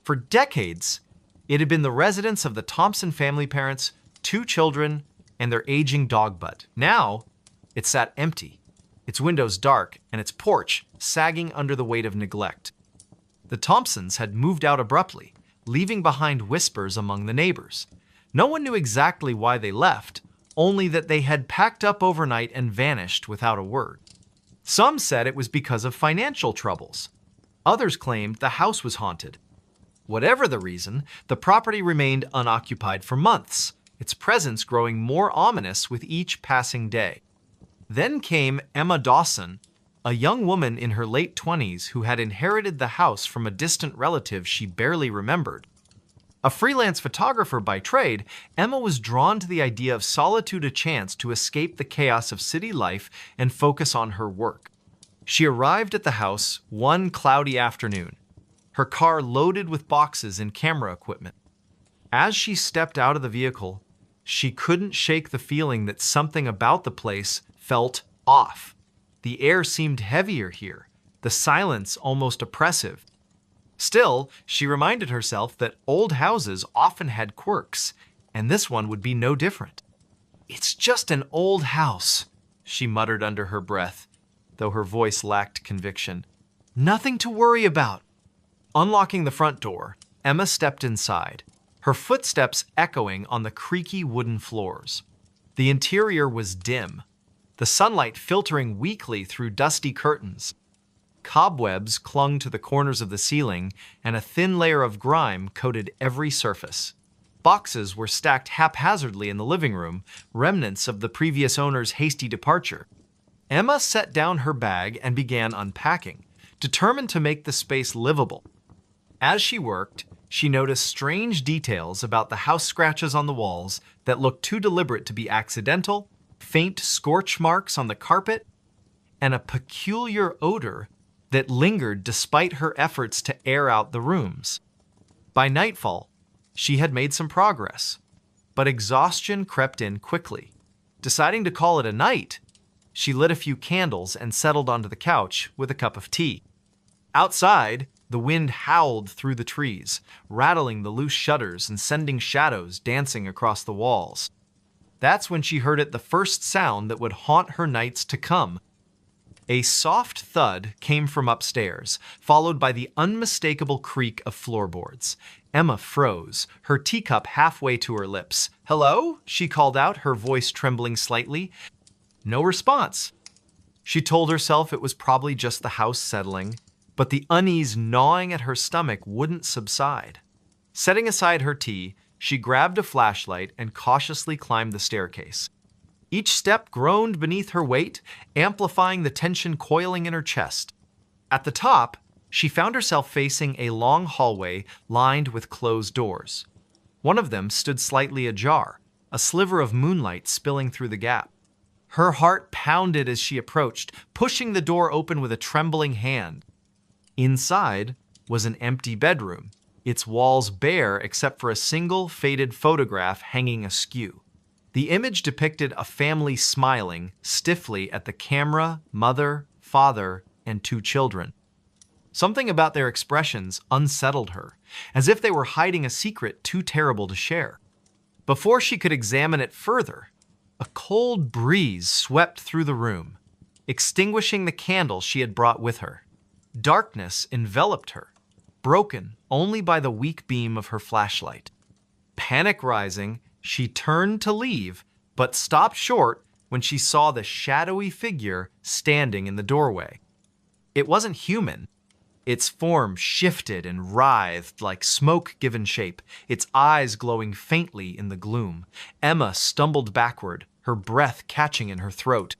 For decades, it had been the residence of the Thompson family parents, 2 children, and their aging dog Bud. Now, it sat empty, its windows dark and its porch sagging under the weight of neglect. The Thompsons had moved out abruptly, leaving behind whispers among the neighbors. No one knew exactly why they left, only that they had packed up overnight and vanished without a word. Some said it was because of financial troubles. Others claimed the house was haunted. Whatever the reason, the property remained unoccupied for months, its presence growing more ominous with each passing day. Then came Emma Dawson, a young woman in her late 20s who had inherited the house from a distant relative she barely remembered. A freelance photographer by trade, Emma was drawn to the idea of solitude, a chance to escape the chaos of city life and focus on her work. She arrived at the house one cloudy afternoon, her car loaded with boxes and camera equipment. As she stepped out of the vehicle, she couldn't shake the feeling that something about the place felt off. The air seemed heavier here, the silence almost oppressive. Still, she reminded herself that old houses often had quirks, and this one would be no different. "It's just an old house," she muttered under her breath, though her voice lacked conviction. "Nothing to worry about." Unlocking the front door, Emma stepped inside, her footsteps echoing on the creaky wooden floors. The interior was dim, the sunlight filtering weakly through dusty curtains. Cobwebs clung to the corners of the ceiling, and a thin layer of grime coated every surface. Boxes were stacked haphazardly in the living room, remnants of the previous owner's hasty departure. Emma set down her bag and began unpacking, determined to make the space livable. As she worked, she noticed strange details about the house scratches on the walls that looked too deliberate to be accidental, faint scorch marks on the carpet, and a peculiar odor that lingered despite her efforts to air out the rooms. By nightfall, she had made some progress, but exhaustion crept in quickly. Deciding to call it a night, she lit a few candles and settled onto the couch with a cup of tea. Outside, the wind howled through the trees, rattling the loose shutters and sending shadows dancing across the walls. That's when she heard the first sound that would haunt her nights to come. A soft thud came from upstairs, followed by the unmistakable creak of floorboards. Emma froze, her teacup halfway to her lips. "Hello?" she called out, her voice trembling slightly. No response. She told herself it was probably just the house settling, but the unease gnawing at her stomach wouldn't subside. Setting aside her tea, she grabbed a flashlight and cautiously climbed the staircase. Each step groaned beneath her weight, amplifying the tension coiling in her chest. At the top, she found herself facing a long hallway lined with closed doors. One of them stood slightly ajar, a sliver of moonlight spilling through the gap. Her heart pounded as she approached, pushing the door open with a trembling hand. Inside was an empty bedroom, its walls bare except for a single faded photograph hanging askew. The image depicted a family smiling stiffly at the camera, mother, father, and 2 children. Something about their expressions unsettled her, as if they were hiding a secret too terrible to share. Before she could examine it further, a cold breeze swept through the room, extinguishing the candle she had brought with her. Darkness enveloped her, broken only by the weak beam of her flashlight. Panic rising, she turned to leave, but stopped short when she saw the shadowy figure standing in the doorway. It wasn't human. Its form shifted and writhed like smoke given shape, its eyes glowing faintly in the gloom. Emma stumbled backward, her breath catching in her throat.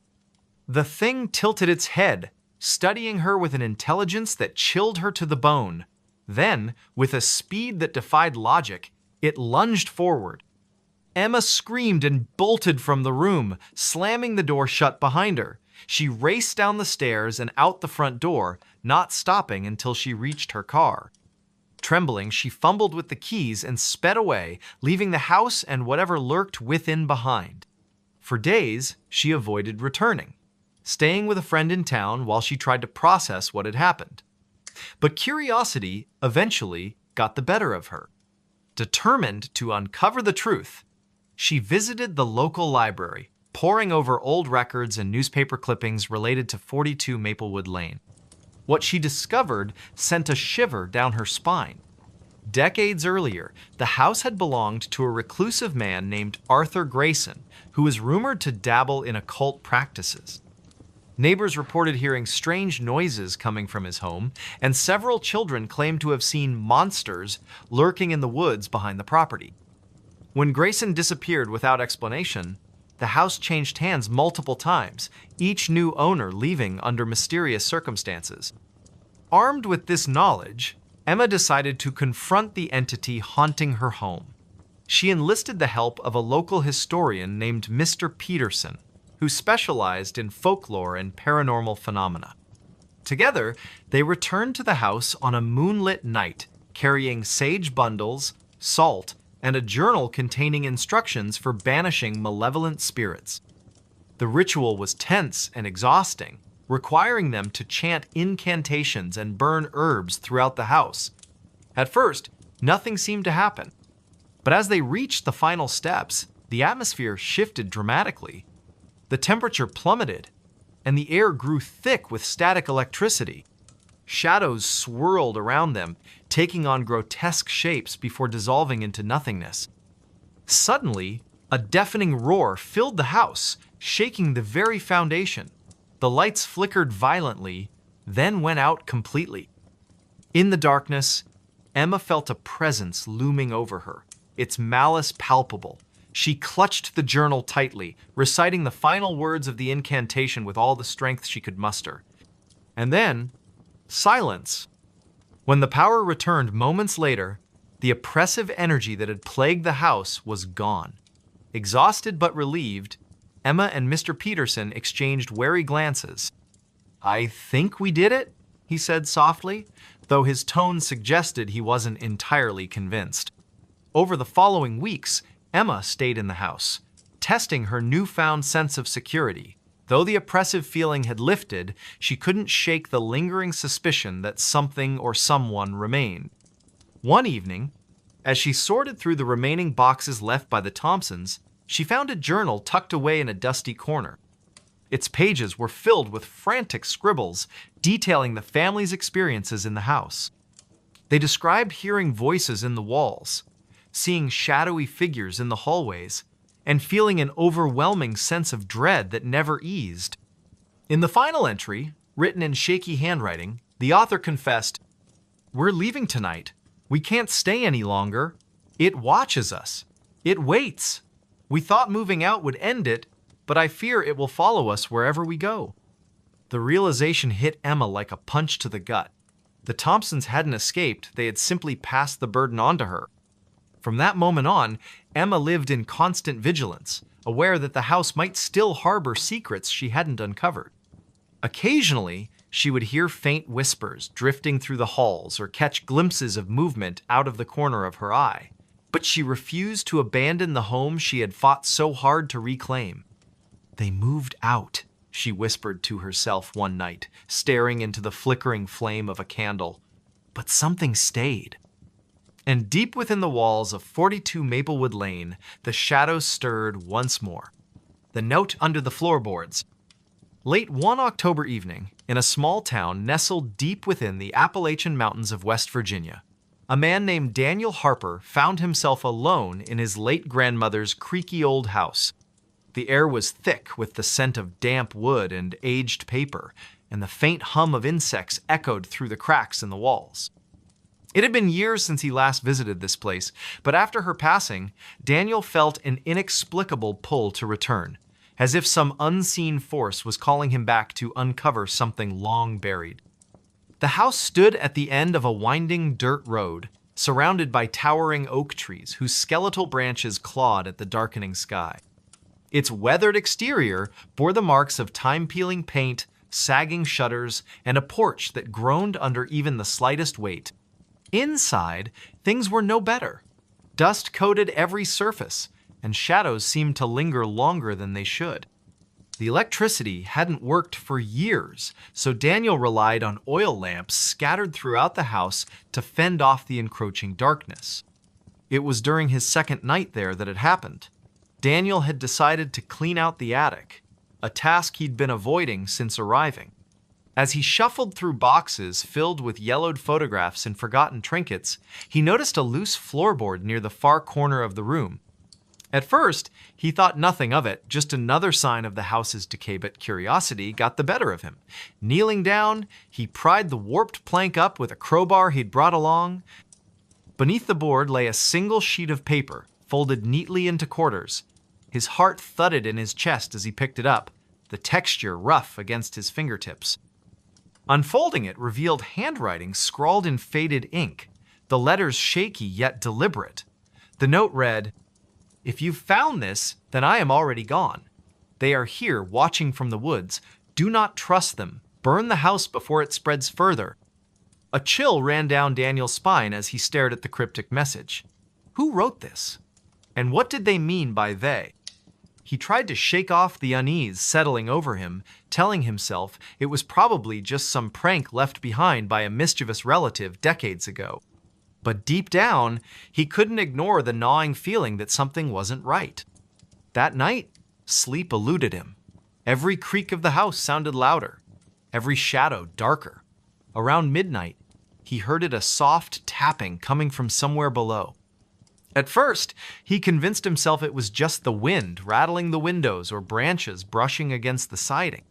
The thing tilted its head, studying her with an intelligence that chilled her to the bone. Then, with a speed that defied logic, it lunged forward. Emma screamed and bolted from the room, slamming the door shut behind her. She raced down the stairs and out the front door, not stopping until she reached her car. Trembling, she fumbled with the keys and sped away, leaving the house and whatever lurked within behind. For days, she avoided returning, staying with a friend in town while she tried to process what had happened. But curiosity eventually got the better of her. Determined to uncover the truth, she visited the local library, poring over old records and newspaper clippings related to 42 Maplewood Lane. What she discovered sent a shiver down her spine. Decades earlier, the house had belonged to a reclusive man named Arthur Grayson, who was rumored to dabble in occult practices. Neighbors reported hearing strange noises coming from his home, and several children claimed to have seen monsters lurking in the woods behind the property. When Grayson disappeared without explanation, the house changed hands multiple times, each new owner leaving under mysterious circumstances. Armed with this knowledge, Emma decided to confront the entity haunting her home. She enlisted the help of a local historian named Mr. Peterson, who specialized in folklore and paranormal phenomena. Together, they returned to the house on a moonlit night, carrying sage bundles, salt, and a journal containing instructions for banishing malevolent spirits. The ritual was tense and exhausting, requiring them to chant incantations and burn herbs throughout the house. At first, nothing seemed to happen. But as they reached the final steps, the atmosphere shifted dramatically. The temperature plummeted, and the air grew thick with static electricity. Shadows swirled around them, taking on grotesque shapes before dissolving into nothingness. Suddenly, a deafening roar filled the house, shaking the very foundation. The lights flickered violently, then went out completely. In the darkness, Emma felt a presence looming over her, its malice palpable. She clutched the journal tightly, reciting the final words of the incantation with all the strength she could muster. And then, silence. When the power returned moments later, the oppressive energy that had plagued the house was gone. Exhausted but relieved, Emma and Mr. Peterson exchanged wary glances. "I think we did it," he said softly, though his tone suggested he wasn't entirely convinced. Over the following weeks, Emma stayed in the house, testing her newfound sense of security. Though the oppressive feeling had lifted, she couldn't shake the lingering suspicion that something or someone remained. One evening, as she sorted through the remaining boxes left by the Thompsons, she found a journal tucked away in a dusty corner. Its pages were filled with frantic scribbles detailing the family's experiences in the house. They described hearing voices in the walls, seeing shadowy figures in the hallways, and feeling an overwhelming sense of dread that never eased. In the final entry, written in shaky handwriting, the author confessed, "We're leaving tonight. We can't stay any longer. It watches us. It waits. We thought moving out would end it, but I fear it will follow us wherever we go." The realization hit Emma like a punch to the gut. The Thompsons hadn't escaped, they had simply passed the burden on to her. From that moment on, Emma lived in constant vigilance, aware that the house might still harbor secrets she hadn't uncovered. Occasionally, she would hear faint whispers drifting through the halls or catch glimpses of movement out of the corner of her eye. But she refused to abandon the home she had fought so hard to reclaim. "They moved out," she whispered to herself one night, staring into the flickering flame of a candle. But something stayed. And deep within the walls of 42 Maplewood Lane, the shadows stirred once more. The note under the floorboards. Late one October evening, in a small town nestled deep within the Appalachian Mountains of West Virginia, a man named Daniel Harper found himself alone in his late grandmother's creaky old house. The air was thick with the scent of damp wood and aged paper, and the faint hum of insects echoed through the cracks in the walls. It had been years since he last visited this place, but after her passing, Daniel felt an inexplicable pull to return, as if some unseen force was calling him back to uncover something long buried. The house stood at the end of a winding dirt road, surrounded by towering oak trees whose skeletal branches clawed at the darkening sky. Its weathered exterior bore the marks of time-peeling paint, sagging shutters, and a porch that groaned under even the slightest weight. Inside, things were no better. Dust coated every surface, and shadows seemed to linger longer than they should. The electricity hadn't worked for years, so Daniel relied on oil lamps scattered throughout the house to fend off the encroaching darkness. It was during his second night there that it happened. Daniel had decided to clean out the attic, a task he'd been avoiding since arriving. As he shuffled through boxes filled with yellowed photographs and forgotten trinkets, he noticed a loose floorboard near the far corner of the room. At first, he thought nothing of it, just another sign of the house's decay, but curiosity got the better of him. Kneeling down, he pried the warped plank up with a crowbar he'd brought along. Beneath the board lay a single sheet of paper, folded neatly into quarters. His heart thudded in his chest as he picked it up, the texture rough against his fingertips. Unfolding it revealed handwriting scrawled in faded ink, the letters shaky yet deliberate. The note read, "If you've found this, then I am already gone. They are here watching from the woods. Do not trust them. Burn the house before it spreads further." A chill ran down Daniel's spine as he stared at the cryptic message. Who wrote this? And what did they mean by they? He tried to shake off the unease settling over him, telling himself it was probably just some prank left behind by a mischievous relative decades ago. But deep down, he couldn't ignore the gnawing feeling that something wasn't right. That night, sleep eluded him. Every creak of the house sounded louder, every shadow darker. Around midnight, he heard a soft tapping coming from somewhere below. At first, he convinced himself it was just the wind rattling the windows or branches brushing against the siding.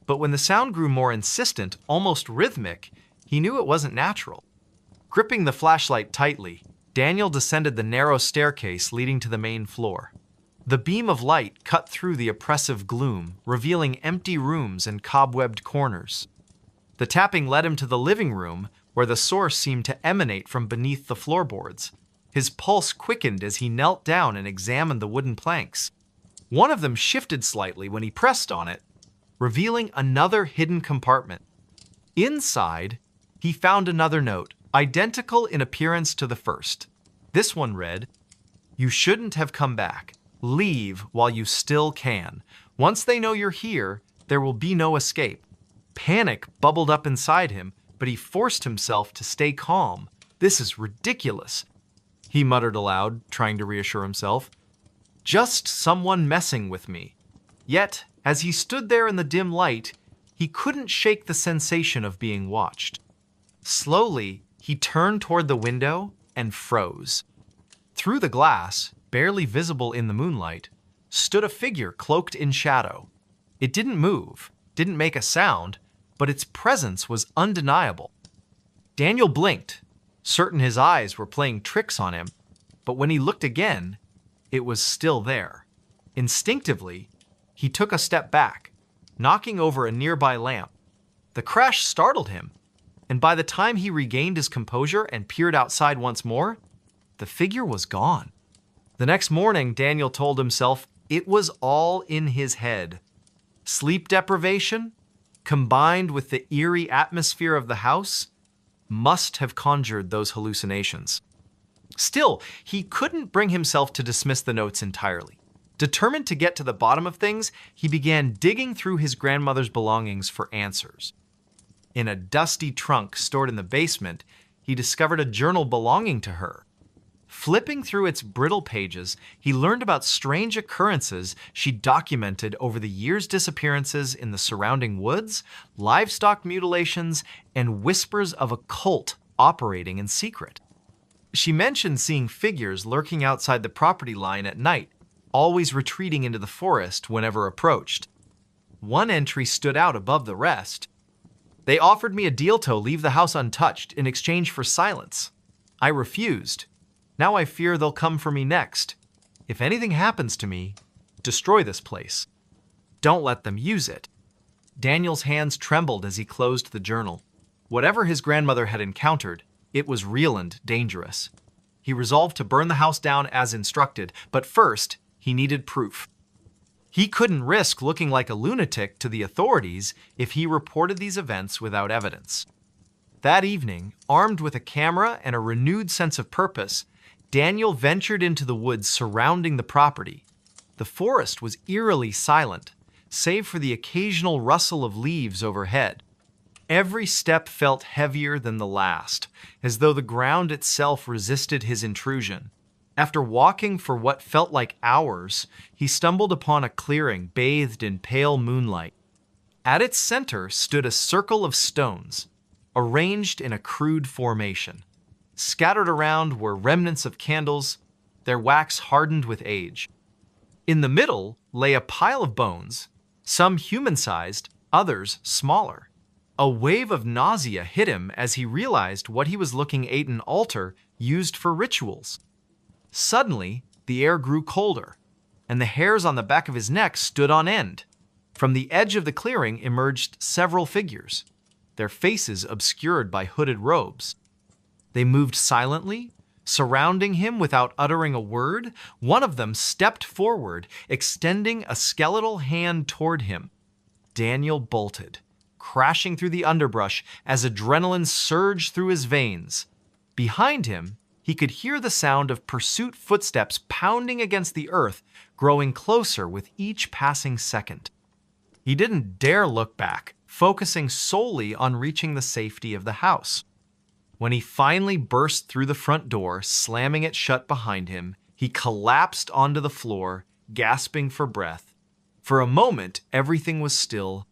But when the sound grew more insistent, almost rhythmic, he knew it wasn't natural. Gripping the flashlight tightly, Daniel descended the narrow staircase leading to the main floor. The beam of light cut through the oppressive gloom, revealing empty rooms and cobwebbed corners. The tapping led him to the living room, where the source seemed to emanate from beneath the floorboards. His pulse quickened as he knelt down and examined the wooden planks. One of them shifted slightly when he pressed on it, revealing another hidden compartment. Inside, he found another note, identical in appearance to the first. This one read, "You shouldn't have come back. Leave while you still can. Once they know you're here, there will be no escape." Panic bubbled up inside him, but he forced himself to stay calm. "This is ridiculous," he muttered aloud, trying to reassure himself. "Just someone messing with me." Yet, as he stood there in the dim light, he couldn't shake the sensation of being watched. Slowly, he turned toward the window and froze. Through the glass, barely visible in the moonlight, stood a figure cloaked in shadow. It didn't move, didn't make a sound, but its presence was undeniable. Daniel blinked, certain his eyes were playing tricks on him, but when he looked again, it was still there. Instinctively, he took a step back, knocking over a nearby lamp. The crash startled him, and by the time he regained his composure and peered outside once more, the figure was gone. The next morning, Daniel told himself it was all in his head. Sleep deprivation, combined with the eerie atmosphere of the house, must have conjured those hallucinations. Still, he couldn't bring himself to dismiss the notes entirely. Determined to get to the bottom of things, he began digging through his grandmother's belongings for answers. In a dusty trunk stored in the basement, he discovered a journal belonging to her. Flipping through its brittle pages, he learned about strange occurrences she documented over the years' disappearances in the surrounding woods, livestock mutilations, and whispers of a cult operating in secret. She mentioned seeing figures lurking outside the property line at night, always retreating into the forest whenever approached. One entry stood out above the rest. "They offered me a deal to leave the house untouched in exchange for silence. I refused. Now I fear they'll come for me next. If anything happens to me, destroy this place. Don't let them use it." Daniel's hands trembled as he closed the journal. Whatever his grandmother had encountered, it was real and dangerous. He resolved to burn the house down as instructed, but first, he needed proof. He couldn't risk looking like a lunatic to the authorities if he reported these events without evidence. That evening, armed with a camera and a renewed sense of purpose, Daniel ventured into the woods surrounding the property. The forest was eerily silent, save for the occasional rustle of leaves overhead. Every step felt heavier than the last, as though the ground itself resisted his intrusion. After walking for what felt like hours, he stumbled upon a clearing bathed in pale moonlight. At its center stood a circle of stones, arranged in a crude formation. Scattered around were remnants of candles, their wax hardened with age. In the middle lay a pile of bones, some human-sized, others smaller. A wave of nausea hit him as he realized what he was looking at: an altar used for rituals. Suddenly, the air grew colder, and the hairs on the back of his neck stood on end. From the edge of the clearing emerged several figures, their faces obscured by hooded robes. They moved silently, surrounding him without uttering a word. One of them stepped forward, extending a skeletal hand toward him. Daniel bolted, crashing through the underbrush as adrenaline surged through his veins. Behind him, he could hear the sound of pursuit footsteps pounding against the earth, growing closer with each passing second. He didn't dare look back, focusing solely on reaching the safety of the house. When he finally burst through the front door, slamming it shut behind him, he collapsed onto the floor, gasping for breath. For a moment, everything was still.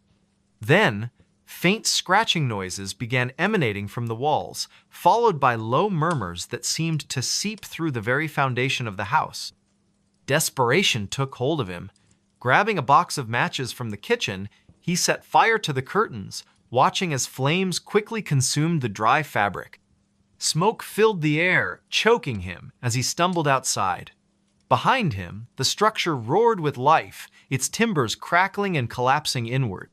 Then, Faint scratching noises began emanating from the walls, followed by low murmurs that seemed to seep through the very foundation of the house. Desperation took hold of him. Grabbing a box of matches from the kitchen, he set fire to the curtains, watching as flames quickly consumed the dry fabric. Smoke filled the air, choking him as he stumbled outside. Behind him, the structure roared with life, its timbers crackling and collapsing inward.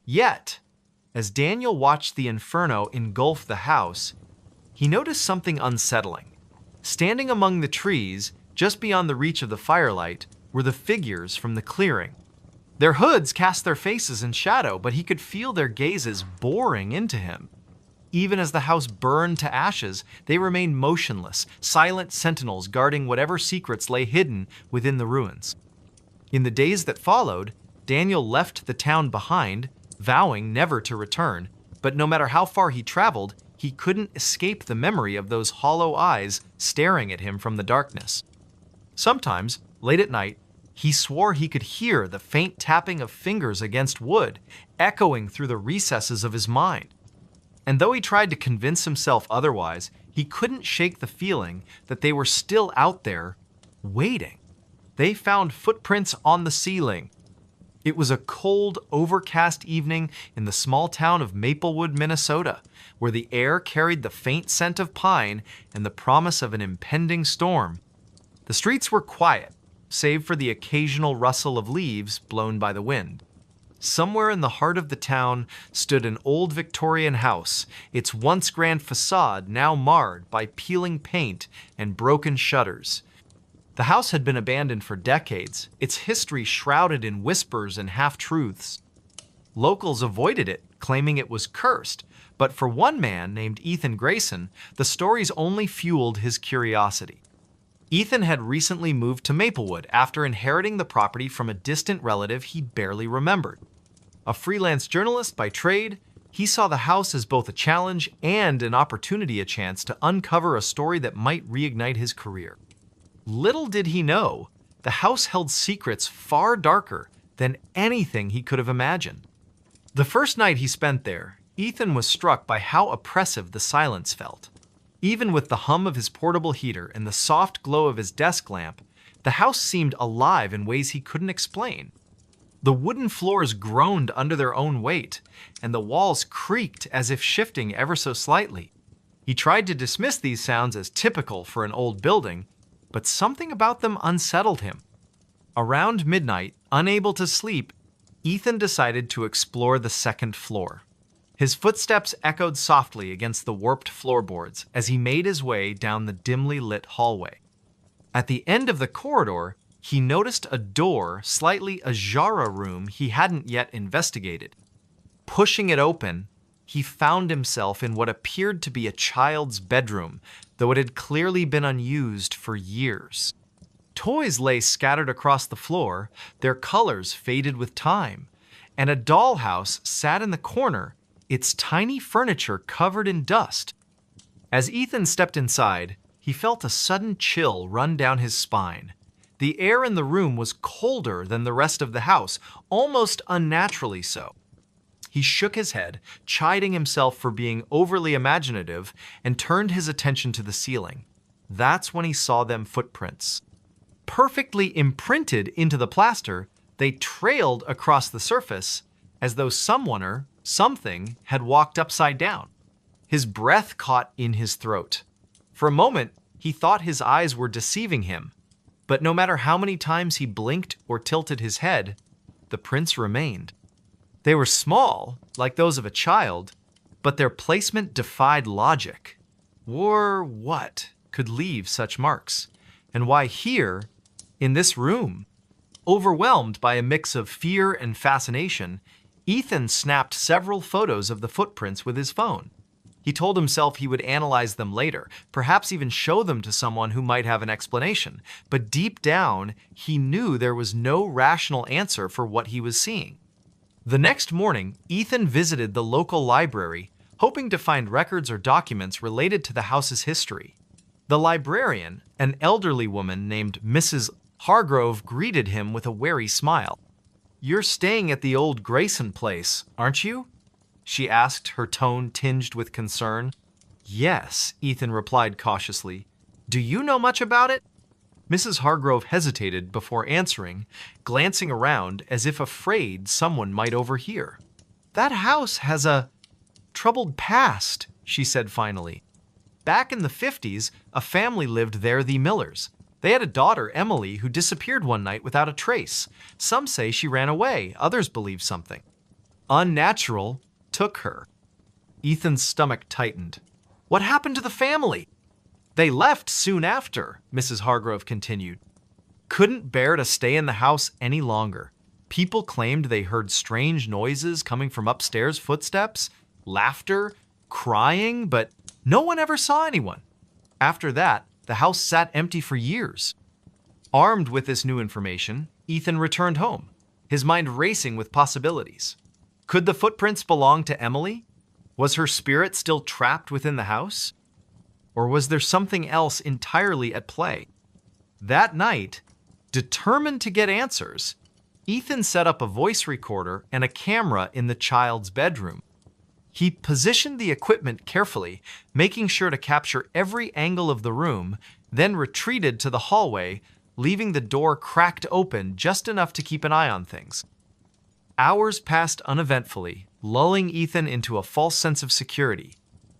Yet, as Daniel watched the inferno engulf the house, he noticed something unsettling. Standing among the trees, just beyond the reach of the firelight, were the figures from the clearing. Their hoods cast their faces in shadow, but he could feel their gazes boring into him. Even as the house burned to ashes, they remained motionless, silent sentinels guarding whatever secrets lay hidden within the ruins. In the days that followed, Daniel left the town behind, vowing never to return, but no matter how far he traveled, he couldn't escape the memory of those hollow eyes staring at him from the darkness. Sometimes, late at night, he swore he could hear the faint tapping of fingers against wood, echoing through the recesses of his mind. And though he tried to convince himself otherwise, he couldn't shake the feeling that they were still out there, waiting. They found footprints on the ceiling. It was a cold, overcast evening in the small town of Maplewood, Minnesota, where the air carried the faint scent of pine and the promise of an impending storm. The streets were quiet, save for the occasional rustle of leaves blown by the wind. Somewhere in the heart of the town stood an old Victorian house, its once grand facade now marred by peeling paint and broken shutters. The house had been abandoned for decades, its history shrouded in whispers and half-truths. Locals avoided it, claiming it was cursed, but for one man named Ethan Grayson, the stories only fueled his curiosity. Ethan had recently moved to Maplewood after inheriting the property from a distant relative he barely remembered. A freelance journalist by trade, he saw the house as both a challenge and an opportunity, a chance to uncover a story that might reignite his career. Little did he know, the house held secrets far darker than anything he could have imagined. The first night he spent there, Ethan was struck by how oppressive the silence felt. Even with the hum of his portable heater and the soft glow of his desk lamp, the house seemed alive in ways he couldn't explain. The wooden floors groaned under their own weight, and the walls creaked as if shifting ever so slightly. He tried to dismiss these sounds as typical for an old building, but something about them unsettled him. Around midnight, unable to sleep, Ethan decided to explore the second floor. His footsteps echoed softly against the warped floorboards as he made his way down the dimly lit hallway. At the end of the corridor, he noticed a door slightly ajar, a room he hadn't yet investigated. Pushing it open, he found himself in what appeared to be a child's bedroom, though it had clearly been unused for years. Toys lay scattered across the floor, their colors faded with time, and a dollhouse sat in the corner, its tiny furniture covered in dust. As Ethan stepped inside, he felt a sudden chill run down his spine. The air in the room was colder than the rest of the house, almost unnaturally so. He shook his head, chiding himself for being overly imaginative, and turned his attention to the ceiling. That's when he saw them footprints. Perfectly imprinted into the plaster, they trailed across the surface as though someone or something had walked upside down. His breath caught in his throat. For a moment, he thought his eyes were deceiving him, but no matter how many times he blinked or tilted his head, the prints remained. They were small, like those of a child, but their placement defied logic. Or what could leave such marks? And why here, in this room? Overwhelmed by a mix of fear and fascination, Ethan snapped several photos of the footprints with his phone. He told himself he would analyze them later, perhaps even show them to someone who might have an explanation. But deep down, he knew there was no rational answer for what he was seeing. The next morning, Ethan visited the local library, hoping to find records or documents related to the house's history. The librarian, an elderly woman named Mrs. Hargrove, greeted him with a wary smile. "You're staying at the old Grayson place, aren't you?" she asked, her tone tinged with concern. Yes, Ethan replied cautiously. Do you know much about it? Mrs. Hargrove hesitated before answering, glancing around as if afraid someone might overhear. That house has a troubled past, she said finally. Back in the 50s, a family lived there, the Millers. They had a daughter, Emily, who disappeared one night without a trace. Some say she ran away, others believe something unnatural took her. Ethan's stomach tightened. What happened to the family? They left soon after, Mrs. Hargrove continued. Couldn't bear to stay in the house any longer. People claimed they heard strange noises coming from upstairs, footsteps, laughter, crying, but no one ever saw anyone. After that, the house sat empty for years. Armed with this new information, Ethan returned home, his mind racing with possibilities. Could the footprints belong to Emily? Was her spirit still trapped within the house? Or was there something else entirely at play? That night, determined to get answers, Ethan set up a voice recorder and a camera in the child's bedroom. He positioned the equipment carefully, making sure to capture every angle of the room, then retreated to the hallway, leaving the door cracked open just enough to keep an eye on things. Hours passed uneventfully, lulling Ethan into a false sense of security.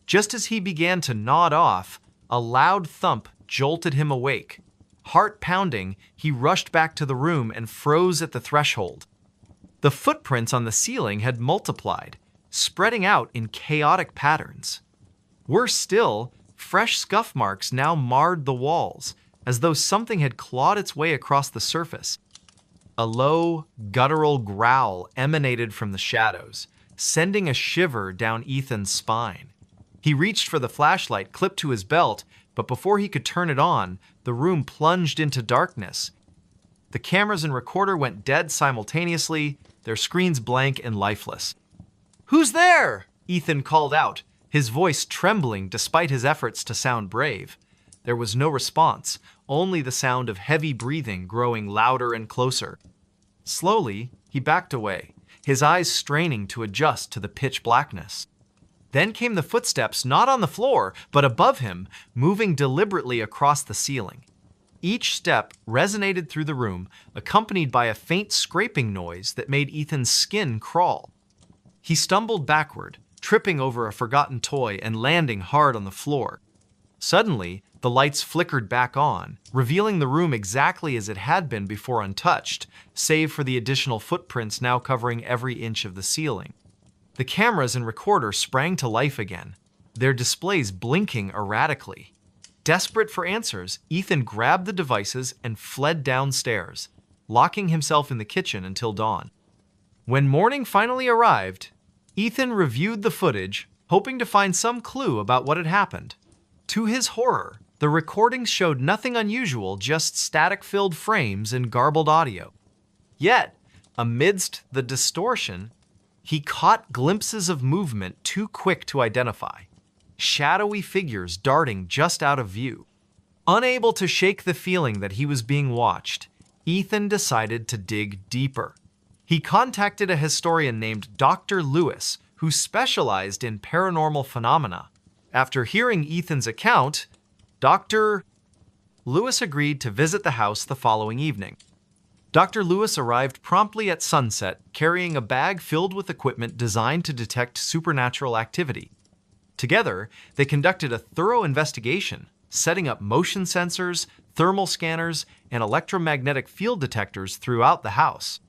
Just as he began to nod off, a loud thump jolted him awake. Heart pounding, he rushed back to the room and froze at the threshold. The footprints on the ceiling had multiplied, spreading out in chaotic patterns. Worse still, fresh scuff marks now marred the walls, as though something had clawed its way across the surface. A low, guttural growl emanated from the shadows, sending a shiver down Ethan's spine. He reached for the flashlight clipped to his belt, but before he could turn it on, the room plunged into darkness. The cameras and recorder went dead simultaneously, their screens blank and lifeless. "Who's there?" Ethan called out, his voice trembling despite his efforts to sound brave. There was no response, only the sound of heavy breathing growing louder and closer. Slowly, he backed away, his eyes straining to adjust to the pitch blackness. Then came the footsteps, not on the floor, but above him, moving deliberately across the ceiling. Each step resonated through the room, accompanied by a faint scraping noise that made Ethan's skin crawl. He stumbled backward, tripping over a forgotten toy and landing hard on the floor. Suddenly, the lights flickered back on, revealing the room exactly as it had been before untouched, save for the additional footprints now covering every inch of the ceiling. The cameras and recorder sprang to life again, their displays blinking erratically. Desperate for answers, Ethan grabbed the devices and fled downstairs, locking himself in the kitchen until dawn. When morning finally arrived, Ethan reviewed the footage, hoping to find some clue about what had happened. To his horror, the recordings showed nothing unusual, just static-filled frames and garbled audio. Yet, amidst the distortion, he caught glimpses of movement too quick to identify, shadowy figures darting just out of view. Unable to shake the feeling that he was being watched, Ethan decided to dig deeper. He contacted a historian named Dr. Lewis, who specialized in paranormal phenomena. After hearing Ethan's account, Dr. Lewis agreed to visit the house the following evening. Dr. Lewis arrived promptly at sunset, carrying a bag filled with equipment designed to detect supernatural activity. Together, they conducted a thorough investigation, setting up motion sensors, thermal scanners, and electromagnetic field detectors throughout the house.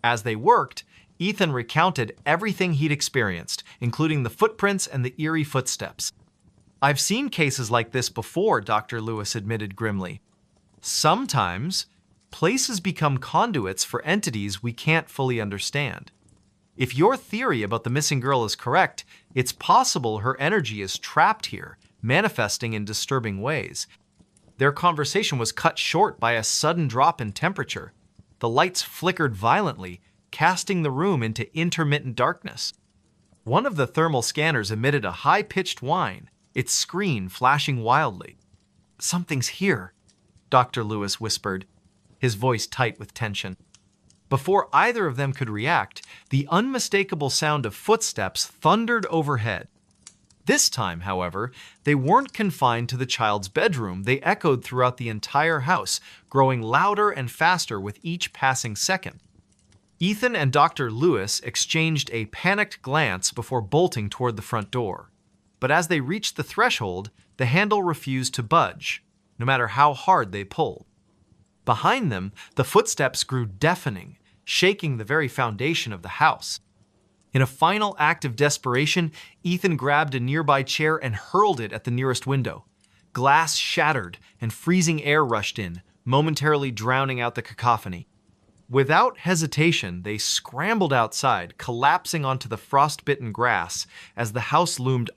As they worked, Ethan recounted everything he'd experienced, including the footprints and the eerie footsteps. "I've seen cases like this before," Dr. Lewis admitted grimly. "Sometimes, places become conduits for entities we can't fully understand. If your theory about the missing girl is correct, it's possible her energy is trapped here, manifesting in disturbing ways." Their conversation was cut short by a sudden drop in temperature. The lights flickered violently, casting the room into intermittent darkness. One of the thermal scanners emitted a high-pitched whine, its screen flashing wildly. "Something's here," Dr. Lewis whispered, his voice tight with tension. Before either of them could react, the unmistakable sound of footsteps thundered overhead. This time, however, they weren't confined to the child's bedroom. They echoed throughout the entire house, growing louder and faster with each passing second. Ethan and Dr. Lewis exchanged a panicked glance before bolting toward the front door. But as they reached the threshold, the handle refused to budge, no matter how hard they pulled. Behind them, the footsteps grew deafening, shaking the very foundation of the house. In a final act of desperation, Ethan grabbed a nearby chair and hurled it at the nearest window. Glass shattered and freezing air rushed in, momentarily drowning out the cacophony. Without hesitation, they scrambled outside, collapsing onto the frostbitten grass as the house loomed